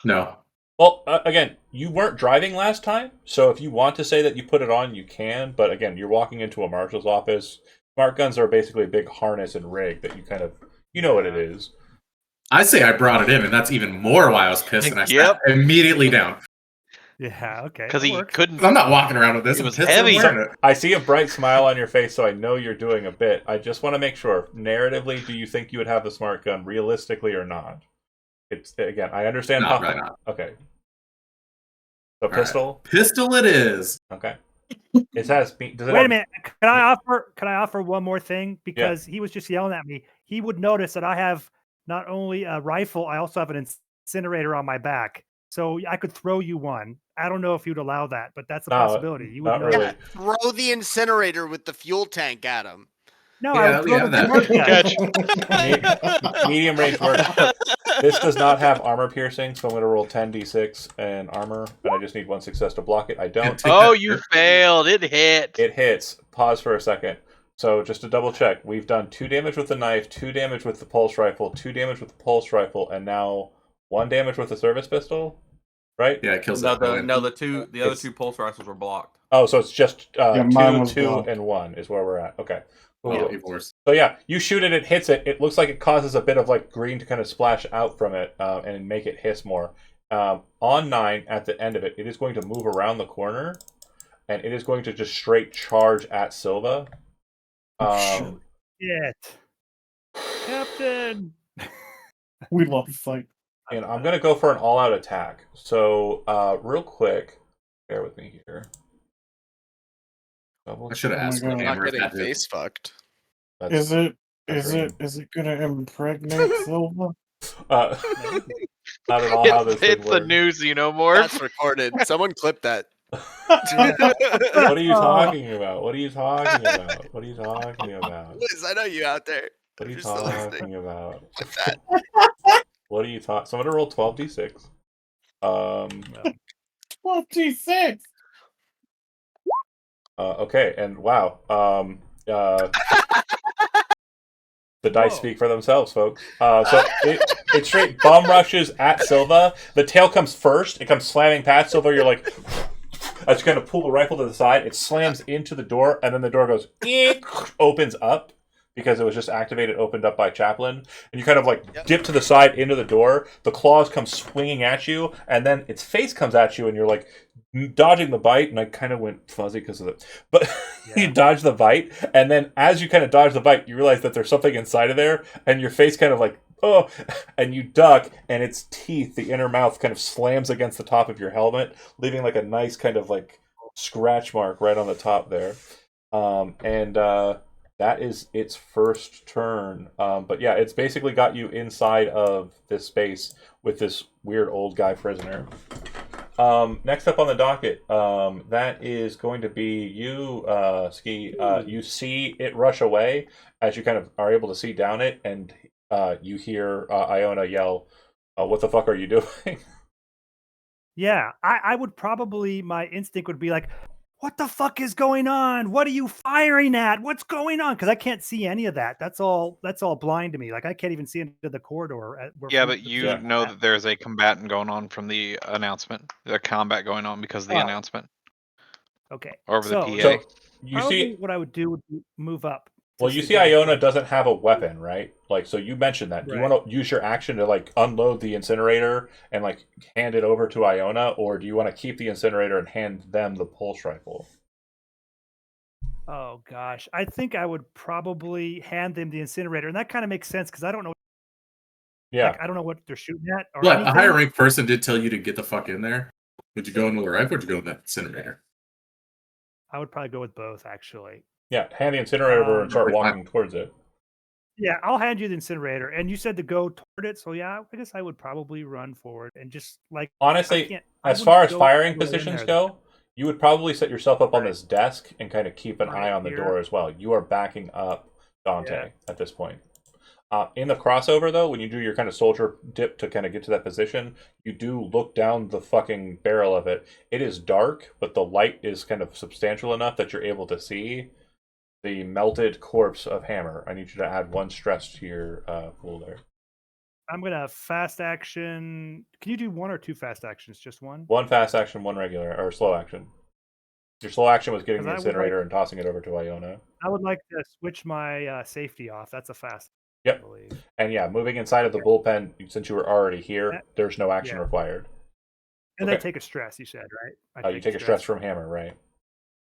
No. Well, again, you weren't driving last time, so if you want to say that you put it on, you can. But again, you're walking into a marshal's office. Smart guns are basically a big harness and rig that you kind of, you know what it is. I say I brought it in, and that's even more why I was pissed, and I Yep. sat immediately down. Yeah, okay. Because that he works. couldn't. I'm not walking around with this. It I'm was pissed I'm heavy. wearing it. I see a bright smile on your face, so I know you're doing a bit. I just want to make sure, narratively, do you think you would have the smart gun realistically or not? It's again, I understand No, how. probably not. Okay. So right. pistol. Pistol it is. Okay. It has. Does it Wait have, a minute. Can I offer one more thing? Because he was just yelling at me. He would notice that I have not only a rifle, I also have an incinerator on my back. So I could throw you one. I don't know if you'd allow that, but that's a No, possibility. You would not know. really. Yeah, throw the incinerator with the fuel tank at him. No, Yeah, I would we throw have the that. smart gun. Catch. Medium range work. This does not have armor piercing, so I'm going to roll 10d6 and armor, and I just need one success to block it. I don't. Take Oh, that. you failed. It hit. It hits. Pause for a second. So just to double check, we've done 2 damage with the knife, 2 damage with the pulse rifle, 2 damage with the pulse rifle, and now 1 damage with the service pistol, right? Yeah, it kills No, that. the other It's- two pulse rifles were blocked. Oh, so it's just mine 2, was 2, blocked. and 1 is where we're at. Okay. Oh, Cool. even worse. So yeah, you shoot it, it hits it. It looks like it causes a bit of like green to kind of splash out from it and make it hiss more. On 9, at the end of it, it is going to move around the corner, and it is going to just straight charge at Silva. Shit. Captain. We love the fight. And I'm going to go for an all-out attack. So real quick, bear with me here. Double I should have Oh my asked God. what I'm Not hammer getting that is. face fucked. That's, Is it agreed. is it gonna impregnate Silva? not at all how this would It's the work. news, you know more. That's recorded. Someone clip that. What are you talking about? What are you talking about? What are you talking about? Liz, I know you out there. What are you You're still listening. talking about? With that. What are you talking? So I'm gonna roll 12d6. 26. Okay, and wow. The dice Whoa. speak for themselves, folks. So it straight bum rushes at Silva. The tail comes first. It comes slamming past Silva. You're like, as you kind of pull the rifle to the side, it slams into the door, and then the door goes, opens up because it was just activated, opened up by Chaplain. And you kind of like dip to the side into the door. The claws come swinging at you, and then its face comes at you, and you're like dodging the bite. And I kind of went fuzzy because of it. But you dodge the bite, and then as you kind of dodge the bite, you realize that there's something inside of there, and your face kind of like, oh, and you duck, and its teeth, the inner mouth, kind of slams against the top of your helmet, leaving like a nice kind of like scratch mark right on the top there. That is its first turn. But yeah, it's basically got you inside of this space with this weird old guy prisoner. Next up on the docket, that is going to be you, Ski. You see it rush away as you kind of are able to see down it, and you hear Iona yell, "What the fuck are you doing?" Yeah, I would probably, my instinct would be like, what the fuck is going on? What are you firing at? What's going on? Because I can't see any of that. That's all blind to me. Like I can't even see into the corridor. Yeah, but you Yeah. know that there's a combatant going on from the announcement. There's a combat going on because of the Oh. announcement Okay. over the So- PA. So you Probably see, what I would do would be move up. well, you see, Iona doesn't have a weapon, right? Like, so you mentioned that. Do you Right. want to use your action to like unload the incinerator and like hand it over to Iona, or do you want to keep the incinerator and hand them the pulse rifle? Oh gosh, I think I would probably hand them the incinerator, and that kind of makes sense because I don't know Yeah. Like I don't know what they're shooting at. Or But a higher anything. ranked person did tell you to get the fuck in there. Would you go into the rifle or would you go in the incinerator? I would probably go with both, actually. Yeah, hand the incinerator over and start Fine. walking towards it. Yeah, I'll hand you the incinerator. And you said to go toward it, so yeah, I guess I would probably run forward and just like Honestly, I as wouldn't far as go firing all the way in positions there. go, you would probably set yourself up on Right. this desk and kind of keep an Right eye on the here. door as well. You are backing up Dante Yeah. at this point. In the crossover, though, when you do your kind of soldier dip to kind of get to that position, you do look down the fucking barrel of it. It is dark, but the light is kind of substantial enough that you're able to see the melted corpse of Hammer. I need you to add 1 stress to your pool there. I'm gonna fast action. Can you do 1 or 2 fast actions? Just 1? 1 fast action, 1 regular, or slow action. Your slow action was getting 'Cause the I would incinerator and tossing it over to Iona. I would like to switch my safety off. That's a fast. Yep. I believe. And yeah, moving inside of the bullpen, since you were already here, there's no action Yeah. required. And Okay. then take a stress. You said right? You take a stress from Hammer, right?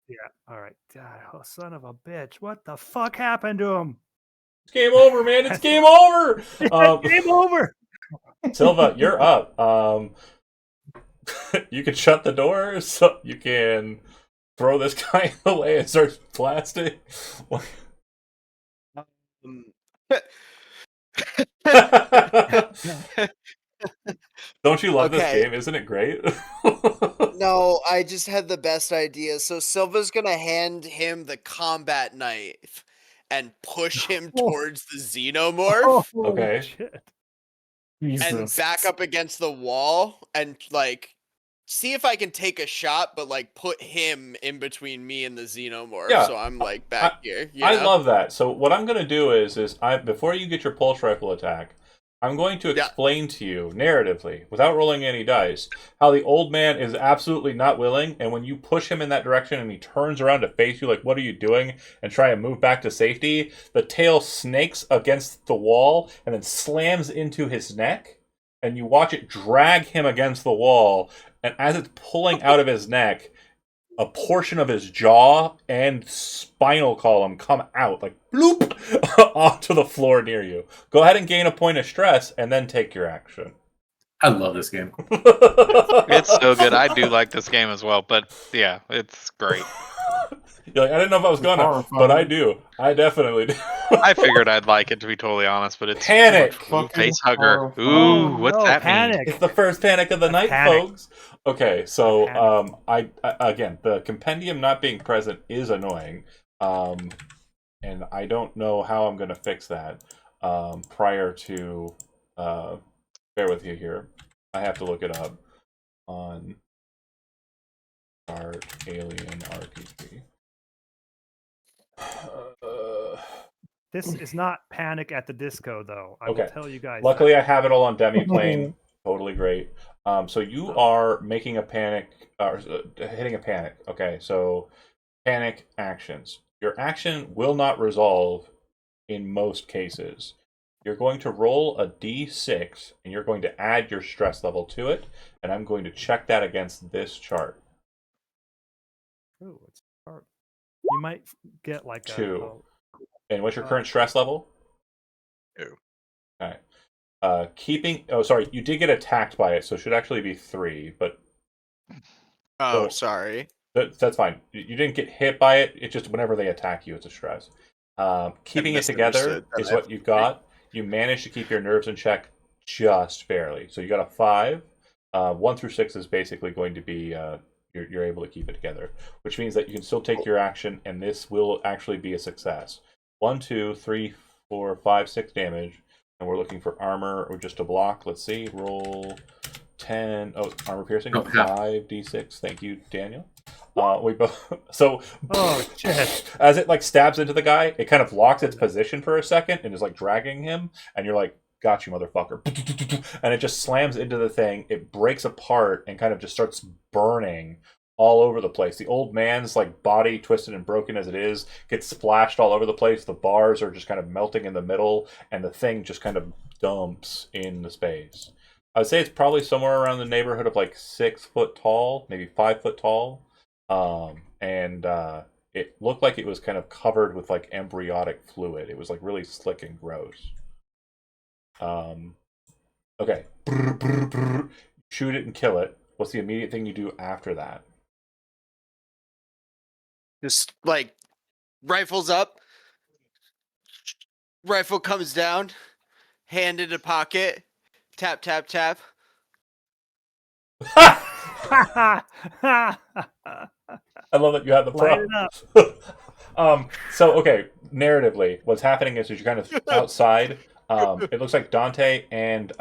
Yeah. All right. God, oh, son of a bitch! What the fuck happened to him? It's game over, man. It's game over. Game over. Silva, you're up. You can shut the door, so you can throw this guy away and start blasting. Don't you love this Okay. game? Isn't it great? No, I just had the best idea. So Silva's gonna hand him the combat knife and push him Oh. towards the xenomorph Holy Okay. shit. and Jesus. back up against the wall and like see if I can take a shot, but like put him in between me and the xenomorph. Yeah, So I'm like back here. You I know? love that. So what I'm going to do is before you get your pulse rifle attack, I'm going to Yeah. explain to you narratively, without rolling any dice, how the old man is absolutely not willing, and when you push him in that direction and he turns around to face you like, what are you doing, and try and move back to safety, the tail snakes against the wall and then slams into his neck, and you watch it drag him against the wall, and as it's pulling out of his neck, a portion of his jaw and spinal column come out, like bloop, onto the floor near you. Go ahead and gain a point of stress, and then take your action. I love this game. It's so good. I do like this game as well, but yeah, it's great. You're like, I didn't know if I was gonna, Horrifying. but I do. I definitely do. I figured I'd like it, to be totally honest, but it's Panic! Ooh, face hugger. Horrifying. Ooh, Oh, what's no, that panic. It's the first panic of the night, Panic. folks. Okay, so Panic. I again, the compendium not being present is annoying, and I don't know how I'm going to fix that. Prior to, bear with you here, I have to look it up on Start Alien RPG. This is not Panic at the Disco, though. I Okay. will tell you guys. Luckily, I have it all on Demiplane. Totally great. So you Oh. are making a panic, hitting a panic. Okay, so panic actions. Your action will not resolve in most cases. You're going to roll a d6, and you're going to add your stress level to it, and I'm going to check that against this chart. Ooh, it's hard. You might get like 2. And what's your Uh, current stress level? 2. Okay. Keeping. Oh, sorry. You did get attacked by it, so it should actually be 3. But Oh, Oh. sorry. that's fine. You didn't get hit by it. It's just whenever they attack you, it's a stress. Keeping it together misunderstood that is I what have you've got. You managed to keep your nerves in check just barely. So you got a 5. 1 through 6 is basically going to be you're able to keep it together, which means that you can still take your action, and this will actually be a success. 1, 2, 3, 4, 5, 6 damage, and we're looking for armor or just a block. Let's see. Roll 10. Oh, armor piercing. Oh, yeah. 5d6. Thank you, Daniel. We both. So Oh shit! as it like stabs into the guy, it kind of locks its position for a second and is like dragging him, and you're like, got you, motherfucker. And it just slams into the thing. It breaks apart and kind of just starts burning all over the place. The old man's like body, twisted and broken as it is, gets splashed all over the place. The bars are just kind of melting in the middle, and the thing just kind of dumps in the space. I would say it's probably somewhere around the neighborhood of like 6 foot tall, maybe 5 foot tall. And it looked like it was kind of covered with like embryonic fluid. It was like really slick and gross. Okay. Shoot it and kill it. What's the immediate thing you do after that? Just like rifles up, rifle comes down, hand in a pocket, tap tap tap. I love that you have the Light prop. So okay, narratively, what's happening is you're kind of outside. It looks like Dante and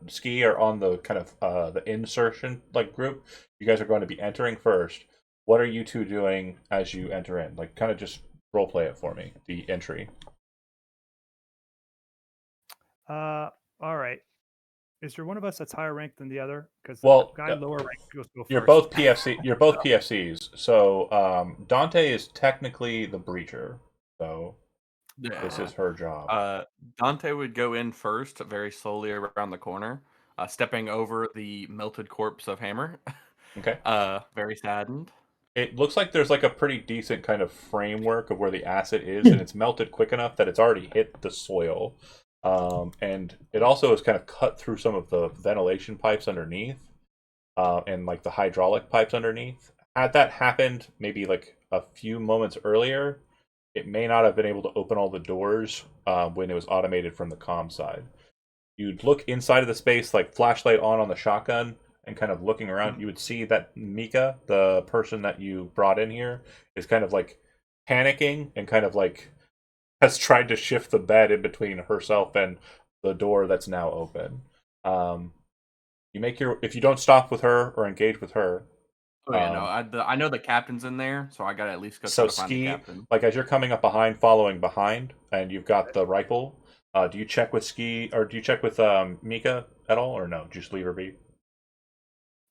Ski are on the kind of the insertion like group. You guys are going to be entering first. What are you two doing as you enter in? Like, kind of just role play it for me. The entry. All right. Is there one of us that's higher ranked than the other? Because Well, the guy lower ranked goes to go You're first. both PFC. You're both PFCs. So Dante is technically the breacher. So this is her job. Dante would go in first, very slowly around the corner, stepping over the melted corpse of Hammer. Okay. Very saddened. It looks like there's like a pretty decent kind of framework of where the acid is, and it's melted quick enough that it's already hit the soil. And it also is kind of cut through some of the ventilation pipes underneath, and like the hydraulic pipes underneath. Had that happened maybe like a few moments earlier, it may not have been able to open all the doors when it was automated from the comm side. You'd look inside of the space, like flashlight on the shotgun, and kind of looking around. You would see that Mika, the person that you brought in here, is kind of like panicking and kind of like has tried to shift the bed in between herself and the door that's now open. You make your if you don't stop with her or engage with her. Oh yeah, no, I know the captain's in there, so I gotta at least go So try to find the Ski, captain. like as you're coming up behind, following behind, and you've got the rifle. Do you check with Ski or do you check with Mika at all, or no? Just leave her be.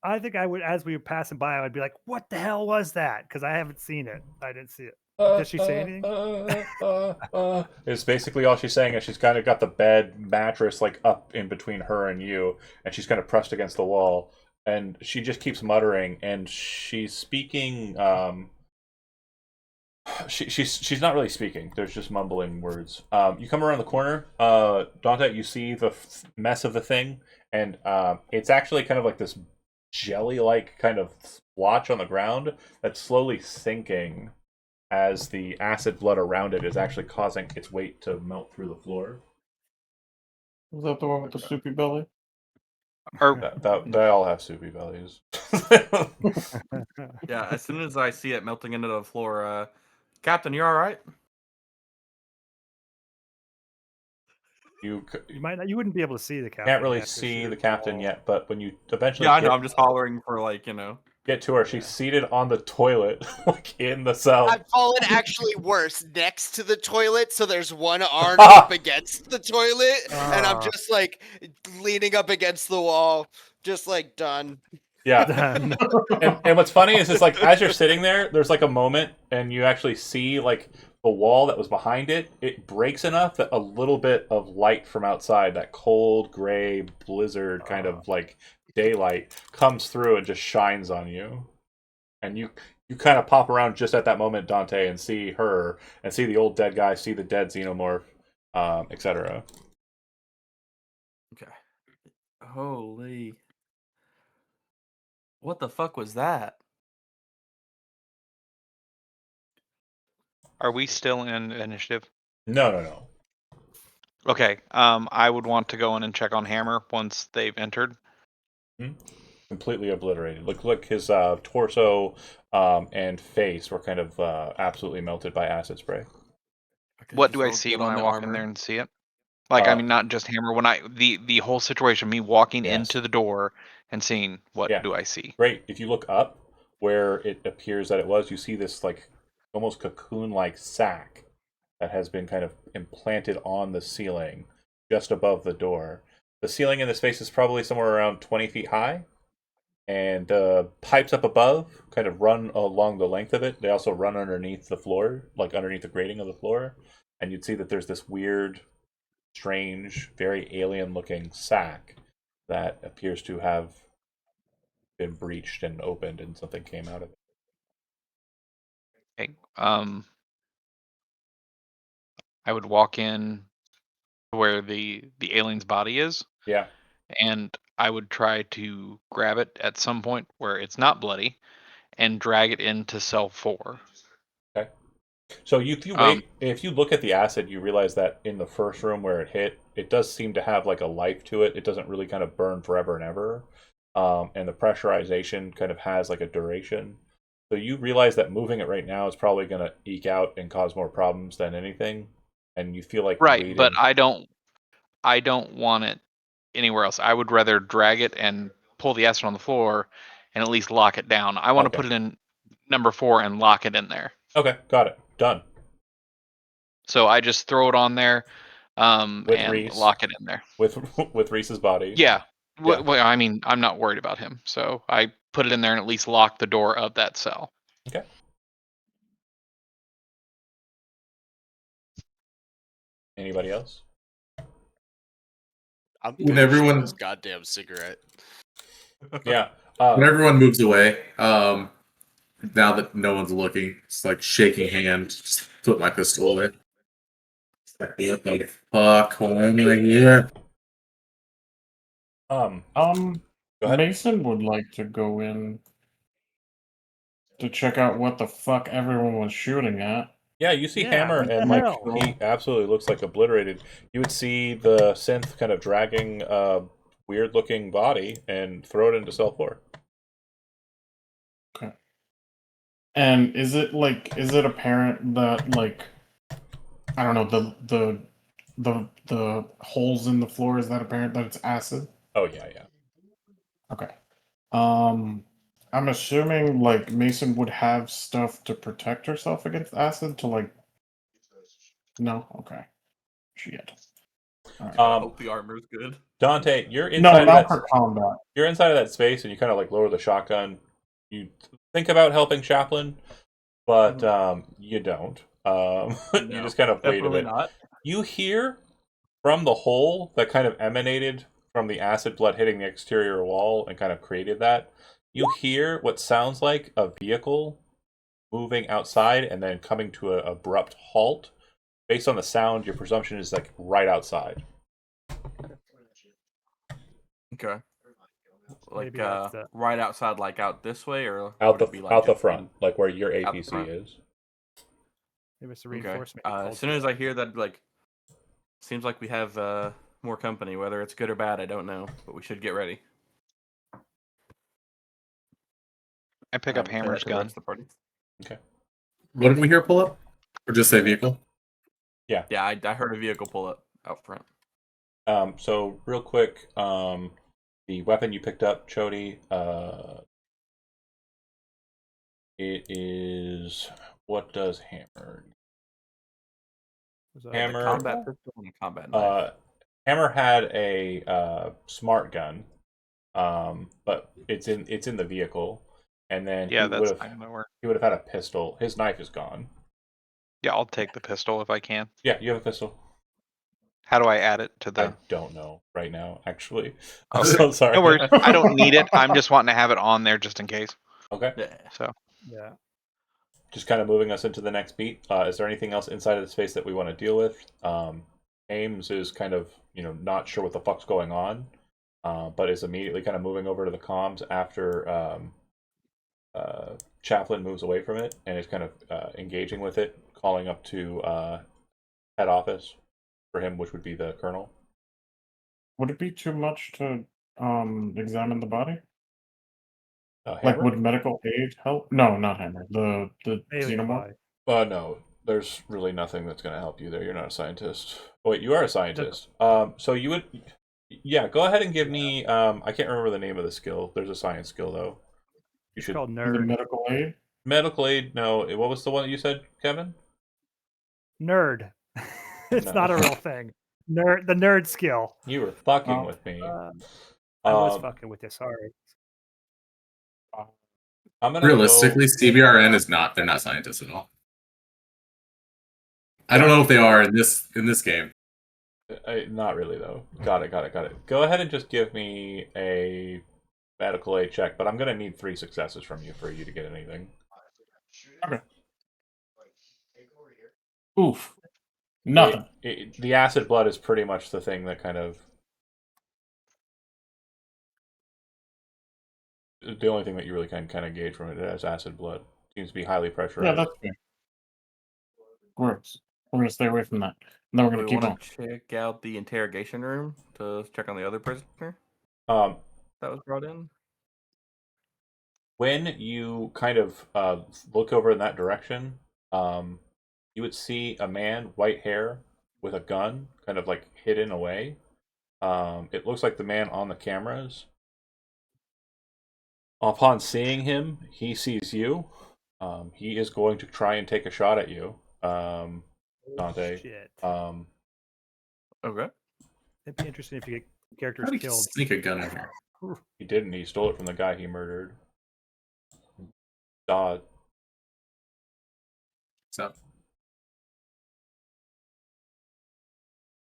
I think I would, as we were passing by, I would be like, "What the hell was that?" Because I haven't seen it. I didn't see it. Does she say anything? It's basically all she's saying is she's kind of got the bed mattress like up in between her and you, and she's kind of pressed against the wall, and she just keeps muttering, and she's speaking. She's not really speaking. There's just mumbling words. You come around the corner, Dante. You see the mess of the thing, and it's actually kind of like this jelly-like kind of splotch on the ground that's slowly sinking as the acid blood around it is actually causing its weight to melt through the floor. Is that the one with the soupy belly? They all have soupy bellies. Yeah, as soon as I see it melting into the floor, Captain, you all right? You might not, you wouldn't be able to see the captain. Can't really yet, 'cause see you're the captain tall. yet, but when you eventually Yeah, I know. I'm just hollering for get to her, she's seated on the toilet, like in the cell. I've fallen actually worse next to the toilet, so there's one arm up against the toilet, and I'm just like leaning up against the wall, just like done. Yeah. Done. And what's funny is like as you're sitting there, there's like a moment and you actually see like the wall that was behind it, it breaks enough that a little bit of light from outside, that cold gray blizzard kind of like daylight, comes through and just shines on you. And you kind of pop around just at that moment, Dante, and see her and see the old dead guy, see the dead xenomorph, etc. Okay. Holy. What the fuck was that? Are we still in initiative? No. Okay. I would want to go in and check on Hammer once they've entered. Completely obliterated. Look, his torso and face were kind of absolutely melted by acid spray. What do I see when I walk in there and see it? Like, I mean, not just Hammer. When the whole situation, me walking into the door and seeing what do I see? Great. If you look up where it appears that it was, you see this like almost cocoon-like sack that has been kind of implanted on the ceiling just above the door. The ceiling in this space is probably somewhere around 20 feet high, and pipes up above kind of run along the length of it. They also run underneath the floor, like underneath the grating of the floor, and you'd see that there's this weird, strange, very alien-looking sack that appears to have been breached and opened, and something came out of it. Okay. I would walk in where the alien's body is. Yeah. and I would try to grab it at some point where it's not bloody, and drag it into cell 4. Okay. So if you Um, wait, if you look at the acid, you realize that in the first room where it hit, it does seem to have like a life to it. It doesn't really kind of burn forever and ever. And the pressurization kind of has like a duration. So you realize that moving it right now is probably going to eke out and cause more problems than anything. And you feel like Right, but waiting. I don't want it anywhere else. I would rather drag it and pull the acid on the floor and at least lock it down. I want to Okay. put it in number 4 and lock it in there. Okay, got it. Done. So I just throw it on there With and Reese. lock it in there. With Reese's body. Yeah. Yeah. Well, I mean, I'm not worried about him. So I put it in there and at least lock the door of that cell. Okay. Anybody else? I'm When finishing everyone- this goddamn cigarette. Yeah. When everyone moves away, now that no one's looking, it's like shaking hands, just flip my pistol away. It's like, what the fuck? Hold on here. Go ahead. Mason would like to go in to check out what the fuck everyone was shooting at. Yeah, you see Yeah, Hammer, what the and like hell? he absolutely looks like obliterated. You would see the synth kind of dragging a weird-looking body and throw it into cell 4. Okay. And is it apparent that like I don't know the holes in the floor, is that apparent that it's acid? Oh yeah, yeah. Okay. I'm assuming like Mason would have stuff to protect herself against acid to like. No. Okay. Shit. All right. I hope the armor's good. Dante, you're No, inside not of for that. combat. You're inside of that space, and you kind of like lower the shotgun. You think about helping Chaplin, but you don't. You No, just kind of wait a Definitely bit. not. You hear from the hole that kind of emanated from the acid blood hitting the exterior wall and kind of created that. You hear what sounds like a vehicle moving outside and then coming to an abrupt halt. Based on the sound, your presumption is like right outside. Okay. Like Maybe that's the- right outside, like out this way, or Out would the it be like out the just front, like where your out the APC front? is. Maybe it's a Okay. reinforcement. As soon as I hear that, like, seems like we have more company. Whether it's good or bad, I don't know, but we should get ready. I pick up Say that Hammer's to the gun. rest of the party. What did we hear pull up? Or just say vehicle? Yeah, I heard a vehicle pull up out front. So real quick, the weapon you picked up, Chody, it is, what does Hammer? Was that- Hammer. A combat pistol and a combat knife. Hammer had a smart gun, but it's in the vehicle, and then Yeah, he that's would not have gonna work. had a pistol. His knife is gone. Yeah, I'll take the pistol if I can. Yeah, you have a pistol. How do I add it to I the? don't know right now, actually. I'm Okay. so sorry. No worries. I don't need it. I'm just wanting to have it on there just in case. Okay. Yeah. So Yeah. Just kind of moving us into the next beat. Is there anything else inside of the space that we want to deal with? Ames is kind of, not sure what the fuck's going on, but is immediately kind of moving over to the comms after Chaplin moves away from it and is kind of engaging with it, calling up to head office for him, which would be the colonel. Would it be too much to examine the body? Like, Hammer? would medical aid help? No, not Hammer. The Alien xenomorph. body. No, there's really nothing that's going to help you there. You're not a scientist. Oh, wait, you are a scientist. So you would, yeah, go ahead and give me. I can't remember the name of the skill. There's a science skill though. You It's should called Is it nerd. medical aid? medical aid. No, what was the one that you said, Kevin? Nerd. It's No. not a real thing. Nerd. The nerd skill. You were fucking Oh. with me. I was Um, fucking with you. Sorry. I'm gonna Realistically, CBRN is not. They're not scientists at all. I don't know if they are in this game. Not really though. Got it. Go ahead and just give me a medical aid check, but I'm gonna need 3 successes from you for you to get anything. Okay. Oof. Nothing. The acid blood is pretty much the thing that kind of the only thing that you really can kind of gauge from it. It has acid blood. Seems to be highly pressurized. Yeah, that's good. Works. We're gonna stay away from that. And then we're Do gonna we keep want on. to check out the interrogation room to check on the other prisoner Um, that was brought in? when you kind of look over in that direction, you would see a man, white hair, with a gun, kind of like hidden away. It looks like the man on the cameras. Upon seeing him, he sees you. He is going to try and take a shot at you, Dante. Shit. Okay. It'd be interesting if you get characters How did he killed. sneak a gun in here? He didn't. He stole it from the guy he murdered. Dodd. So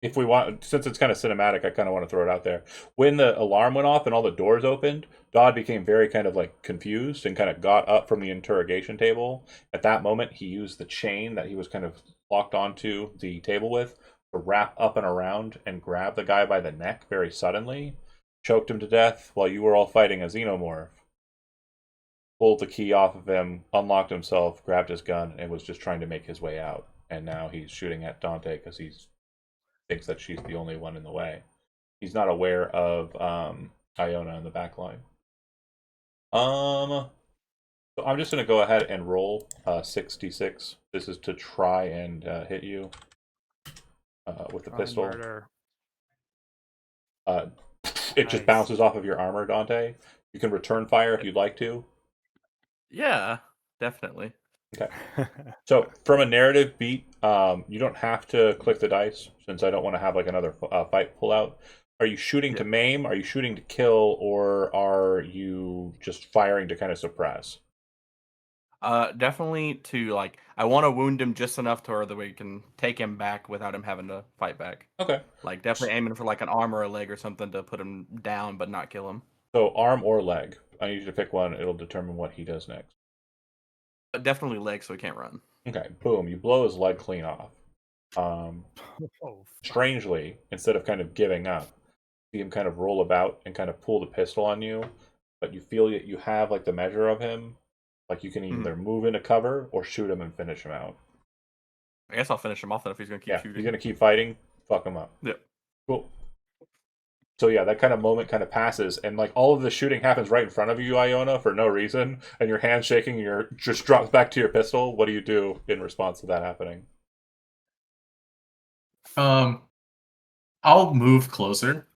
If we want, since it's kind of cinematic, I kind of want to throw it out there. When the alarm went off and all the doors opened, Dodd became very kind of like confused and kind of got up from the interrogation table. At that moment, he used the chain that he was kind of locked onto the table with to wrap up and around and grab the guy by the neck very suddenly, choked him to death while you were all fighting a xenomorph. Pulled the key off of him, unlocked himself, grabbed his gun, and was just trying to make his way out. And now he's shooting at Dante because he thinks that she's the only one in the way. He's not aware of Iona in the back line. So I'm just going to go ahead and roll 6d6. This is to try and hit you with the Try and pistol. murder. It just Nice. bounces off of your armor, Dante. You can return fire if you'd like to. Yeah, definitely. Okay. So from a narrative beat, you don't have to click the dice since I don't want to have like another fight pull out. Are you shooting to maim? Are you shooting to kill? Or are you just firing to kind of suppress? Definitely to like, I want to wound him just enough to where that we can take him back without him having to fight back. Okay. Like definitely aiming for like an arm or a leg or something to put him down but not kill him. So arm or leg. I need you to pick one. It'll determine what he does next. Definitely leg so he can't run. Okay. Boom. You blow his leg clean off. Oh, fuck. Strangely, instead of kind of giving up, see him kind of roll about and kind of pull the pistol on you, but you feel that you have like the measure of him. Like you can either move into cover or shoot him and finish him out. I guess I'll finish him off then if he's gonna keep Yeah, shooting. he's gonna keep fighting. Fuck him up. Yep. Cool. So yeah, that kind of moment kind of passes, and like all of the shooting happens right in front of you, Iona, for no reason, and your hand's shaking, and you're just dropped back to your pistol. What do you do in response to that happening? I'll move closer,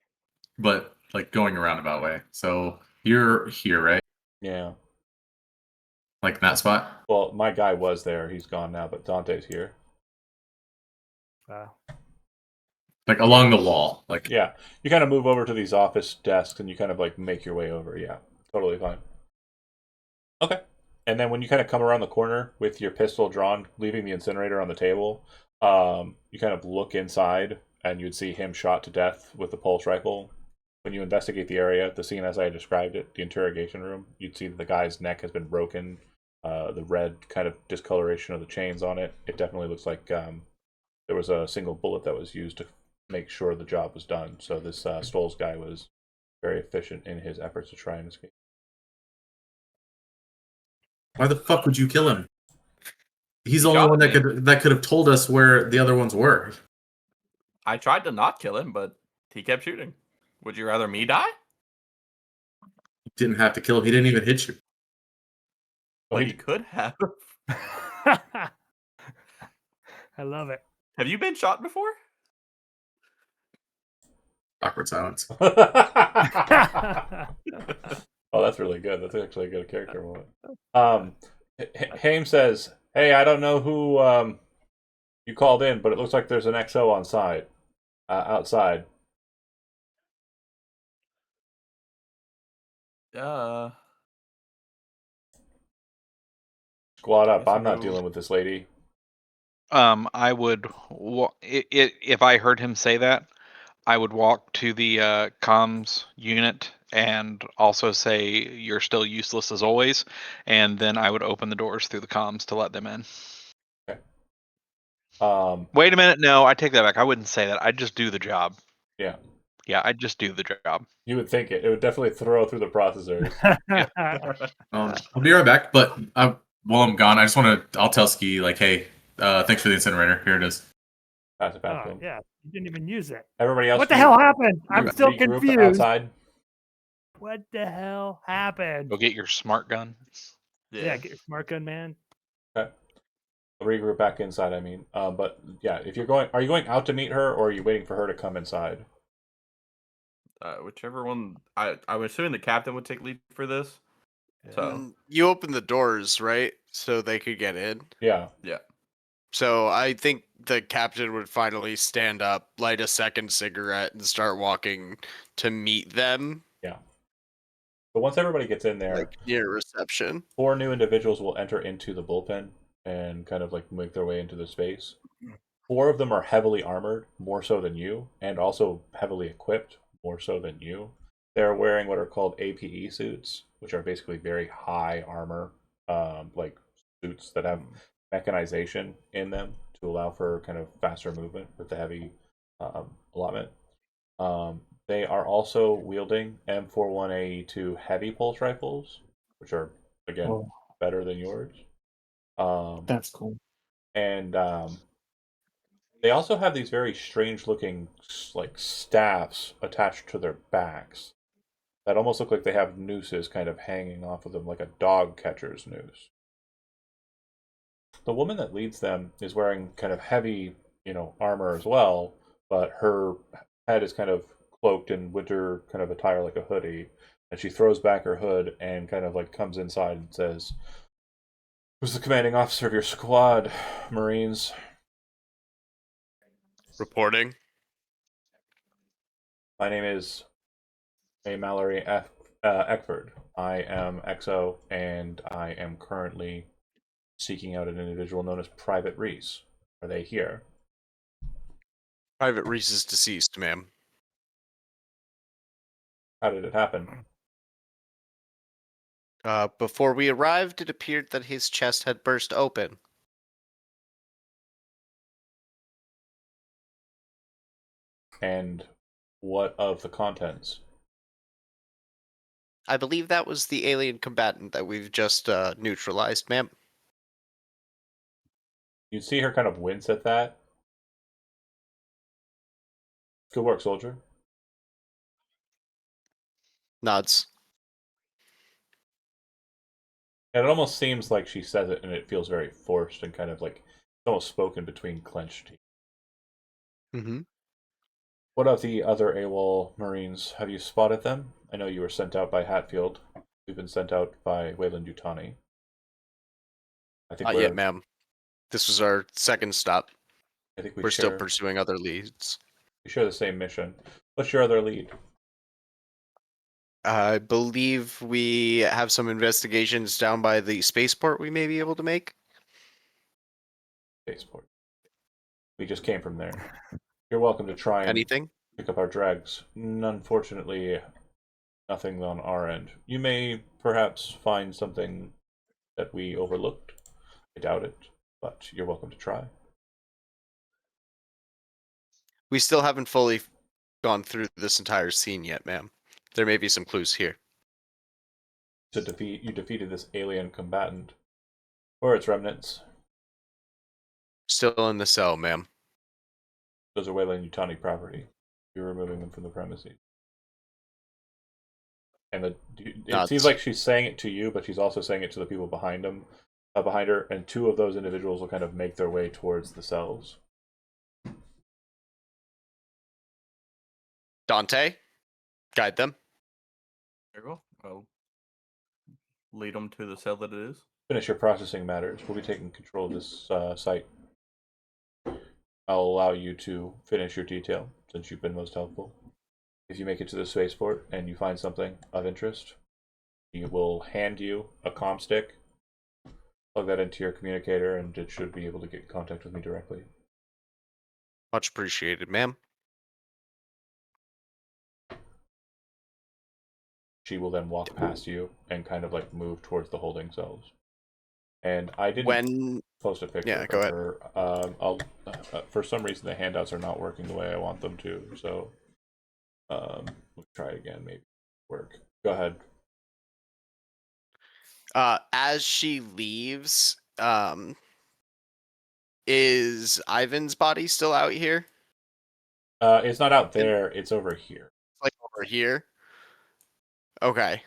but like going a roundabout way. So you're here, right? Yeah. Like in that spot? Well, my guy was there. He's gone now, but Dante's here. Like along the wall. Like Yeah. You kind of move over to these office desks, and you kind of like make your way over. Yeah. Totally fine. Okay. And then when you kind of come around the corner with your pistol drawn, leaving the incinerator on the table, you kind of look inside, and you'd see him shot to death with the pulse rifle. When you investigate the area, the scene as I described it, the interrogation room, you'd see that the guy's neck has been broken. The red kind of discoloration of the chains on it. It definitely looks like there was a single bullet that was used to make sure the job was done. So this Stoles guy was very efficient in his efforts to try and escape. why the fuck would you kill him? He's the only one that could have told us where the other ones were. I tried to not kill him, but he kept shooting. Would you rather me die? You didn't have to kill him. He didn't even hit you. Well, Well, he could have. I love it. Have you been shot before? Awkward silence. Oh, that's really good. That's actually a good character moment. Haim says, "Hey, I don't know who you called in, but it looks like there's an XO on side, outside." Squad up. I'm not dealing with this lady. I would, if I heard him say that, I would walk to the comms unit and also say you're still useless as always, and then I would open the doors through the comms to let them in. Okay. Wait a minute, no, I take that back. I wouldn't say that. I'd just do the job. Yeah. Yeah, I just do the job. You would think it. It would definitely throw through the processors. I'll be right back, but while I'm gone, I just want to. I'll tell Ski like, hey, thanks for the incinerator. Here it is. Pass it back to Oh, him. yeah, you didn't even use it. Everybody else. What the hell happened? I'm regroup still confused. Outside. What the hell happened? Go get your smart gun. Yeah, get your smart gun, man. Okay. Regroup back inside. I mean, but yeah, if you're going, are you going out to meet her, or are you waiting for her to come inside? Whichever one. I'm assuming the captain would take lead for this. So You open the doors, right? So they could get in. Yeah. So I think the captain would finally stand up, light a second cigarette, and start walking to meet them. But once everybody gets in there, like near reception. 4 new individuals will enter into the bullpen and kind of like make their way into the space. 4 of them are heavily armored, more so than you, and also heavily equipped, more so than you. They're wearing what are called APE suits, which are basically very high armor, like suits that have mechanization in them to allow for kind of faster movement with the heavy allotment. They are also wielding M41A2 heavy pulse rifles, which are again better than yours. That's cool. And they also have these very strange looking like staffs attached to their backs that almost look like they have nooses kind of hanging off of them, like a dog catcher's noose. The woman that leads them is wearing kind of heavy, armor as well, but her head is kind of cloaked in winter kind of attire like a hoodie, and she throws back her hood and kind of like comes inside and says, "Who's the commanding officer of your squad, Marines?" Reporting. My name is A. Mallory Eckford. I am XO, and I am currently seeking out an individual known as Private Reese. Are they here? Private Reese is deceased, ma'am. How did it happen? Before we arrived, it appeared that his chest had burst open. And what of the contents? I believe that was the alien combatant that we've just neutralized, ma'am. You'd see her kind of wince at that. Good work, soldier. Nods. And it almost seems like she says it and it feels very forced and kind of like it's almost spoken between clenched teeth. Mm-hmm. What of the other AWOL Marines? Have you spotted them? I know you were sent out by Hatfield. We've been sent out by Wayland Yutani. I think Not yet, ma'am. This was our second stop. I think we're still pursuing other leads. We share the same mission. What's your other lead? I believe we have some investigations down by the spaceport we may be able to make. Spaceport. We just came from there. You're welcome to try and Anything? Pick up our dregs. Unfortunately, nothing on our end. You may perhaps find something that we overlooked. I doubt it, but you're welcome to try. We still haven't fully gone through this entire scene yet, ma'am. There may be some clues here. You defeated this alien combatant. Or its remnants. Still in the cell, ma'am. Those are Wayland Yutani property. You're removing them from the premises. And it seems like she's saying it to you, but she's also saying it to the people behind her, and 2 of those individuals will kind of make their way towards the cells. Dante, guide them. Very well. I'll lead them to the cell that it is. Finish your processing matters. We'll be taking control of this site. I'll allow you to finish your detail, since you've been most helpful. If you make it to the spaceport and you find something of interest, we will hand you a comm stick, plug that into your communicator, and it should be able to get in contact with me directly. Much appreciated, ma'am. She will then walk past you and kind of like move towards the holding cells. And I didn't post a picture. Yeah, go ahead. Her. For some reason, the handouts are not working the way I want them to. So We'll try it again, maybe work. Go ahead. As she leaves, is Ivan's body still out here? It's not out there. It's over here. Like over here? Okay.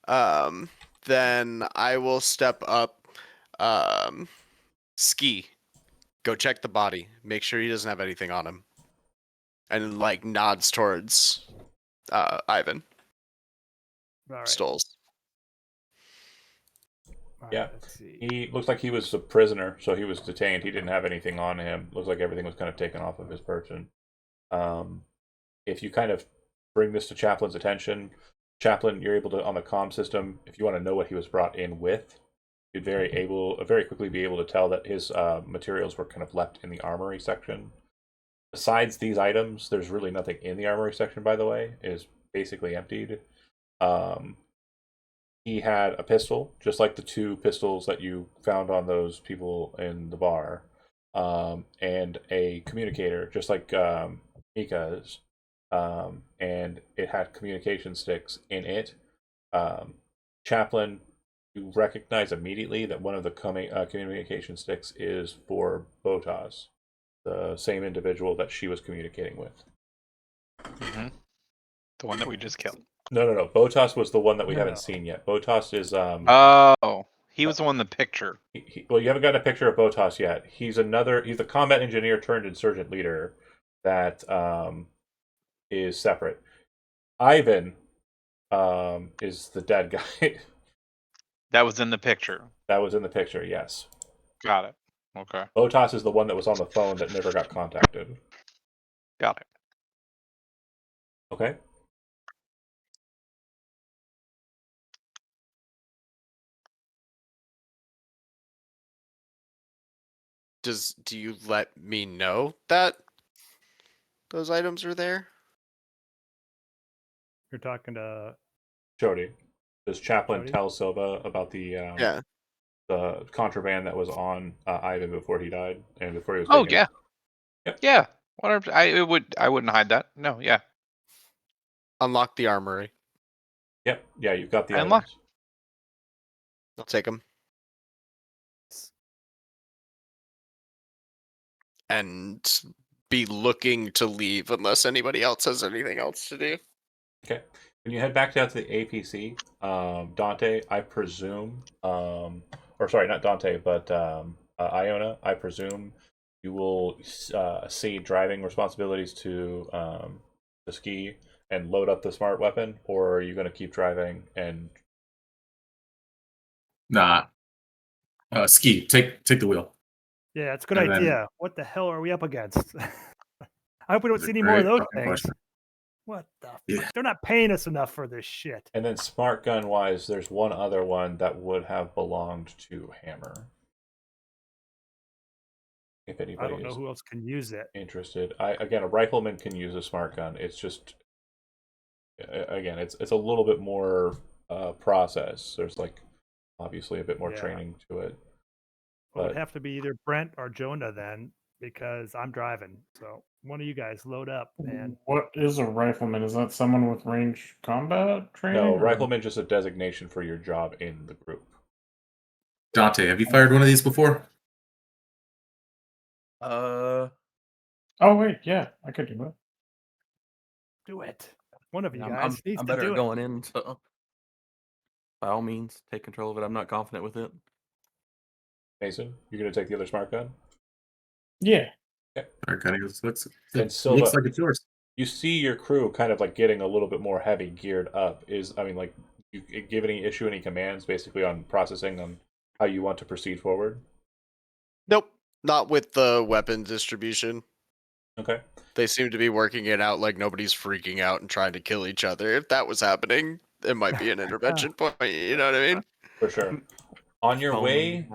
Then I will step up. Ski, go check the body. Make sure he doesn't have anything on him. And like nods towards Ivan. All right. Stoles. All right, Yeah. let's see. He looks like he was a prisoner, so he was detained. He didn't have anything on him. Looks like everything was kind of taken off of his person. If you kind of bring this to Chaplain's attention, Chaplain, you're able to, on the comm system, if you want to know what he was brought in with, you'd very quickly be able to tell that his materials were kind of left in the armory section. Besides these items, there's really nothing in the armory section, by the way. It is basically emptied. He had a pistol, just like the 2 pistols that you found on those people in the bar, and a communicator, just like Mika's, and it had communication sticks in it. Chaplain, you recognize immediately that one of the communication sticks is for Botas, the same individual that she was communicating with. Mm-hmm. The one that we just killed. No. Botas was the one that we No. haven't seen yet. Botas is Oh, he was the one in the picture. well, you haven't gotten a picture of Botas yet. He's the combat engineer turned insurgent leader that is separate. Ivan is the dead guy. That was in the picture. That was in the picture, yes. Got it. Okay. Botas is the one that was on the phone that never got contacted. Got it. Okay. Do you let me know that those items are there? You're talking to Jody. Does Chaplain Jody? tell Silva about the contraband that was on Ivan before he died and before he was Oh taken? yeah. Yep. Yeah. Whatever. I wouldn't hide that. No. Yeah. Unlock the armory. Yep. Yeah, you've got the I unlocked. items. I'll take them. And be looking to leave unless anybody else has anything else to do. Okay. When you head back down to the APC, Dante, I presume, or sorry, not Dante, but Iona, I presume you will cede driving responsibilities to Ski and load up the smart weapon, or are you going to keep driving and? Nah. Ski, take the wheel. Yeah, it's a good And then- idea. What the hell are we up against? I hope we don't That's see a any more of great those fucking things. question. What the Yeah. fuck? They're not paying us enough for this shit. And then smart gun wise, there's one other one that would have belonged to Hammer. If I anybody don't know is who else can use it. interested, again, a rifleman can use a smart gun. It's just, again, it's a little bit more process. There's like obviously a bit more Yeah. training to it. Well, it'd But- have to be either Brent or Jonah then, because I'm driving. So one of you guys load up and What is a rifleman? Is that someone with range combat training? No, or- rifleman just a designation for your job in the group. Dante, have you fired one of these before? Oh wait, yeah, I could do it. do it. One of you I'm, guys needs I'm to better do at it. going in, so by all means, take control of it. I'm not confident with it. Mason, you're going to take the other smart gun? Yeah. Our gun looks And Silva, looks like it's yours. you see your crew kind of like getting a little bit more heavy geared up. Like, you give any commands basically on processing on how you want to proceed forward? Nope. Not with the weapon distribution. Okay. They seem to be working it out like nobody's freaking out and trying to kill each other. If that was happening, it might be an intervention point. You know what I mean? For sure. On your way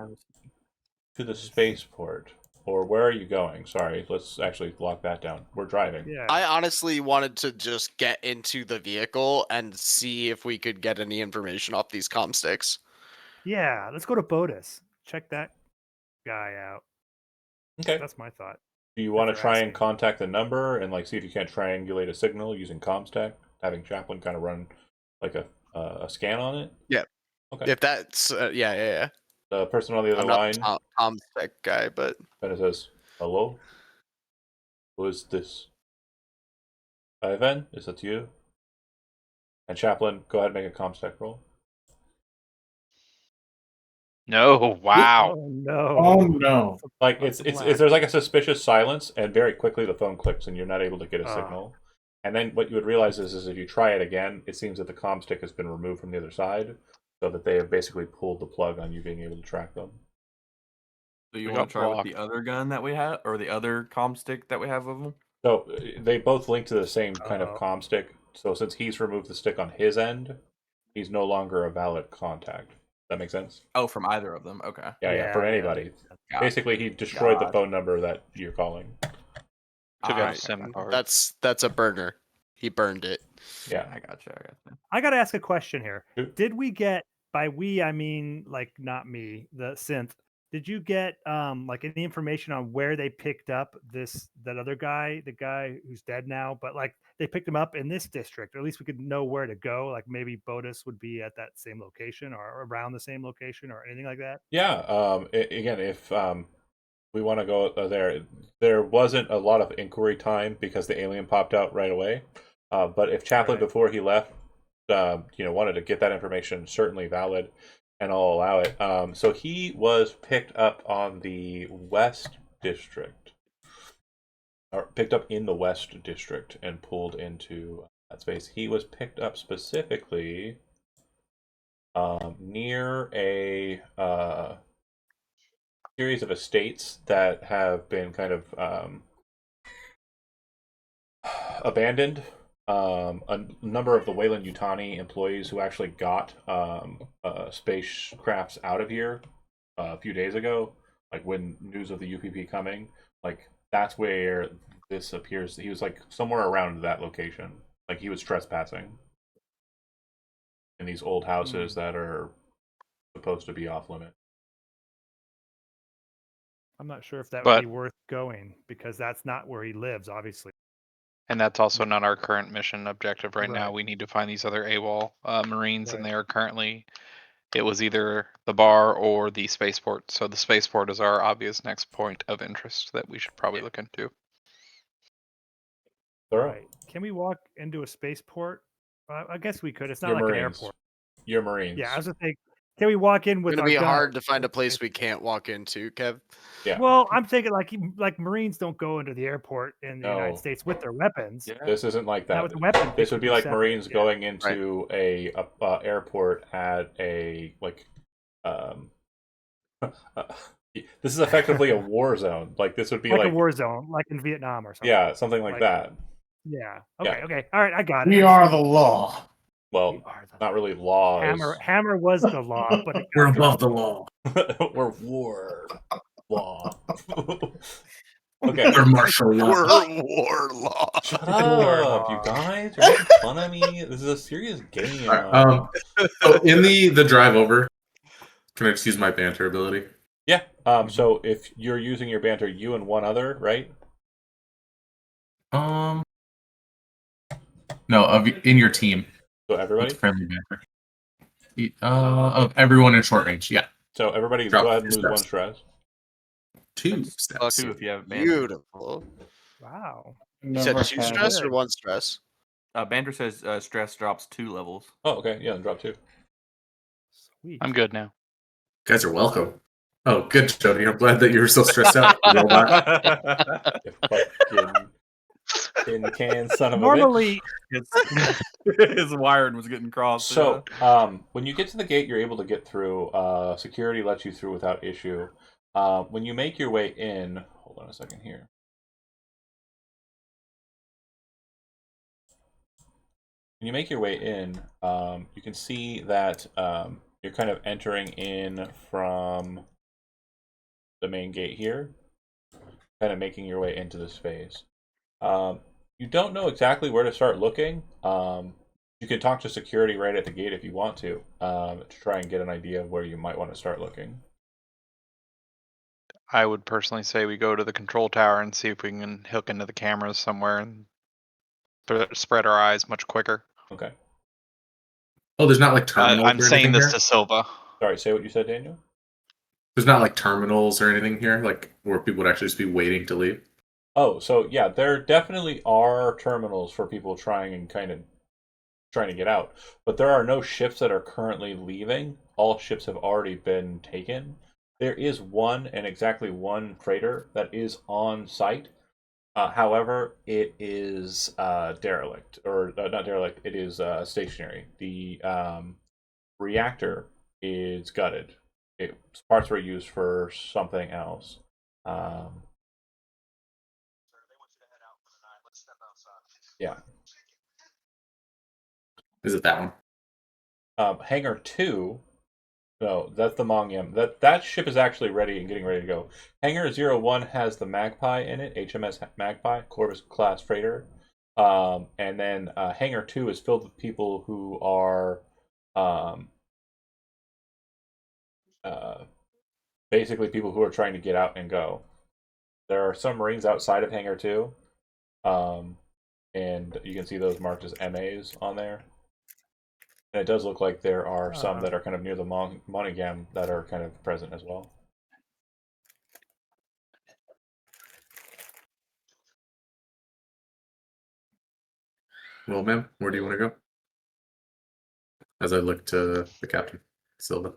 to the spaceport, or where are you going? Sorry, let's actually lock that down. We're driving. Yeah. I honestly wanted to just get into the vehicle and see if we could get any information off these comm sticks. Yeah. Let's go to Botus. Check that guy out. Okay. That's my thought. Do you want to After try and asking. contact the number and like see if you can't triangulate a signal using Comstack, having Chaplin kind of run like a scan on it? Yeah. Okay. If that's yeah. The person on the other I'm not line the Tom's tech guy, but kind of says, "Hello, who is this? Ivan, is that you?" And Chaplin, go ahead and make a Comstack roll. No, wow. Oh no. Oh no. Like Lots it's of there's like a suspicious silence, and very quickly the phone clicks, and you're not able to get a Ah. signal. And then what you would realize is if you try it again, it seems that the comm stick has been removed from the other side, so that they have basically pulled the plug on you being able to track them. So you We want got to try with blocked. the other gun that we have, or the other comm stick that we have of them? So they both link to the same kind of Uh-oh. comm stick. So since he's removed the stick on his end, he's no longer a valid contact. That makes sense? Oh, from either of them. Okay. Yeah, for anybody. Gotcha. Basically, he destroyed the Gotcha. phone number that you're calling. Took out a Alright. SIM card. that's a burner. He burned it. Yeah. I gotcha. I got to ask a question here. Shoot. Did we get, by we I mean like not me, the synth? Did you get like any information on where they picked up that other guy, the guy who's dead now, but like they picked him up in this district, or at least we could know where to go. Like maybe Bodus would be at that same location or around the same location or anything like that. Yeah. Again, if we want to go there wasn't a lot of inquiry time because the alien popped out right away. But if Chaplin, Right. before he left, wanted to get that information, certainly valid, and I'll allow it. So he was picked up on the West District, or picked up in the West District and pulled into that space. He was picked up specifically near a series of estates that have been kind of abandoned. A number of the Wayland Yutani employees who actually got spacecrafts out of here a few days ago, like when news of the UPP coming, like that's where this appears. He was like somewhere around that location, like he was trespassing in these old houses that are supposed to be off limit. I'm not sure if that But- would be worth going because that's not where he lives, obviously. And that's also not our current mission objective right now. Right. We need to find these other AWOL Marines, and Right. they are currently. It was either the bar or the spaceport. So the spaceport is our obvious next point of interest that we should probably look into. Thorough. Right. Can we walk into a spaceport? I guess we could. It's not Your like an Marines. airport. Your Marines. Yeah, I was just thinking, can we walk in It's with gonna our be gun? hard to find a place we can't walk into, Kev. Yeah. Well, I'm thinking like Marines don't go into the airport in the No. United States with their weapons. Yeah. This isn't like Now that. with the weapons, This they would could be like separate. Marines Yeah. going into a airport at a like this is effectively a war zone. Like this would be Like like a war zone, like in Vietnam or something. yeah, something like that. Yeah. Yeah. Okay. Okay. All right. I got it. We are the law. Well, We are the not really laws. Hammer was the law, but it We're got above the law. We're war law. Okay. We're martial law. We're war law. Shut War up, you law. guys! You're making fun of me. This is a serious game. So in the drive over, can I just use my banter ability? Yeah. So if you're using your banter, you and one other, right? No, in your team. So What's everybody. friendly banter? Of everyone in short range. Yeah, So everybody, Drop go ahead and your lose one stress. stress. 2 Fuck steps. you if you have banter. Beautiful. Wow. You said Never 2 had stress it. or 1 stress? Banter says stress drops 2 levels. Oh, okay. Yeah, then drop 2. Sweet. I'm good now. You guys are welcome. Oh, good, Jody. I'm glad that you were so stressed out. you robot. You fucking tin can son of a bitch. Normally, His wiring was getting crossed. So, when you get to the gate, you're able to get through. Security lets you through without issue. When you make your way in, hold on a second here. When you make your way in, you can see that you're kind of entering in from the main gate here, kind of making your way into the space. You don't know exactly where to start looking. You can talk to security right at the gate if you want to try and get an idea of where you might want to start looking. I would personally say we go to the control tower and see if we can hook into the cameras somewhere and spread our eyes much quicker. Okay. Oh, there's not like terminals I'm or saying anything this here? to Silva. Sorry, say what you said, Daniel. There's not like terminals or anything here, like where people would actually just be waiting to leave. Oh, so yeah, there definitely are terminals for people trying to get out, but there are no ships that are currently leaving. All ships have already been taken. There is one, and exactly one freighter that is on site. However, it is derelict, or not derelict. It is stationary. The reactor is gutted. Parts were used for something else. Yeah. Is it that one? Hangar 2. No, that's the Mongyam. That ship is actually ready and getting ready to go. Hangar 01 has the Magpie in it, HMS Magpie, Corvus class freighter. And then Hangar 2 is filled with people who are basically people who are trying to get out and go. There are some Marines outside of Hangar 2. And you can see those marked as MAs on there. And it does look like there are some that are kind of near the Monogam that are kind of present as well. Well, ma'am, where do you want to go? As I look to the captain, Silva.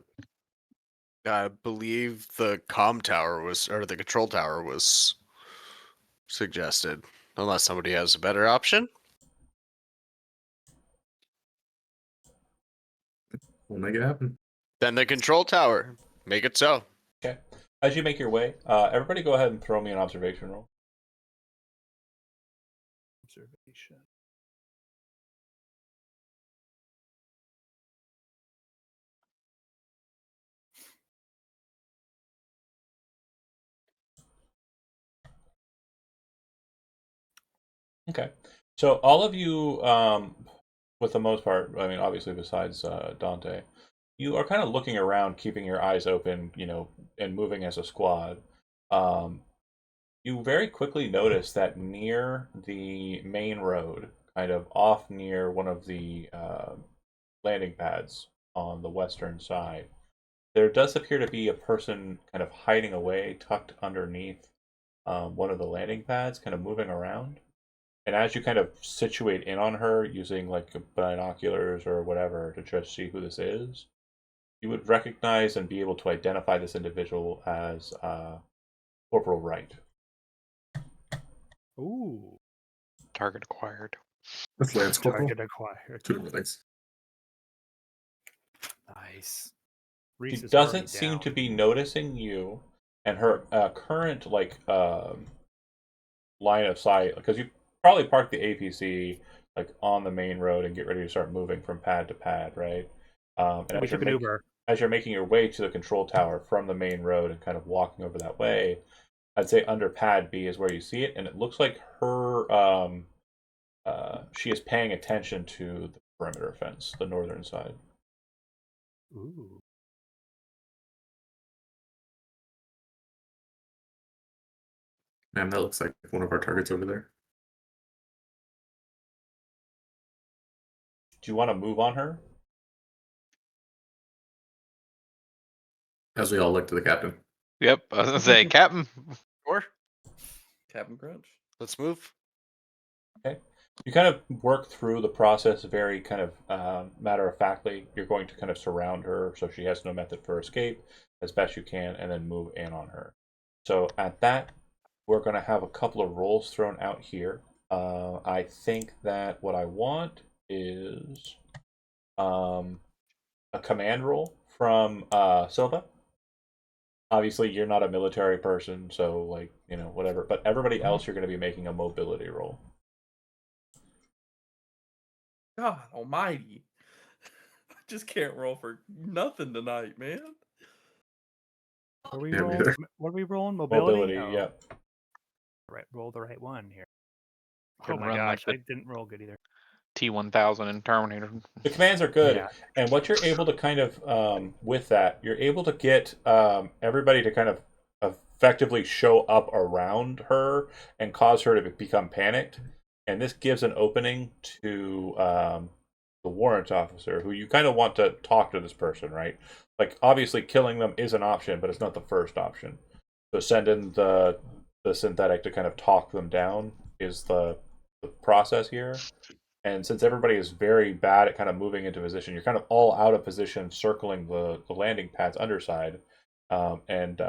I believe the comm tower was, or the control tower was suggested, unless somebody has a better option. We'll make it happen. Then the control tower. Make it so. Okay. As you make your way, everybody go ahead and throw me an observation roll. Observation. Okay. So all of you, with the most part, I mean, obviously besides Dante, you are kind of looking around, keeping your eyes open, and moving as a squad. You very quickly notice that near the main road, kind of off near one of the landing pads on the western side, there does appear to be a person kind of hiding away, tucked underneath one of the landing pads, kind of moving around. And as you kind of situate in on her using like binoculars or whatever to try to see who this is, you would recognize and be able to identify this individual as Corporal Wright. Ooh. Target acquired. That's Lance Corporal. Target acquired. Two different things. Nice. She Reese is doesn't already seem down. to be noticing you, and her current line of sight, because you probably park the APC like on the main road and get ready to start moving from pad to pad, right? And We took an Uber. as you're making your way to the control tower from the main road and kind of walking over that way, I'd say under pad B is where you see it, and it looks like her she is paying attention to the perimeter fence, the northern side. Ooh. Ma'am, that looks like one of our targets over there. Do you want to move on her? As we all look to the captain. Yep, I was gonna say, Captain. Sure. Captain Crunch. Let's move. Okay. You kind of work through the process very kind of matter of factly. You're going to kind of surround her so she has no method for escape as best you can, and then move in on her. So at that, we're going to have a couple of rolls thrown out here. I think that what I want is a command roll from Silva. Obviously, you're not a military person, so whatever. But everybody else, you're going to be making a mobility roll. God almighty. I just can't roll for nothing tonight, man. What are we Yeah, me rolling? either. What are we rolling? Mobility? Oh, yeah. Right, roll the right one here. Can Oh my run like gosh, the- I didn't roll good either. T1000 and Terminator. The commands are good, Yeah. and what you're able to kind of with that, you're able to get everybody to kind of effectively show up around her and cause her to become panicked. And this gives an opening to the warrant officer, who you kind of want to talk to this person, right? Like, obviously, killing them is an option, but it's not the first option. So send in the synthetic to kind of talk them down is the process here. And since everybody is very bad at kind of moving into position, you're kind of all out of position, circling the landing pad's underside. And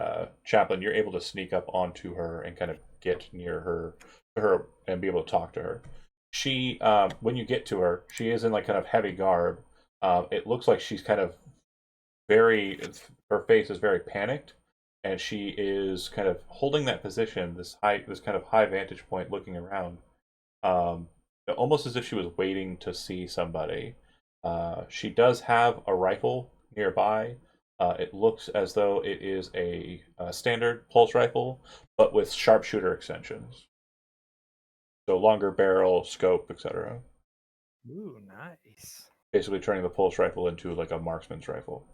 Chaplain, you're able to sneak up onto her and kind of get near her and be able to talk to her. She, when you get to her, she is in like kind of heavy garb. It looks like she's kind of her face is very panicked, and she is kind of holding that position, this kind of high vantage point, looking around, almost as if she was waiting to see somebody. She does have a rifle nearby. It looks as though it is a standard pulse rifle, but with sharpshooter extensions. So longer barrel, scope, etc. Ooh, nice. Basically turning the pulse rifle into like a marksman's rifle.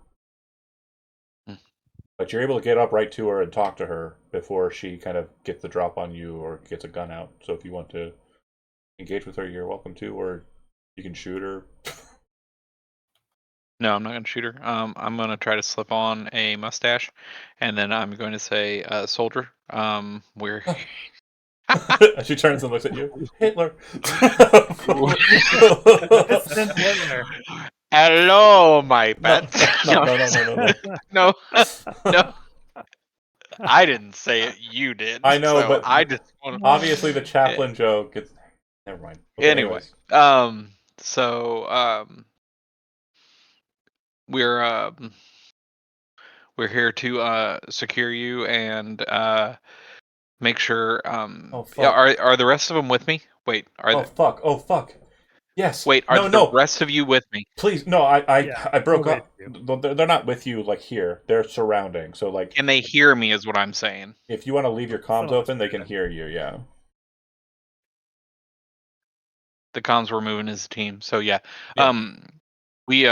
But you're able to get up right to her and talk to her before she kind of gets the drop on you or gets a gun out. So if you want to engage with her, you're welcome to, or you can shoot her. No, I'm not going to shoot her. I'm going to try to slip on a mustache, and then I'm going to say, "Soldier, we're." She turns and looks at you. Hitler. Hello, my pet. No. No. I didn't say it. You did. I know, so but I just want obviously the chaplain joke. Never mind. Okay, anyway, we're here to secure you and make sure. Oh, fuck. Yeah, are the rest of them with me? Wait, Oh fuck. Yes. Wait, are the rest of you with me? Please, no. I broke up. They're not with you like here. They're surrounding. So like, can they hear me? Is what I'm saying. If you want to leave your comms open, they can hear you. Yeah. The comms were moving as a team. So yeah. We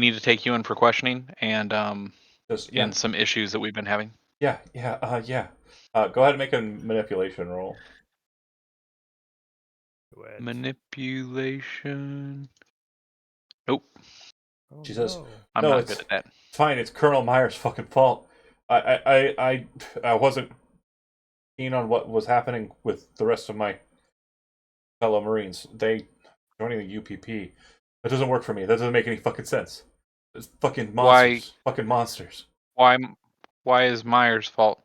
need to take you in for questioning and and some issues that we've been having. Yeah. Go ahead and make a manipulation roll. Manipulation. Nope. She says, I'm "No, not good at that." Fine. It's Colonel Myers' fucking fault. I wasn't keen on what was happening with the rest of my fellow Marines. They joining the UPP. That doesn't work for me. That doesn't make any fucking sense. It's fucking monsters. Fucking monsters. Why is Myers' fault?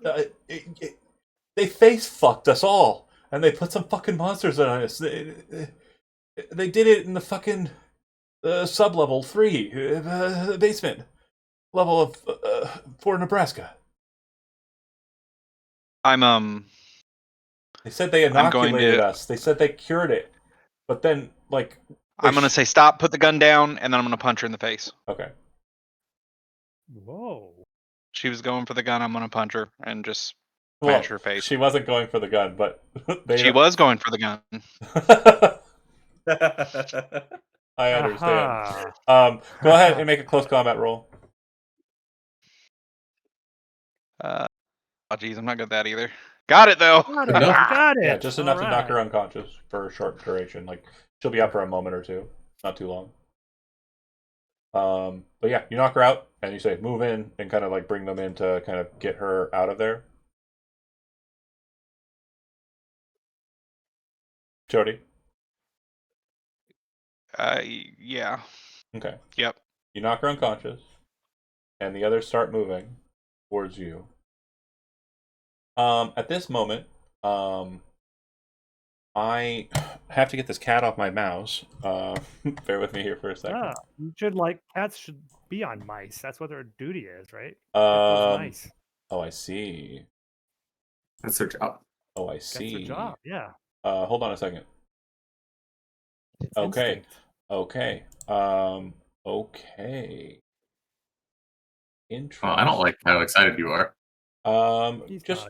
They face fucked us all, and they put some fucking monsters on us. They did it in the fucking sub-level 3 basement level of Fort Nebraska. They said they inoculated us. They said they cured it, but then like I'm gonna say stop, put the gun down, and then I'm gonna punch her in the face. Okay. Whoa. She was going for the gun. I'm gonna punch her and just smash her face. She wasn't going for the gun, but she was going for the gun. I understand. Go ahead and make a close combat roll. Oh geez, I'm not good at that either. Got it though. Got it. Yeah, just enough to knock her unconscious for a short duration. Like she'll be up for a moment or two, not too long. But yeah, you knock her out and you say move in and kind of like bring them in to kind of get her out of there. Jody. Yeah. Okay. Yep. You knock her unconscious, and the others start moving towards you. At this moment, I have to get this cat off my mouse. Bear with me here for a second. Cats should be on mice. That's what their duty is, right? Mice. Oh, I see. That's their job. Oh, I see. That's their job. Yeah. Hold on a second. It's okay. instinct. Okay. Okay. Interesting. Well, I don't like how excited you are.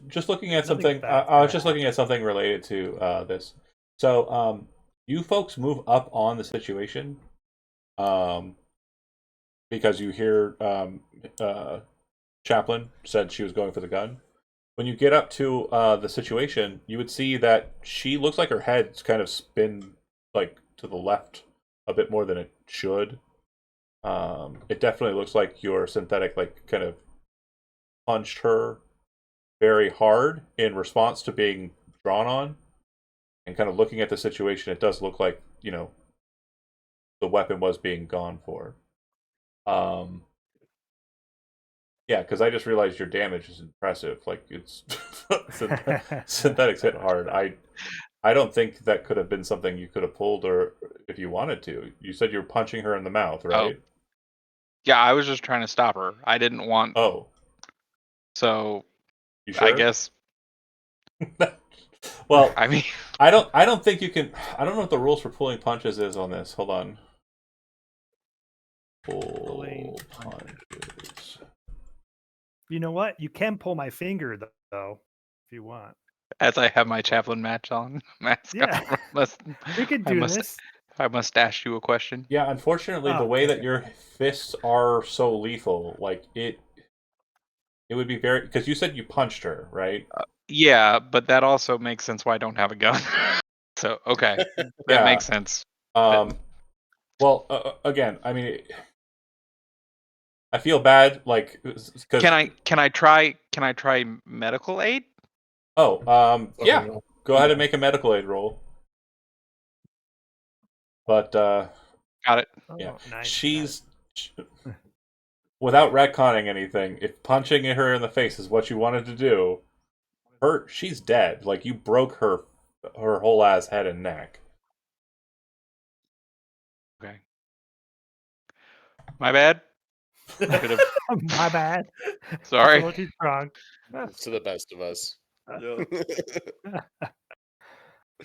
Just looking at something. I was just looking at something related to this. So, you folks move up on the situation. because you hear Chaplain said she was going for the gun. When you get up to the situation, you would see that she looks like her head's kind of spin like to the left a bit more than it should. It definitely looks like your synthetic like kind of punched her very hard in response to being drawn on. And kind of looking at the situation, it does look like, you know, the weapon was being gone for. Yeah, because I just realized your damage is impressive. Like it's synthetics hit hard. I don't think that could have been something you could have pulled, or if you wanted to. You said you were punching her in the mouth, right? Yeah, I was just trying to stop her. I didn't want. Oh, So you sure? I guess. Well, I mean, I don't think you can. I don't know what the rules for pulling punches is on this. Hold on. Pull punches. You know what? You can pull my finger though, if you want. as I have my chaplain mask on, Yeah. We could do this. I must ask you a question. Yeah, unfortunately, the Oh, way that okay. your fists are so lethal, like it would be very, because you said you punched her, right? Yeah, but that also makes sense why I don't have a gun. So okay, that Yeah. makes sense. Well, again, I mean, I feel bad, like, because Can I try medical aid? yeah, go ahead and make a medical aid roll. But Got it. yeah, Oh, nice. she's without retconning anything. If punching her in the face is what you wanted to do, she's dead. Like you broke her whole ass head and neck. Okay. My bad. Could've- My bad. Sorry. A little too strong. To the best of us.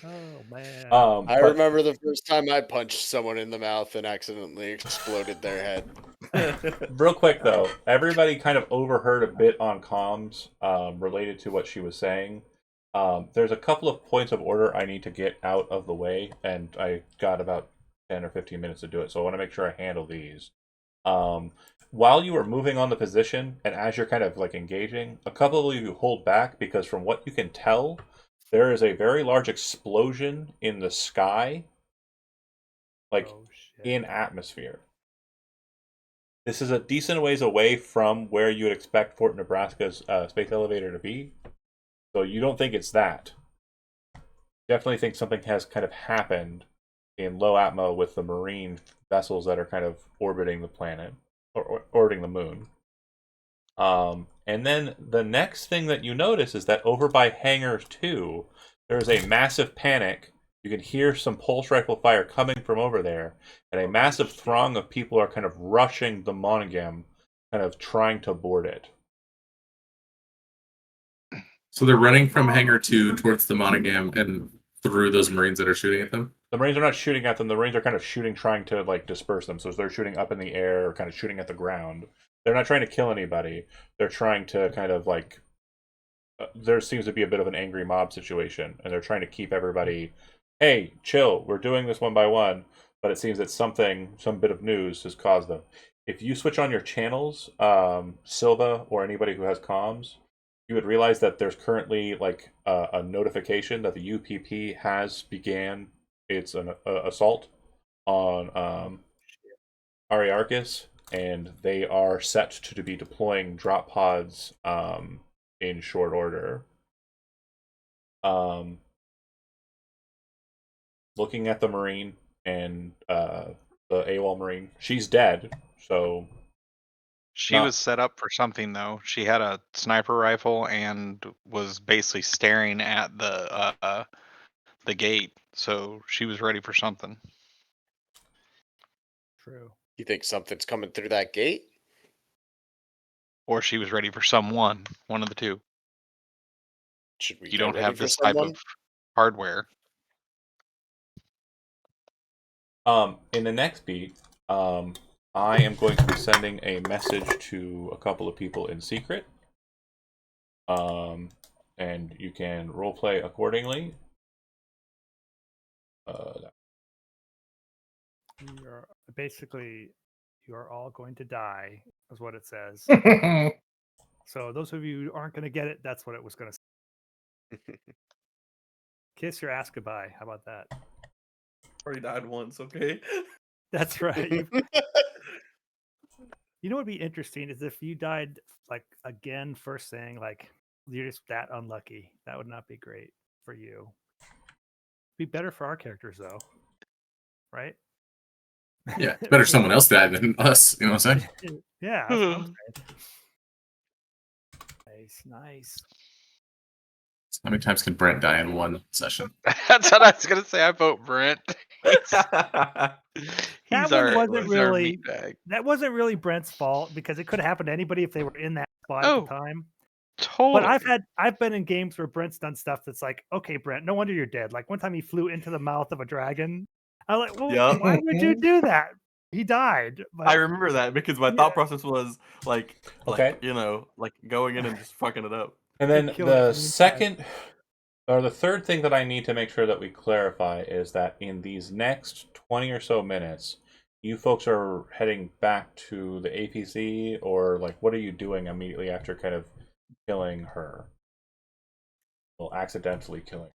Oh man. I but- remember the first time I punched someone in the mouth and accidentally exploded their head. Real quick though, everybody kind of overheard a bit on comms related to what she was saying. There's a couple of points of order I need to get out of the way, and I got about 10 or 15 minutes to do it, so I want to make sure I handle these. While you are moving on the position, and as you're kind of like engaging, a couple of you hold back because from what you can tell, there is a very large explosion in the sky, like Oh, shit. in atmosphere. This is a decent ways away from where you would expect Fort Nebraska's space elevator to be. So you don't think it's that. Definitely think something has kind of happened in low atmo with the marine vessels that are kind of orbiting the planet, or orbiting the moon. And then the next thing that you notice is that over by Hangar 2, there's a massive panic. You can hear some pulse rifle fire coming from over there, and a massive throng of people are kind of rushing the Monogam, kind of trying to board it. So they're running from Hangar 2 towards the Monogam and through those Marines that are shooting at them? The Marines are not shooting at them. The Marines are kind of shooting, trying to like disperse them. So they're shooting up in the air or kind of shooting at the ground. They're not trying to kill anybody. They're trying to kind of like... there seems to be a bit of an angry mob situation, and they're trying to keep everybody, hey, chill, we're doing this one by one, but it seems that some bit of news has caused them. If you switch on your channels, Silva or anybody who has comms, you would realize that there's currently like a notification that the UPP has began its assault on Ariarchus, and they are set to be deploying drop pods in short order. Looking at the Marine and the AWOL Marine, she's dead, so... She was set up for something though. She had a sniper rifle and was basically staring at the gate, so she was ready for something. True. You think something's coming through that gate? Or she was ready for someone, one of the two. Should we You get don't ready have for this type someone? of hardware. In the next beat, I am going to be sending a message to a couple of people in secret. And you can roleplay accordingly. You're basically, You are all going to die, is what it says. So those of you who aren't going to get it, that's what it was going to say. Kiss your ass goodbye. How about that? Already died once, okay? That's right. You know what would be interesting is if you died like again first thing, like you're just that unlucky. That would not be great for you. Be better for our characters though, right? Yeah, it's better someone else died than us. You know what I'm saying? Yeah, that's what I'm saying. Nice. How many times can Brent die in one session? That's what I was gonna say. I vote Brent. He's That one our, wasn't he's our really. meatbag. That wasn't really Brent's fault because it could have happened to anybody if they were in that spot at Oh, the time. totally. But I've been in games where Brent's done stuff that's like, okay, Brent, no wonder you're dead. Like one time he flew into the mouth of a dragon. I was like, well, Yeah. why would you do that? He died. But I remember that because my Yeah. thought process was like, Okay. you know, like going in and just fucking it up. And then kill it the from inside. second or the third thing that I need to make sure that we clarify is that in these next 20 or so minutes, you folks are heading back to the APC, or like what are you doing immediately after kind of killing her? Well, accidentally killing.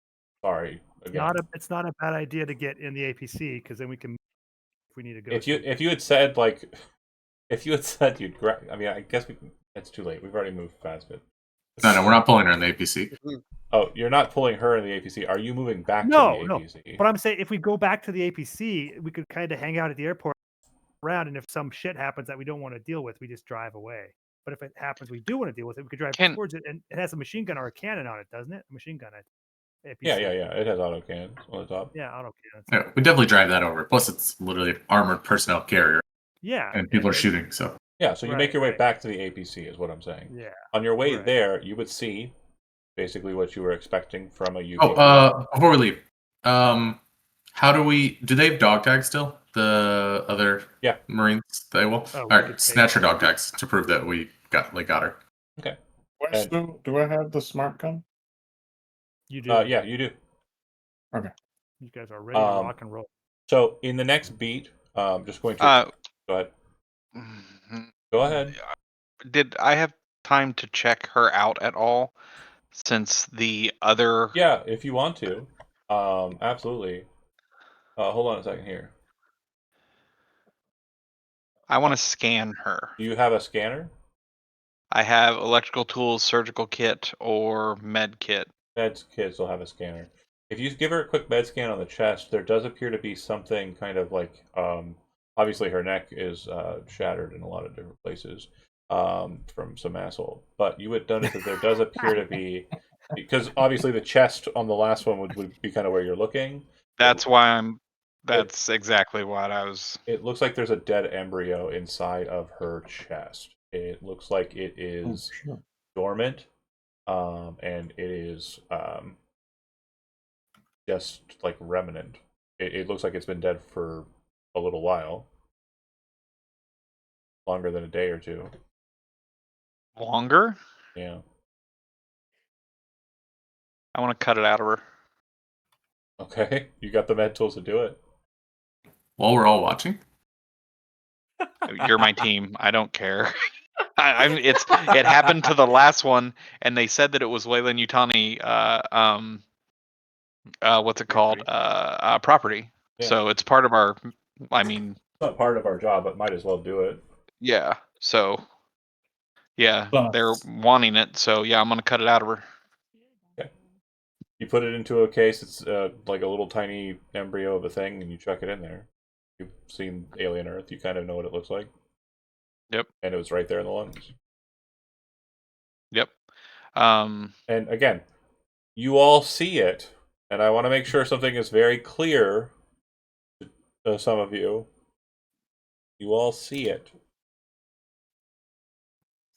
Sorry. Again. It's not a bad idea to get in the APC because then we can, if we need to go. If you had said like, if you had said you'd grab, I mean, I guess it's too late. We've already moved past it. No, we're not pulling her in the APC. Oh, you're not pulling her in the APC. Are you moving back No, to the no. APC? But I'm saying if we go back to the APC, we could kind of hang out at the airport around, and if some shit happens that we don't want to deal with, we just drive away. But if it happens, we do want to deal with it. We could drive towards it, and it has a machine gun or a cannon on it, doesn't it? A machine gun. APC. Yeah. It has auto cannons on the top. Yeah, auto cannons. Yeah, we definitely drive that over. Plus, it's literally an armored personnel carrier, Yeah. and people are shooting. So Yeah, so you make Right, your way right. back to the APC is what I'm saying. Yeah. On your way Right. there, you would see basically what you were expecting from a UPP. before we leave, how do they have dog tags still? The other Marines, they will. Oh, All we right, could snatch her dog tags to prove that we got her. Okay. Do I have the smart gun? You do. Yeah, you do. Okay. You guys are ready to rock and roll. So in the next beat, just going to go ahead. Go ahead. Did I have time to check her out at all? Since the other. Yeah, if you want to, absolutely. Hold on a second here. I want to scan her. Do you have a scanner? I have electrical tools, surgical kit, or med kit. Med kits will have a scanner. If you give her a quick med scan on the chest, there does appear to be something kind of like, obviously her neck is shattered in a lot of different places from some asshole. But you would notice that there does appear to be, because obviously the chest on the last one would be kind of where you're looking. That's why that's exactly what I was. It looks like there's a dead embryo inside of her chest. It looks like it is dormant, and it is just like remnant. It looks like it's been dead for a little while, longer than a day or two. Longer? Yeah. I want to cut it out of her. Okay, you got the med tools to do it. While we're all watching. You're my team. I don't care. It happened to the last one, and they said that it was Weyland Yutani. What's it called? Property. Yeah. So it's part of our. I mean, It's not part of our job, but might as well do it. yeah. So, yeah, Plus. they're wanting it. So yeah, I'm gonna cut it out of her. You put it into a case. It's like a little tiny embryo of a thing, and you chuck it in there. You've seen Alien Earth. You kind of know what it looks like. Yep. And it was right there in the lungs. Yep. And again, you all see it, and I want to make sure something is very clear to some of you. You all see it.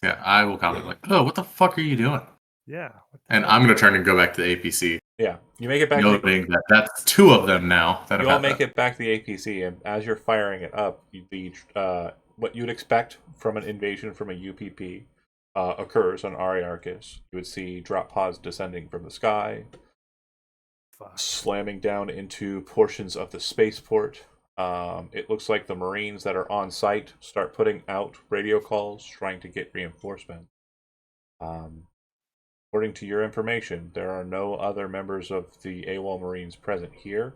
Yeah, I will comment like, "Oh, what the fuck are you doing?" Yeah. And I'm gonna turn and go back to the APC, Yeah, you make it back. noting that that's two of them now. That You have all had make that. it back to the APC, and as you're firing it up, what you'd expect from an invasion from a UPP occurs on Ariarchus. You would see drop pods descending from the sky, Fuck. slamming down into portions of the spaceport. It looks like the Marines that are on site start putting out radio calls, trying to get reinforcement. According to your information, there are no other members of the AWOL Marines present here.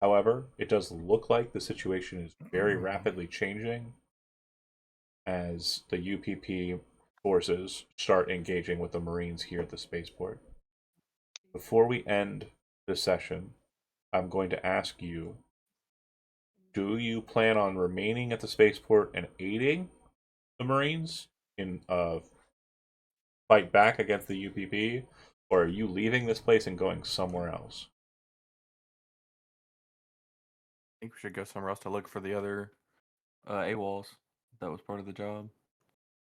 However, it does look like the situation is very rapidly changing as the UPP forces start engaging with the Marines here at the spaceport. Before we end this session, I'm going to ask you, do you plan on remaining at the spaceport and aiding the Marines in a fight back against the UPP, or are you leaving this place and going somewhere else? I think we should go somewhere else to look for the other AWOLs. That was part of the job.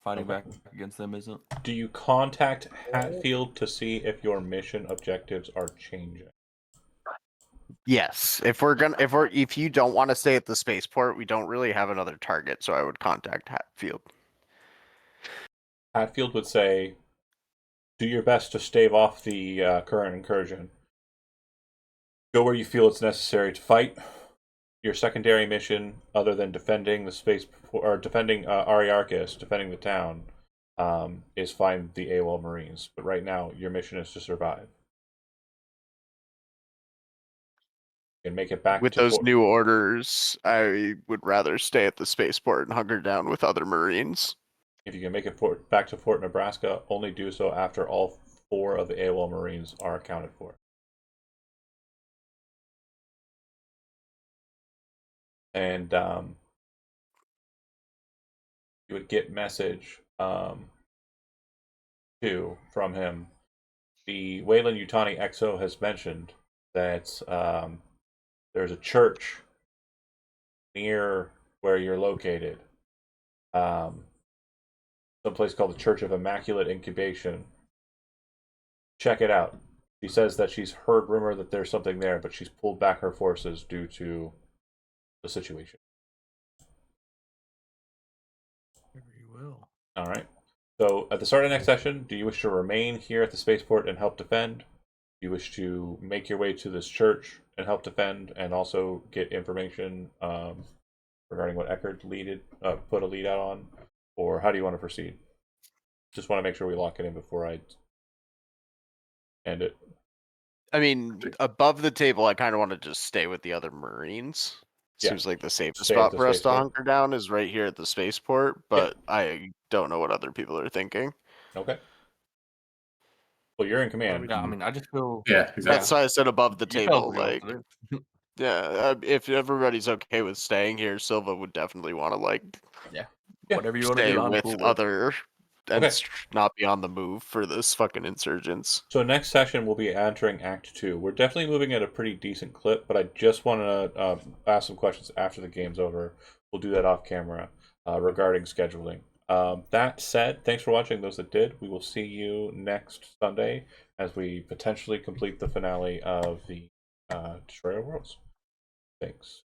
Fighting back against them isn't. Do you contact Hatfield to see if your mission objectives are changing? Yes. If you don't want to stay at the spaceport, we don't really have another target, so I would contact Hatfield. Hatfield would say, do your best to stave off the current incursion. Go where you feel it's necessary to fight. Your secondary mission, other than defending the space or defending Ariarchus, defending the town, is find the AWOL Marines. But right now, your mission is to survive. And make it back With to those new orders, I would rather stay at the spaceport and hunker down with other Marines. If you can make it back to Fort Nebraska, only do so after all 4 of the AWOL Marines are accounted for. And you would get message too from him. The Wayland Yutani XO has mentioned that there's a church near where you're located. Someplace called the Church of Immaculate Incubation. Check it out. She says that she's heard rumor that there's something there, but she's pulled back her forces due to the situation. Very well. All right. So at the start of next session, do you wish to remain here at the spaceport and help defend? Do you wish to make your way to this church and help defend, and also get information regarding what Eckert put a lead out on? Or how do you want to proceed? Just want to make sure we lock it in before I end it. I mean, above the table, I kind of want to just stay with the other Marines. Yeah. Seems like the safest Stay at spot the for us to spaceport. hunker down is right here at the spaceport, but I don't know what other people are thinking. Okay. Well, you're in command. Yeah, I mean, I just feel. Yeah, exactly. That's why I said above the You tell table. us what Like, to do. yeah, if everybody's okay with staying here, Silva would definitely want to Whatever you want to stay do, I'm with cool with. other and Okay. not be on the move for this fucking insurgents. So next session we'll be entering Act 2. We're definitely moving at a pretty decent clip, but I just want to ask some questions after the game's over. We'll do that off camera regarding scheduling. That said, thanks for watching, those that did. We will see you next Sunday as we potentially complete the finale of the Destroyer Worlds. Thanks.